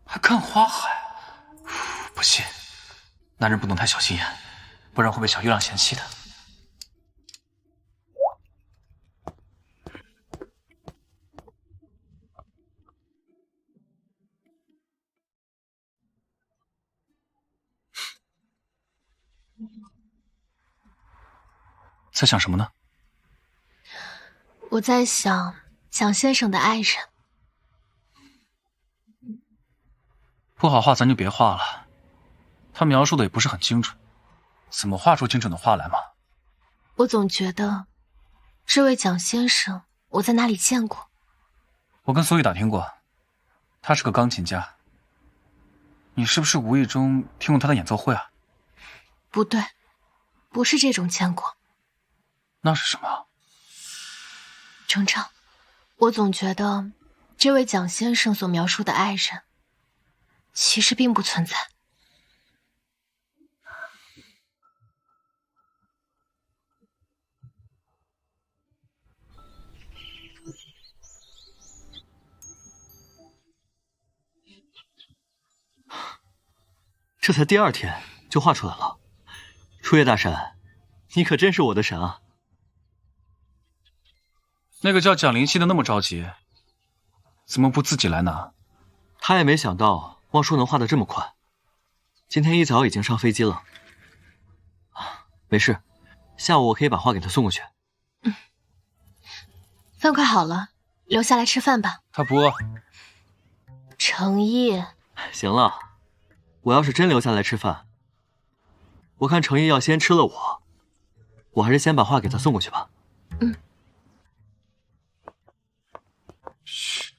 还看花海？不信，男人不能太小心眼，不然会被小月亮嫌弃的。在想什么呢？我在想蒋先生的爱人。不好画咱就别画了，他描述的也不是很精准，怎么画出精准的画来嘛？我总觉得这位蒋先生我在哪里见过。我跟苏玉打听过，他是个钢琴家。你是不是无意中听过他的演奏会啊？不对，不是这种见过。那是什么？程程，我总觉得这位蒋先生所描述的爱人其实并不存在。这才第2天就画出来了，初夜大神，你可真是我的神啊！那个叫蒋灵溪的那么着急，怎么不自己来拿？他也没想到望叔能画得这么快，今天一早已经上飞机了。没事，下午我可以把画给他送过去。饭快好了，留下来吃饭吧。他不饿。程毅，行了，我要是真留下来吃饭，我看程毅要先吃了我还是先把画给他送过去吧。嘘。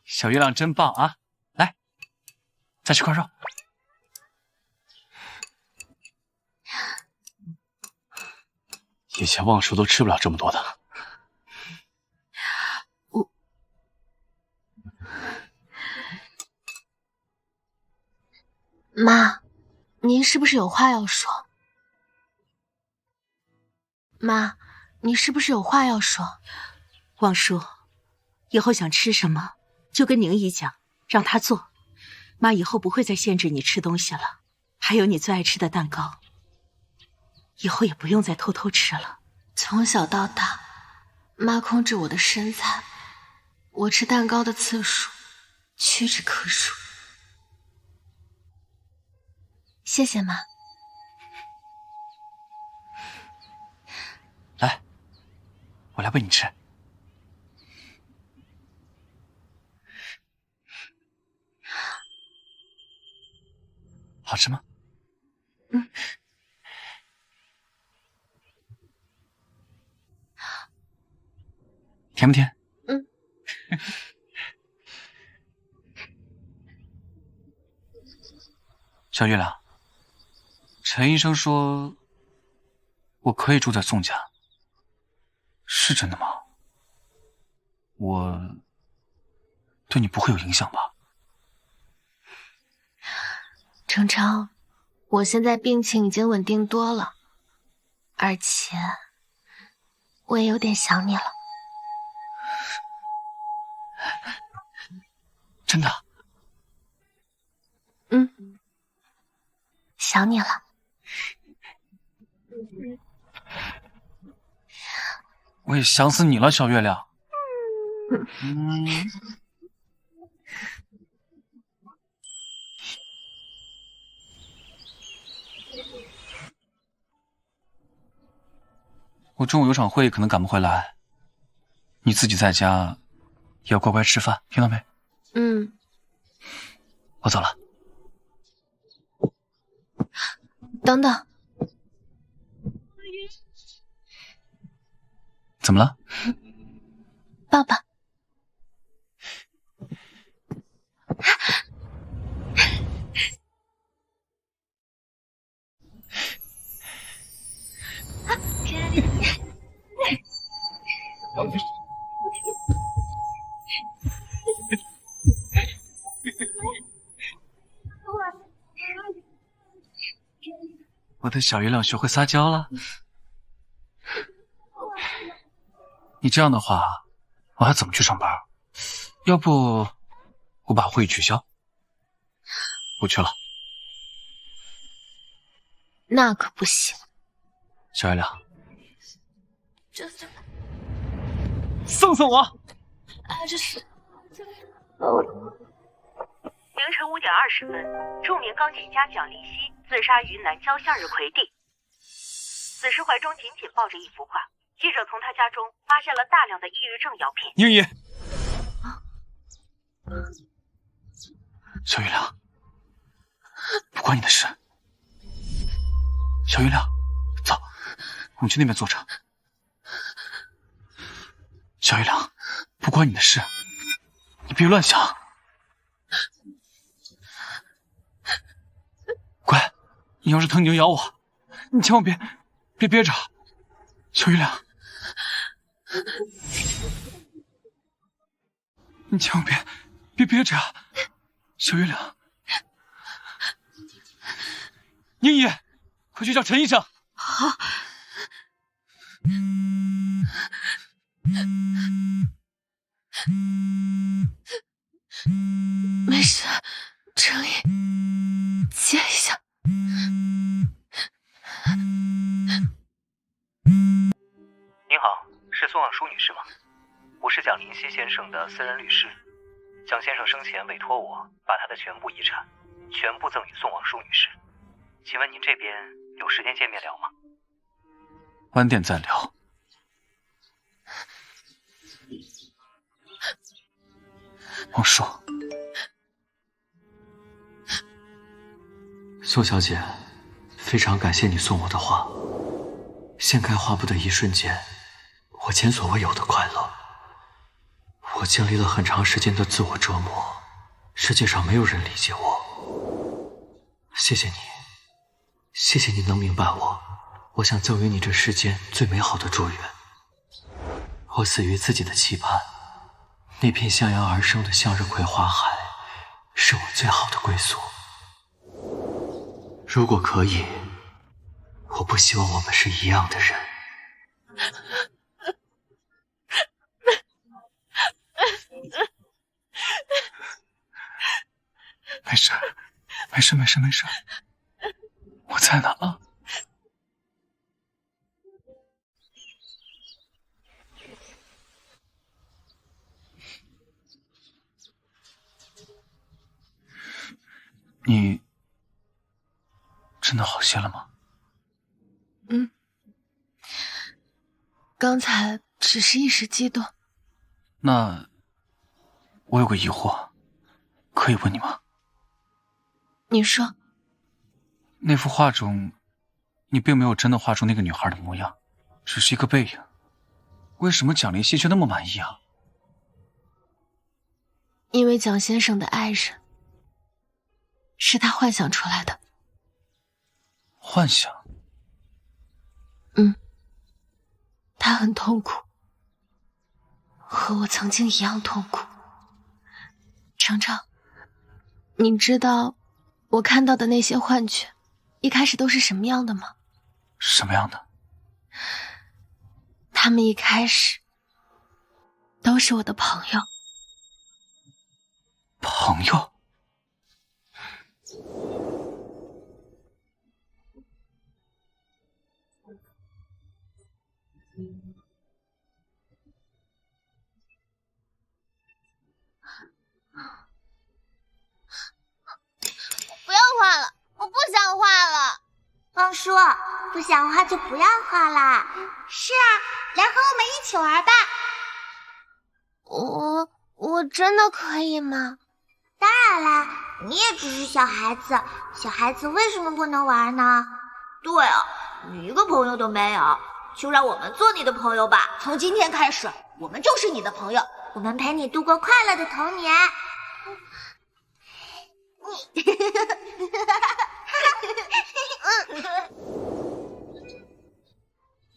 小月亮真棒啊！来，再吃块肉。以前望叔都吃不了这么多的。妈，您是不是有话要说？妈，你是不是有话要说？望叔，以后想吃什么就跟宁姨讲，让她做。妈以后不会再限制你吃东西了。还有你最爱吃的蛋糕，以后也不用再偷偷吃了。从小到大，妈控制我的身材，我吃蛋糕的次数屈指可数。谢谢妈。来，我来喂你吃。好吃吗？甜不甜？小月亮，陈医生说我可以住在宋家，是真的吗？我对你不会有影响吧？程程，我现在病情已经稳定多了，而且我也有点想你了。真的？想你了。我也想死你了，小月亮。我中午有场会，可能赶不回来。你自己在家也要乖乖吃饭，听到没？我走了。等等，怎么了？抱抱。我的小月亮学会撒娇了。你这样的话，我还怎么去上班？要不我把会议取消，不去了。那可不行。小月亮，送送我。凌晨5点20分，著名钢琴家蒋林熙自杀于南郊向日葵地。死时怀中紧紧抱着一幅画。记者从他家中发现了大量的抑郁症药品。宁姨，小月亮，不关你的事。小月亮，走，我们去那边坐着。小月亮，不关你的事，你别乱想。乖，你要是疼你就咬我，你千万别憋着。小月亮，你千万别憋着啊！小月亮，宁姨，快去叫陈医生。好。没事，程毅，接一下。您好，是宋望舒女士吗？我是蒋林熙先生的私人律师。蒋先生生前委托我把他的全部遗产全部赠与宋王淑女士，请问您这边有时间见面聊吗？晚点再聊。王叔，宋小姐，非常感谢你送我的花。掀开花布的一瞬间，我前所未有的快乐。我经历了很长时间的自我折磨，世界上没有人理解我。谢谢你，谢谢你能明白我。我想赠予你这世间最美好的祝愿。我死于自己的期盼，那片向阳而生的向日葵花海，是我最好的归宿。如果可以，我不希望我们是一样的人。没事，没事，没事，没事。我在呢啊。你真的好些了吗？刚才只是一时激动。那我有个疑惑，可以问你吗？你说。那幅画中，你并没有真的画出那个女孩的模样，只是一个背影。为什么蒋灵溪却那么满意啊？因为蒋先生的爱人是他幻想出来的。幻想？他很痛苦，和我曾经一样痛苦。程程，你知道我看到的那些幻觉一开始都是什么样的吗？什么样的？他们一开始都是我的朋友。朋友？不要画了，我不想画了。王叔，不想画就不要画啦。是啊，来和我们一起玩吧。我真的可以吗？当然啦，你也只是小孩子，小孩子为什么不能玩呢？对啊，你一个朋友都没有，就让我们做你的朋友吧。从今天开始，我们就是你的朋友，我们陪你度过快乐的童年。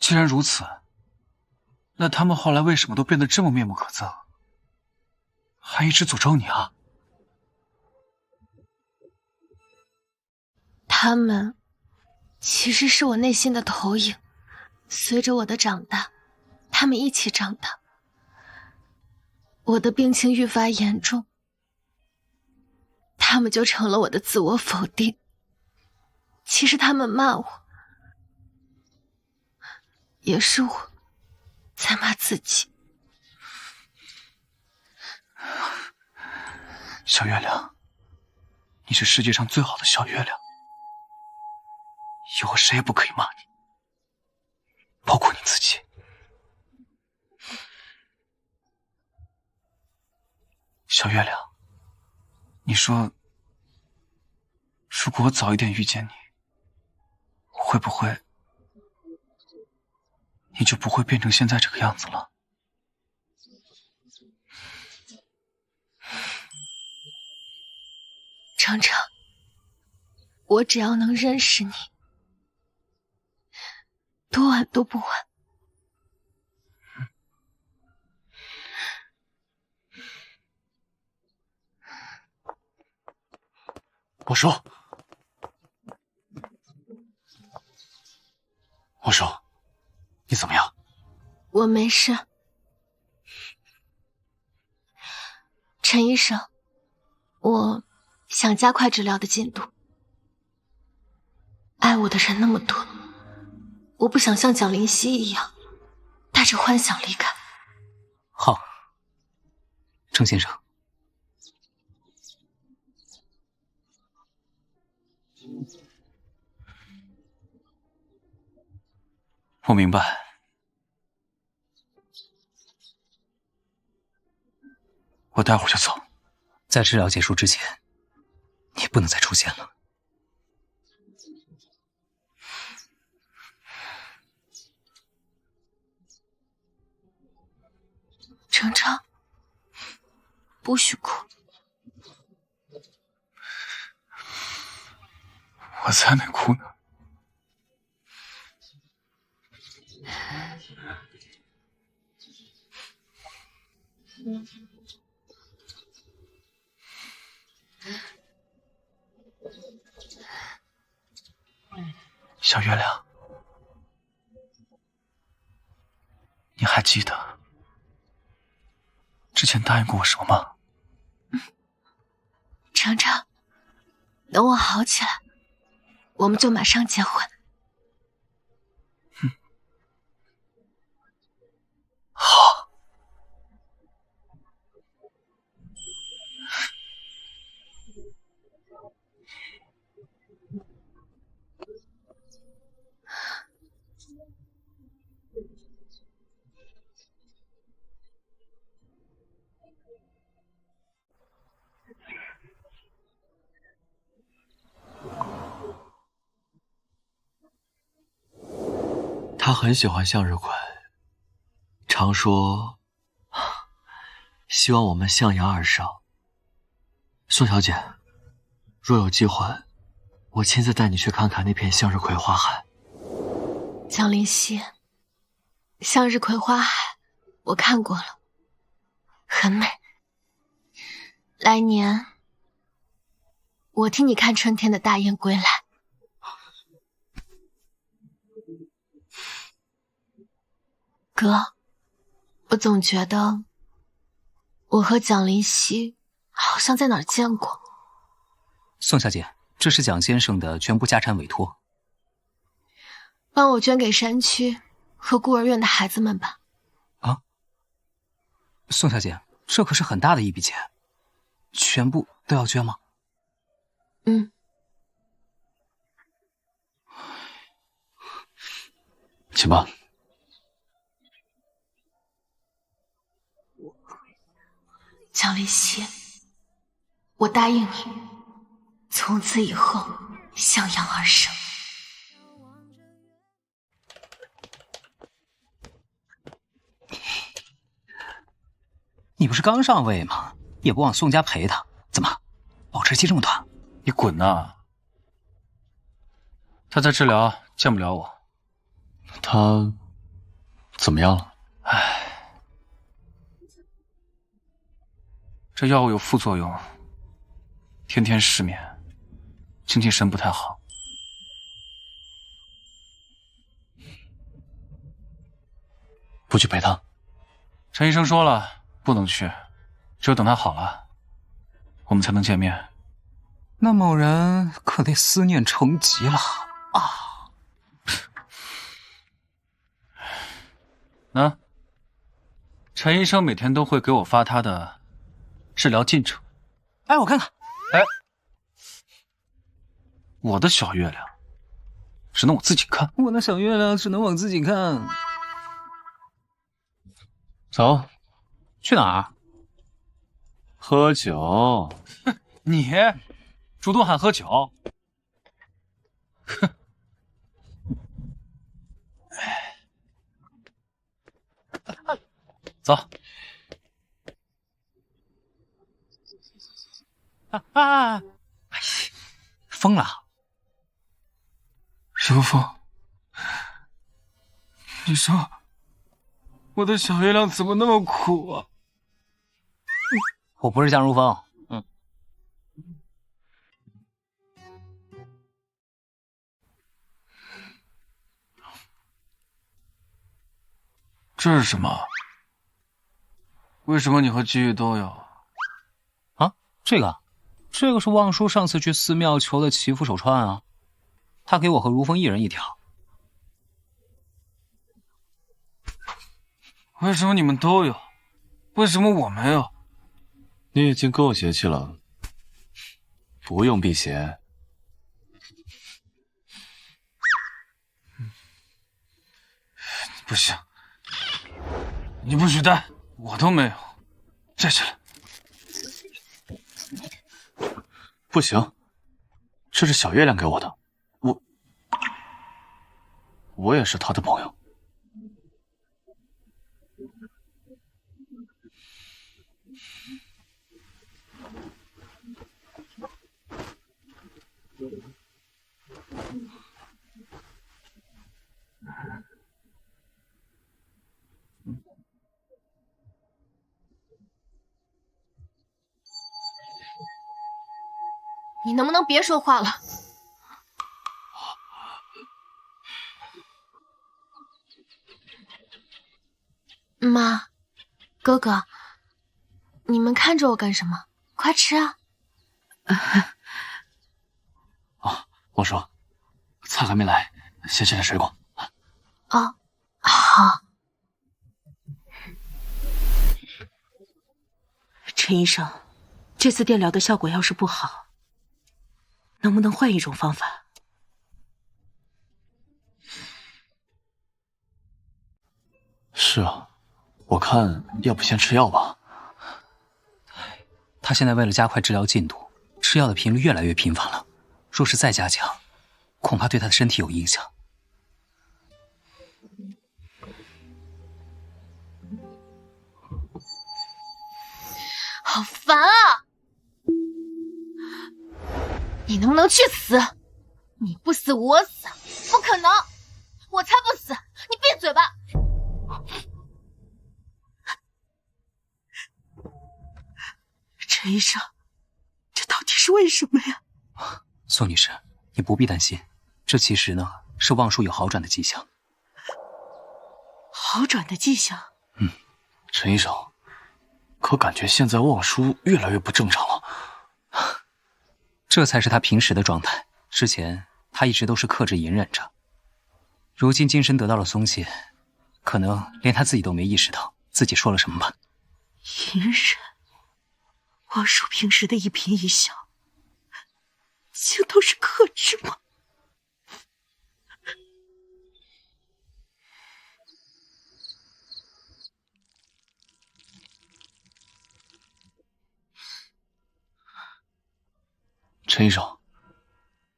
既然如此，那他们后来为什么都变得这么面目可憎，还一直诅咒你啊？他们其实是我内心的投影，随着我的长大，他们一起长大。我的病情愈发严重，他们就成了我的自我否定。其实他们骂我，也是我在骂自己。小月亮，你是世界上最好的小月亮，以后谁也不可以骂你，包括你自己。小月亮，你说，如果我早一点遇见你，会不会你就不会变成现在这个样子了？程程，我只要能认识你，多晚都不晚。我说，我说，你怎么样？我没事。陈医生，我想加快治疗的进度。爱我的人那么多，我不想像蒋灵溪一样带着幻想离开。好，程先生，我明白。我待会儿就走。在治疗结束之前，你不能再出现了。程程，不许哭。我才没哭呢。小月亮，你还记得之前答应过我什么吗？程程，等我好起来，我们就马上结婚。好。他很喜欢向日葵，常说希望我们向阳而生。宋小姐，若有机会，我亲自带你去看看那片向日葵花海。江林溪，向日葵花海我看过了，很美。来年我替你看春天的大雁归来。哥，我总觉得我和蒋林熙好像在哪儿见过。宋小姐，这是蒋先生的全部家产委托，帮我捐给山区和孤儿院的孩子们吧。啊，宋小姐，这可是很大的一笔钱，全部都要捐吗？嗯。请吧。蒋林熙，我答应你，从此以后向阳而生。你不是刚上位吗？也不往宋家赔他，怎么保质期这么短？你滚呐！他在治疗，见不了我。他怎么样了？唉。这药物有副作用，天天失眠，精气神不太好。不去陪他？陈医生说了，不能去，只有等他好了，我们才能见面。那某人可得思念成疾了啊！那陈医生每天都会给我发他的治疗进程。哎，我看看。哎，我的小月亮只能我自己看。我的小月亮只能我自己看。走，去哪儿？喝酒。你主动喊喝酒？哼！走。哎，疯了！如风，你说我的小月亮怎么那么苦啊？我不是江如风。这是什么？为什么你和姬玉都有？啊，这个是望舒上次去寺庙求的祈福手串啊，他给我和如风一人一条。为什么你们都有？为什么我没有？你已经够邪气了，不用辟邪。不行，你不许戴，我都没有，摘下来。不行，这是小月亮给我的，我也是她的朋友。你能不能别说话了？妈，哥哥，你们看着我干什么？快吃啊！我说，菜还没来，先吃点水果。哦，好。陈医生，这次电疗的效果要是不好，能不能换一种方法？是啊，我看要不先吃药吧。他现在为了加快治疗进度，吃药的频率越来越频繁了。若是再加强，恐怕对他的身体有影响。好烦啊！你能不能去死？你不死我死，不可能！我才不死！你闭嘴吧！陈医生，这到底是为什么呀？宋女士，你不必担心，这其实呢是望舒有好转的迹象。好转的迹象？陈医生，可感觉现在望舒越来越不正常了。这才是他平时的状态，之前他一直都是克制隐忍着，如今精神得到了松懈，可能连他自己都没意识到自己说了什么吧。隐忍？望舒平时的一颦一笑，竟都是克制吗？陈医生，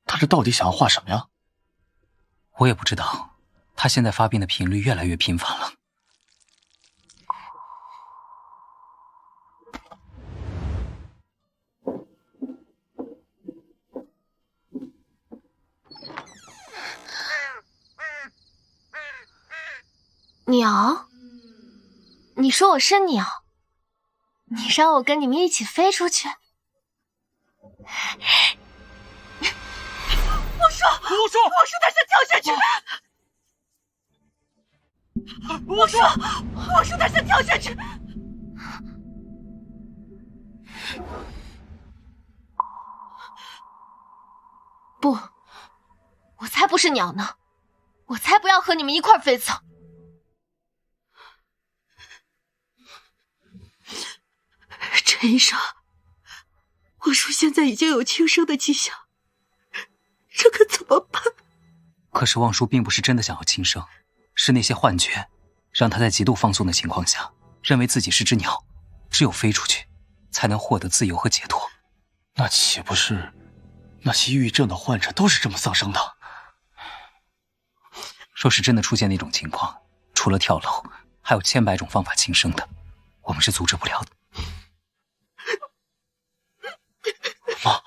他这到底想要画什么呀？我也不知道，他现在发病的频率越来越频繁了。鸟？你说我是鸟？你让我跟你们一起飞出去？我说他想跳下去！我说他想跳下去！不，我才不是鸟呢！我才不要和你们一块飞走！陈医生，望舒现在已经有轻生的迹象，这可怎么办？可是望舒并不是真的想要轻生，是那些幻觉让他在极度放松的情况下，认为自己是只鸟，只有飞出去，才能获得自由和解脱。那岂不是那些抑郁症的患者都是这么丧生的？若是真的出现那种情况，除了跳楼，还有千百种方法轻生的，我们是阻止不了的。妈，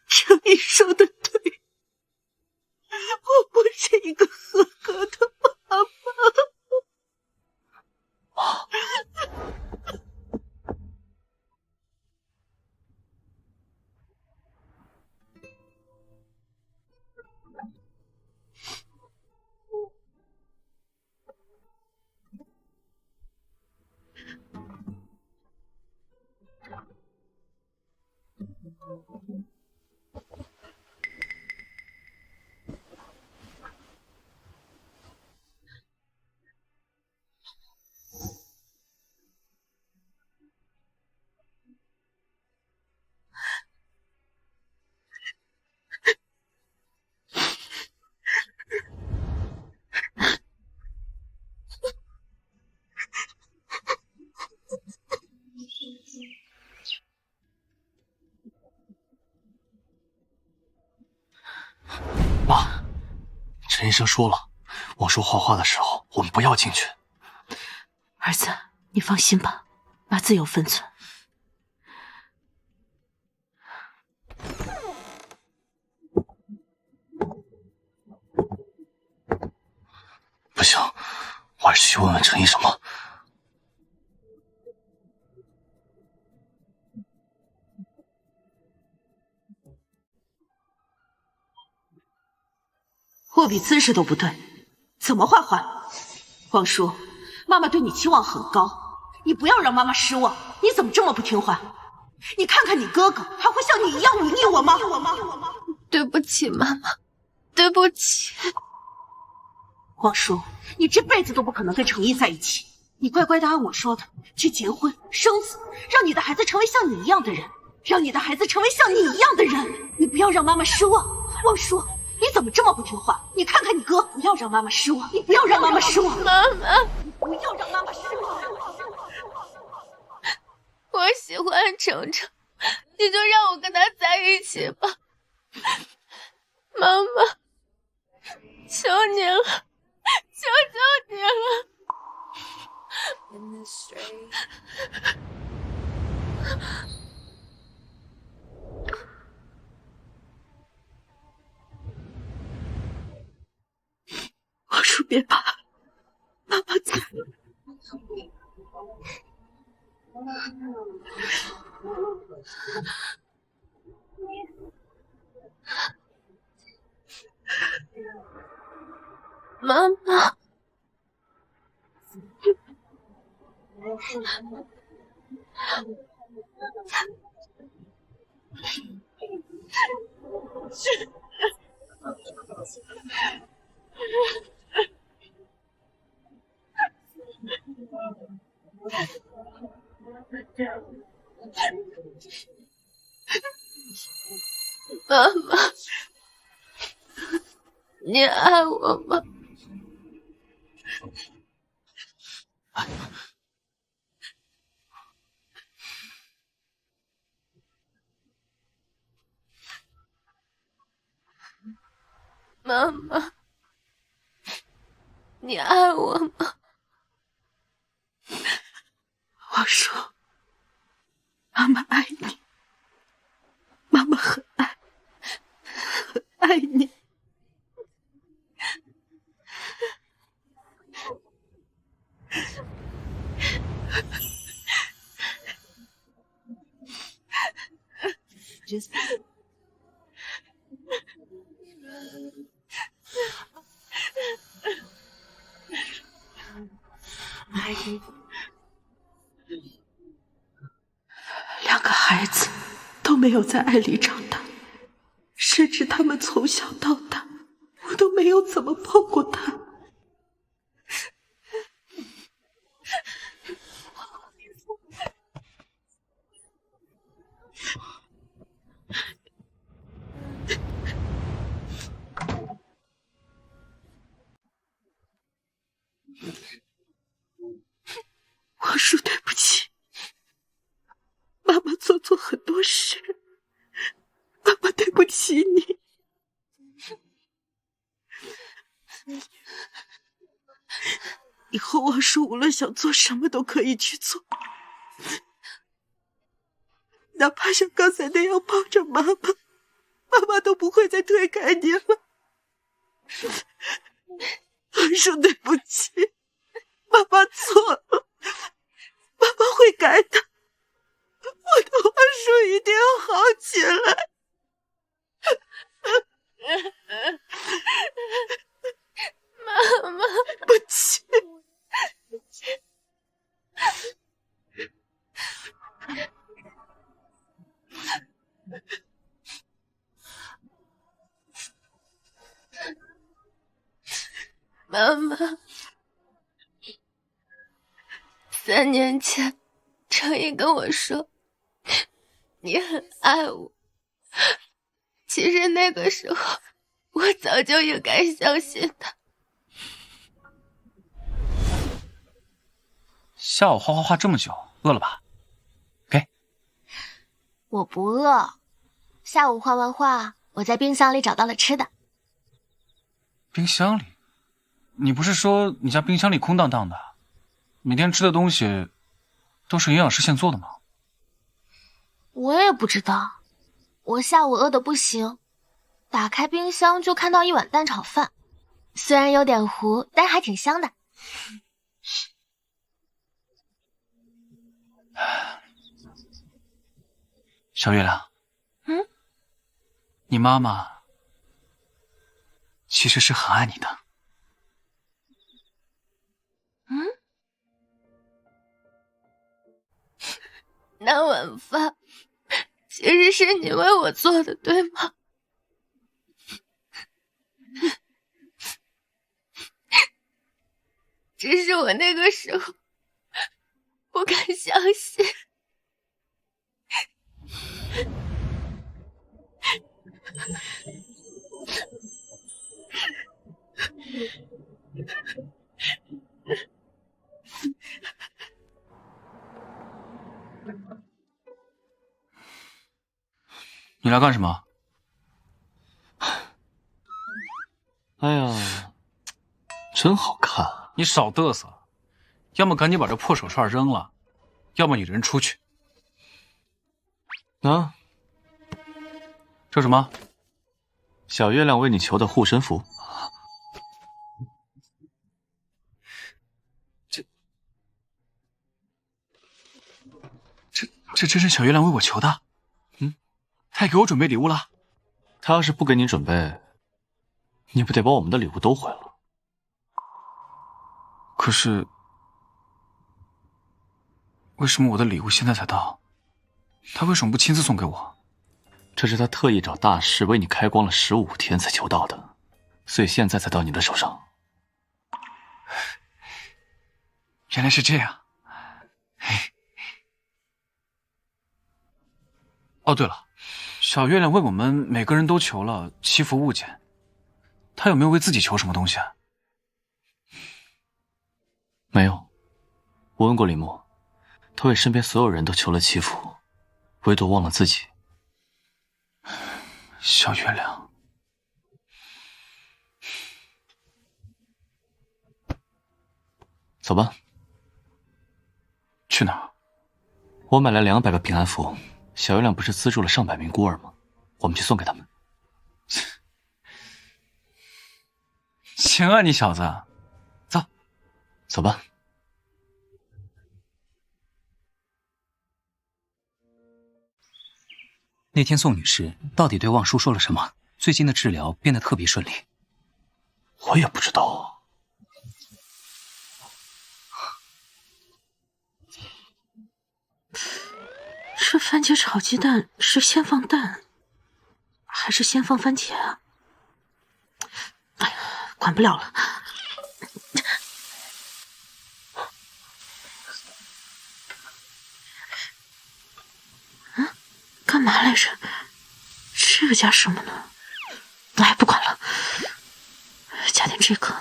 陈医生的对，我不是一个合格的妈妈。医生说了，王叔画画的时候，我们不要进去。儿子，你放心吧，妈自有分寸。不行，我还是去问问陈医生吧。握笔姿势都不对，怎么画画？王叔，妈妈对你期望很高，你不要让妈妈失望。你怎么这么不听话？你看看你哥哥，他会像你一样忤逆我吗？对不起，妈妈，对不起。王叔，你这辈子都不可能跟程毅在一起。你乖乖的按我说的去结婚生子，让你的孩子成为像你一样的人，让你的孩子成为像你一样的人。你不要让妈妈失望，王叔。你怎么这么不听话？你看看你哥，不要让妈妈失望，你不要让妈妈失望，妈妈，你不要让妈妈失望。我喜欢程程，你就让我跟他在一起吧，妈妈，求你了，求求你了。王叔别怕，妈妈在。妈妈，妈妈，你爱我吗？妈妈，你爱我吗？王叔，妈妈爱你，妈妈很爱你。两个孩子都没有在爱里长大，甚至他们从小到大，我都没有怎么碰过他。王叔，对不起，妈妈做错很多事，妈妈对不起你。以后王叔无论想做什么都可以去做，哪怕像刚才那样抱着妈妈，妈妈都不会再推开你了。王叔，对不起，妈妈错了，妈妈会改的，我的王叔一定要好起来。妈妈，不起。妈妈，3年前，程毅跟我说你很爱我。其实那个时候，我早就应该相信他。下午画这么久，饿了吧？给。我不饿。下午画完画，我在冰箱里找到了吃的。冰箱里？你不是说你家冰箱里空荡荡的，每天吃的东西都是营养师现做的吗？我也不知道，我下午饿得不行，打开冰箱就看到一碗蛋炒饭，虽然有点糊，但还挺香的。小月亮，你妈妈其实是很爱你的。那碗饭其实是你为我做的，对吗？只是我那个时候不敢相信。你来干什么？哎呀，真好看！你少嘚瑟，要么赶紧把这破手串扔了，要么你人出去。啊，这什么？小月亮为你求的护身符。这真是小月亮为我求的？他也给我准备礼物了？他要是不给你准备，你不得把我们的礼物都毁了？可是，为什么我的礼物现在才到？他为什么不亲自送给我？这是他特意找大师为你开光了15天才求到的，所以现在才到你的手上。原来是这样。哦，对了，小月亮为我们每个人都求了祈福物件，她有没有为自己求什么东西啊？没有，我问过李牧，他为身边所有人都求了祈福，唯独忘了自己。小月亮，走吧。去哪儿？我买了200个平安符，小月亮不是资助了上百名孤儿吗？我们去送给他们。行啊，你小子，走吧。那天宋女士到底对望舒说了什么？最近的治疗变得特别顺利。我也不知道。这番茄炒鸡蛋是先放蛋，还是先放番茄啊？哎呀，管不了了。干嘛来着？这个加什么呢？哎，不管了，加点这个。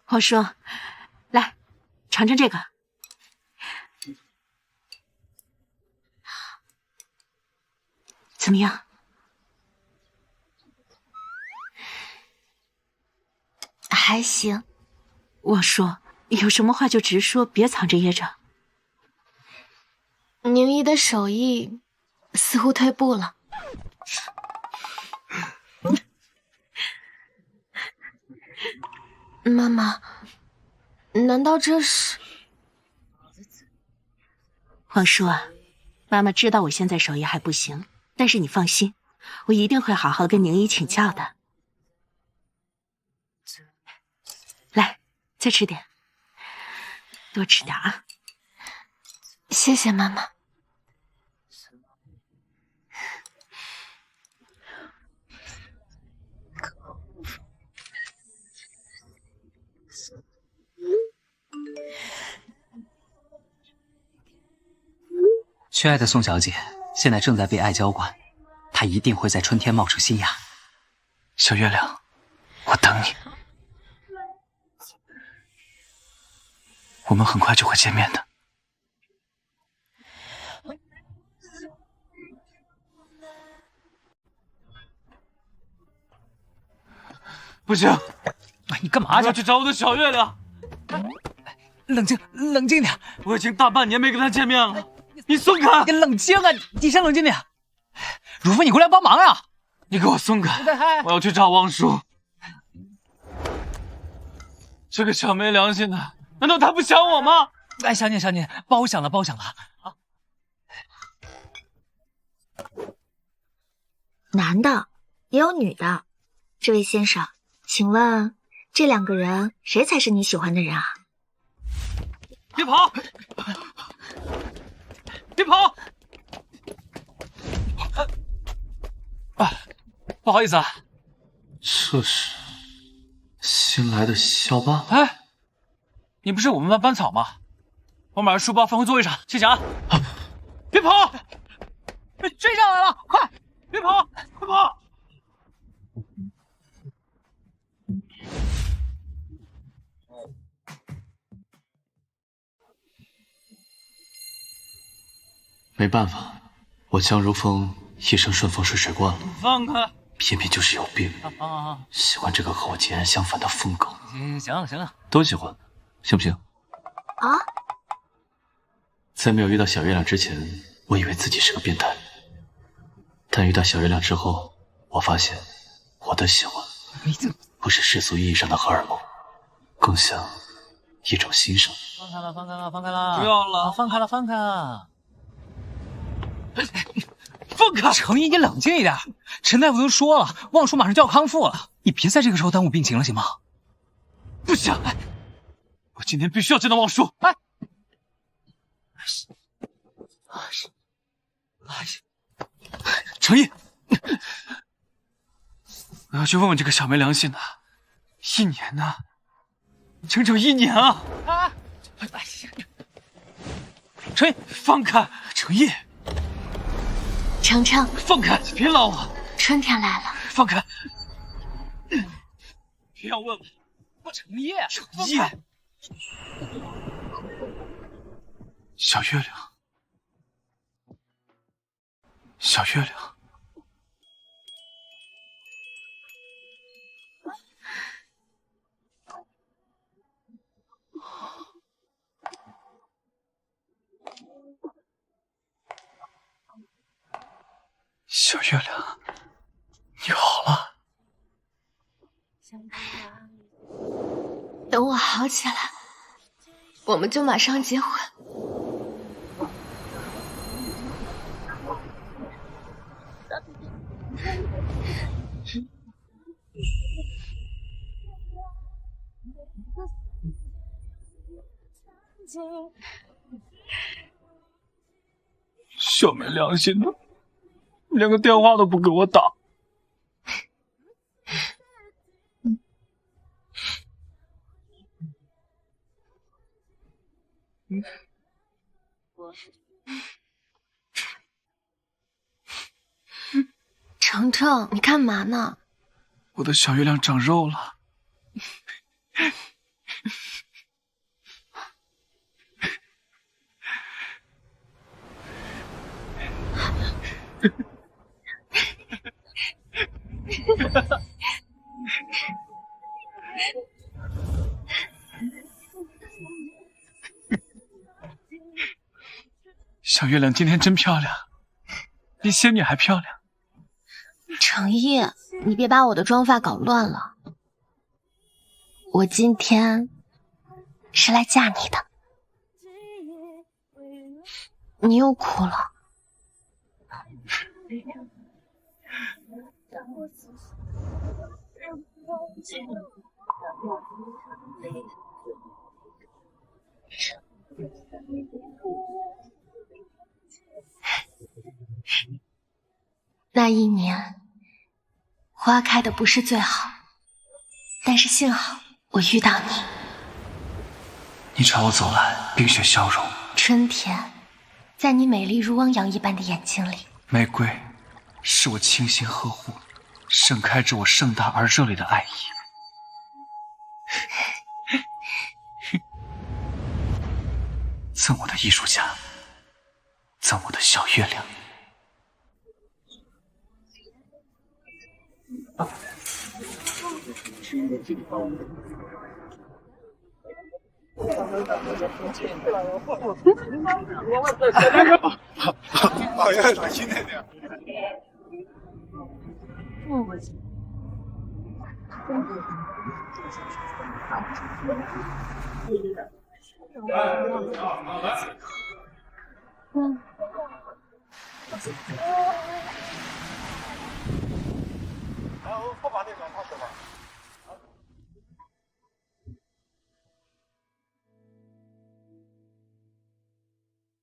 我说，来，尝尝这个。怎么样？还行。我说，有什么话就直说，别藏着掖着。宁姨的手艺似乎退步了。妈妈，难道这是？皇叔啊，妈妈知道我现在手艺还不行，但是你放心，我一定会好好跟宁姨请教的。来，再吃点，多吃点啊。谢谢妈妈。缺爱的宋小姐现在正在被爱浇灌，她一定会在春天冒出新芽。小月亮，我等你。我们很快就会见面的。不行，你干嘛去？我要去找我的小月亮。冷静，冷静点！我已经大半年没跟她见面了，你松开！你冷静啊！你先冷静点。如飞，你过来帮忙啊！你给我松开！我要去找汪叔。这个小没良心的，难道他不想我吗？哎，小姐，包想了啊！男的也有女的，这位先生，请问这2个人谁才是你喜欢的人啊？别跑！别跑！不好意思啊。这是新来的校霸。哎，你不是我们班班草吗？我把书包放回座位上，谢谢啊！别跑！追上来了，快！别跑！快跑！没办法，我江如风一生顺风顺水惯了，放开！偏偏就是有病，喜欢这个和我截然相反的疯狗。行了，都喜欢，行不行？啊！在没有遇到小月亮之前，我以为自己是个变态，但遇到小月亮之后，我发现我的喜欢不是世俗意义上的荷尔蒙，更像一种欣赏。放开了！不要了！放开了！放开！程毅，你冷静一点。陈大夫都说了，旺叔马上就要康复了，你别在这个时候耽误病情了，行吗？不行，我今天必须要见到旺叔。程毅，我要去问问这个小没良心的，1年呢，整整1年啊！程毅，放开！程毅。程程，放开！别拉我！春天来了，放开！别要问我！程毅，小月亮，小月亮，小月亮，你好了。等我好起来，我们就马上结婚。小没良心的，连个电话都不给我打。程程，你干嘛呢？我的小月亮长肉了。小月亮今天真漂亮，比仙女还漂亮。程毅，你别把我的妆发搞乱了。我今天是来嫁你的。你又哭了。那一年，花开的不是最好，但是幸好我遇到你。你朝我走来，冰雪消融。春天，在你美丽如汪洋一般的眼睛里。玫瑰，是我倾心呵护，盛开着我盛大而热烈的爱意。赠我的艺术家，赠我的小月亮。好像小心点点。后把那个他说吧。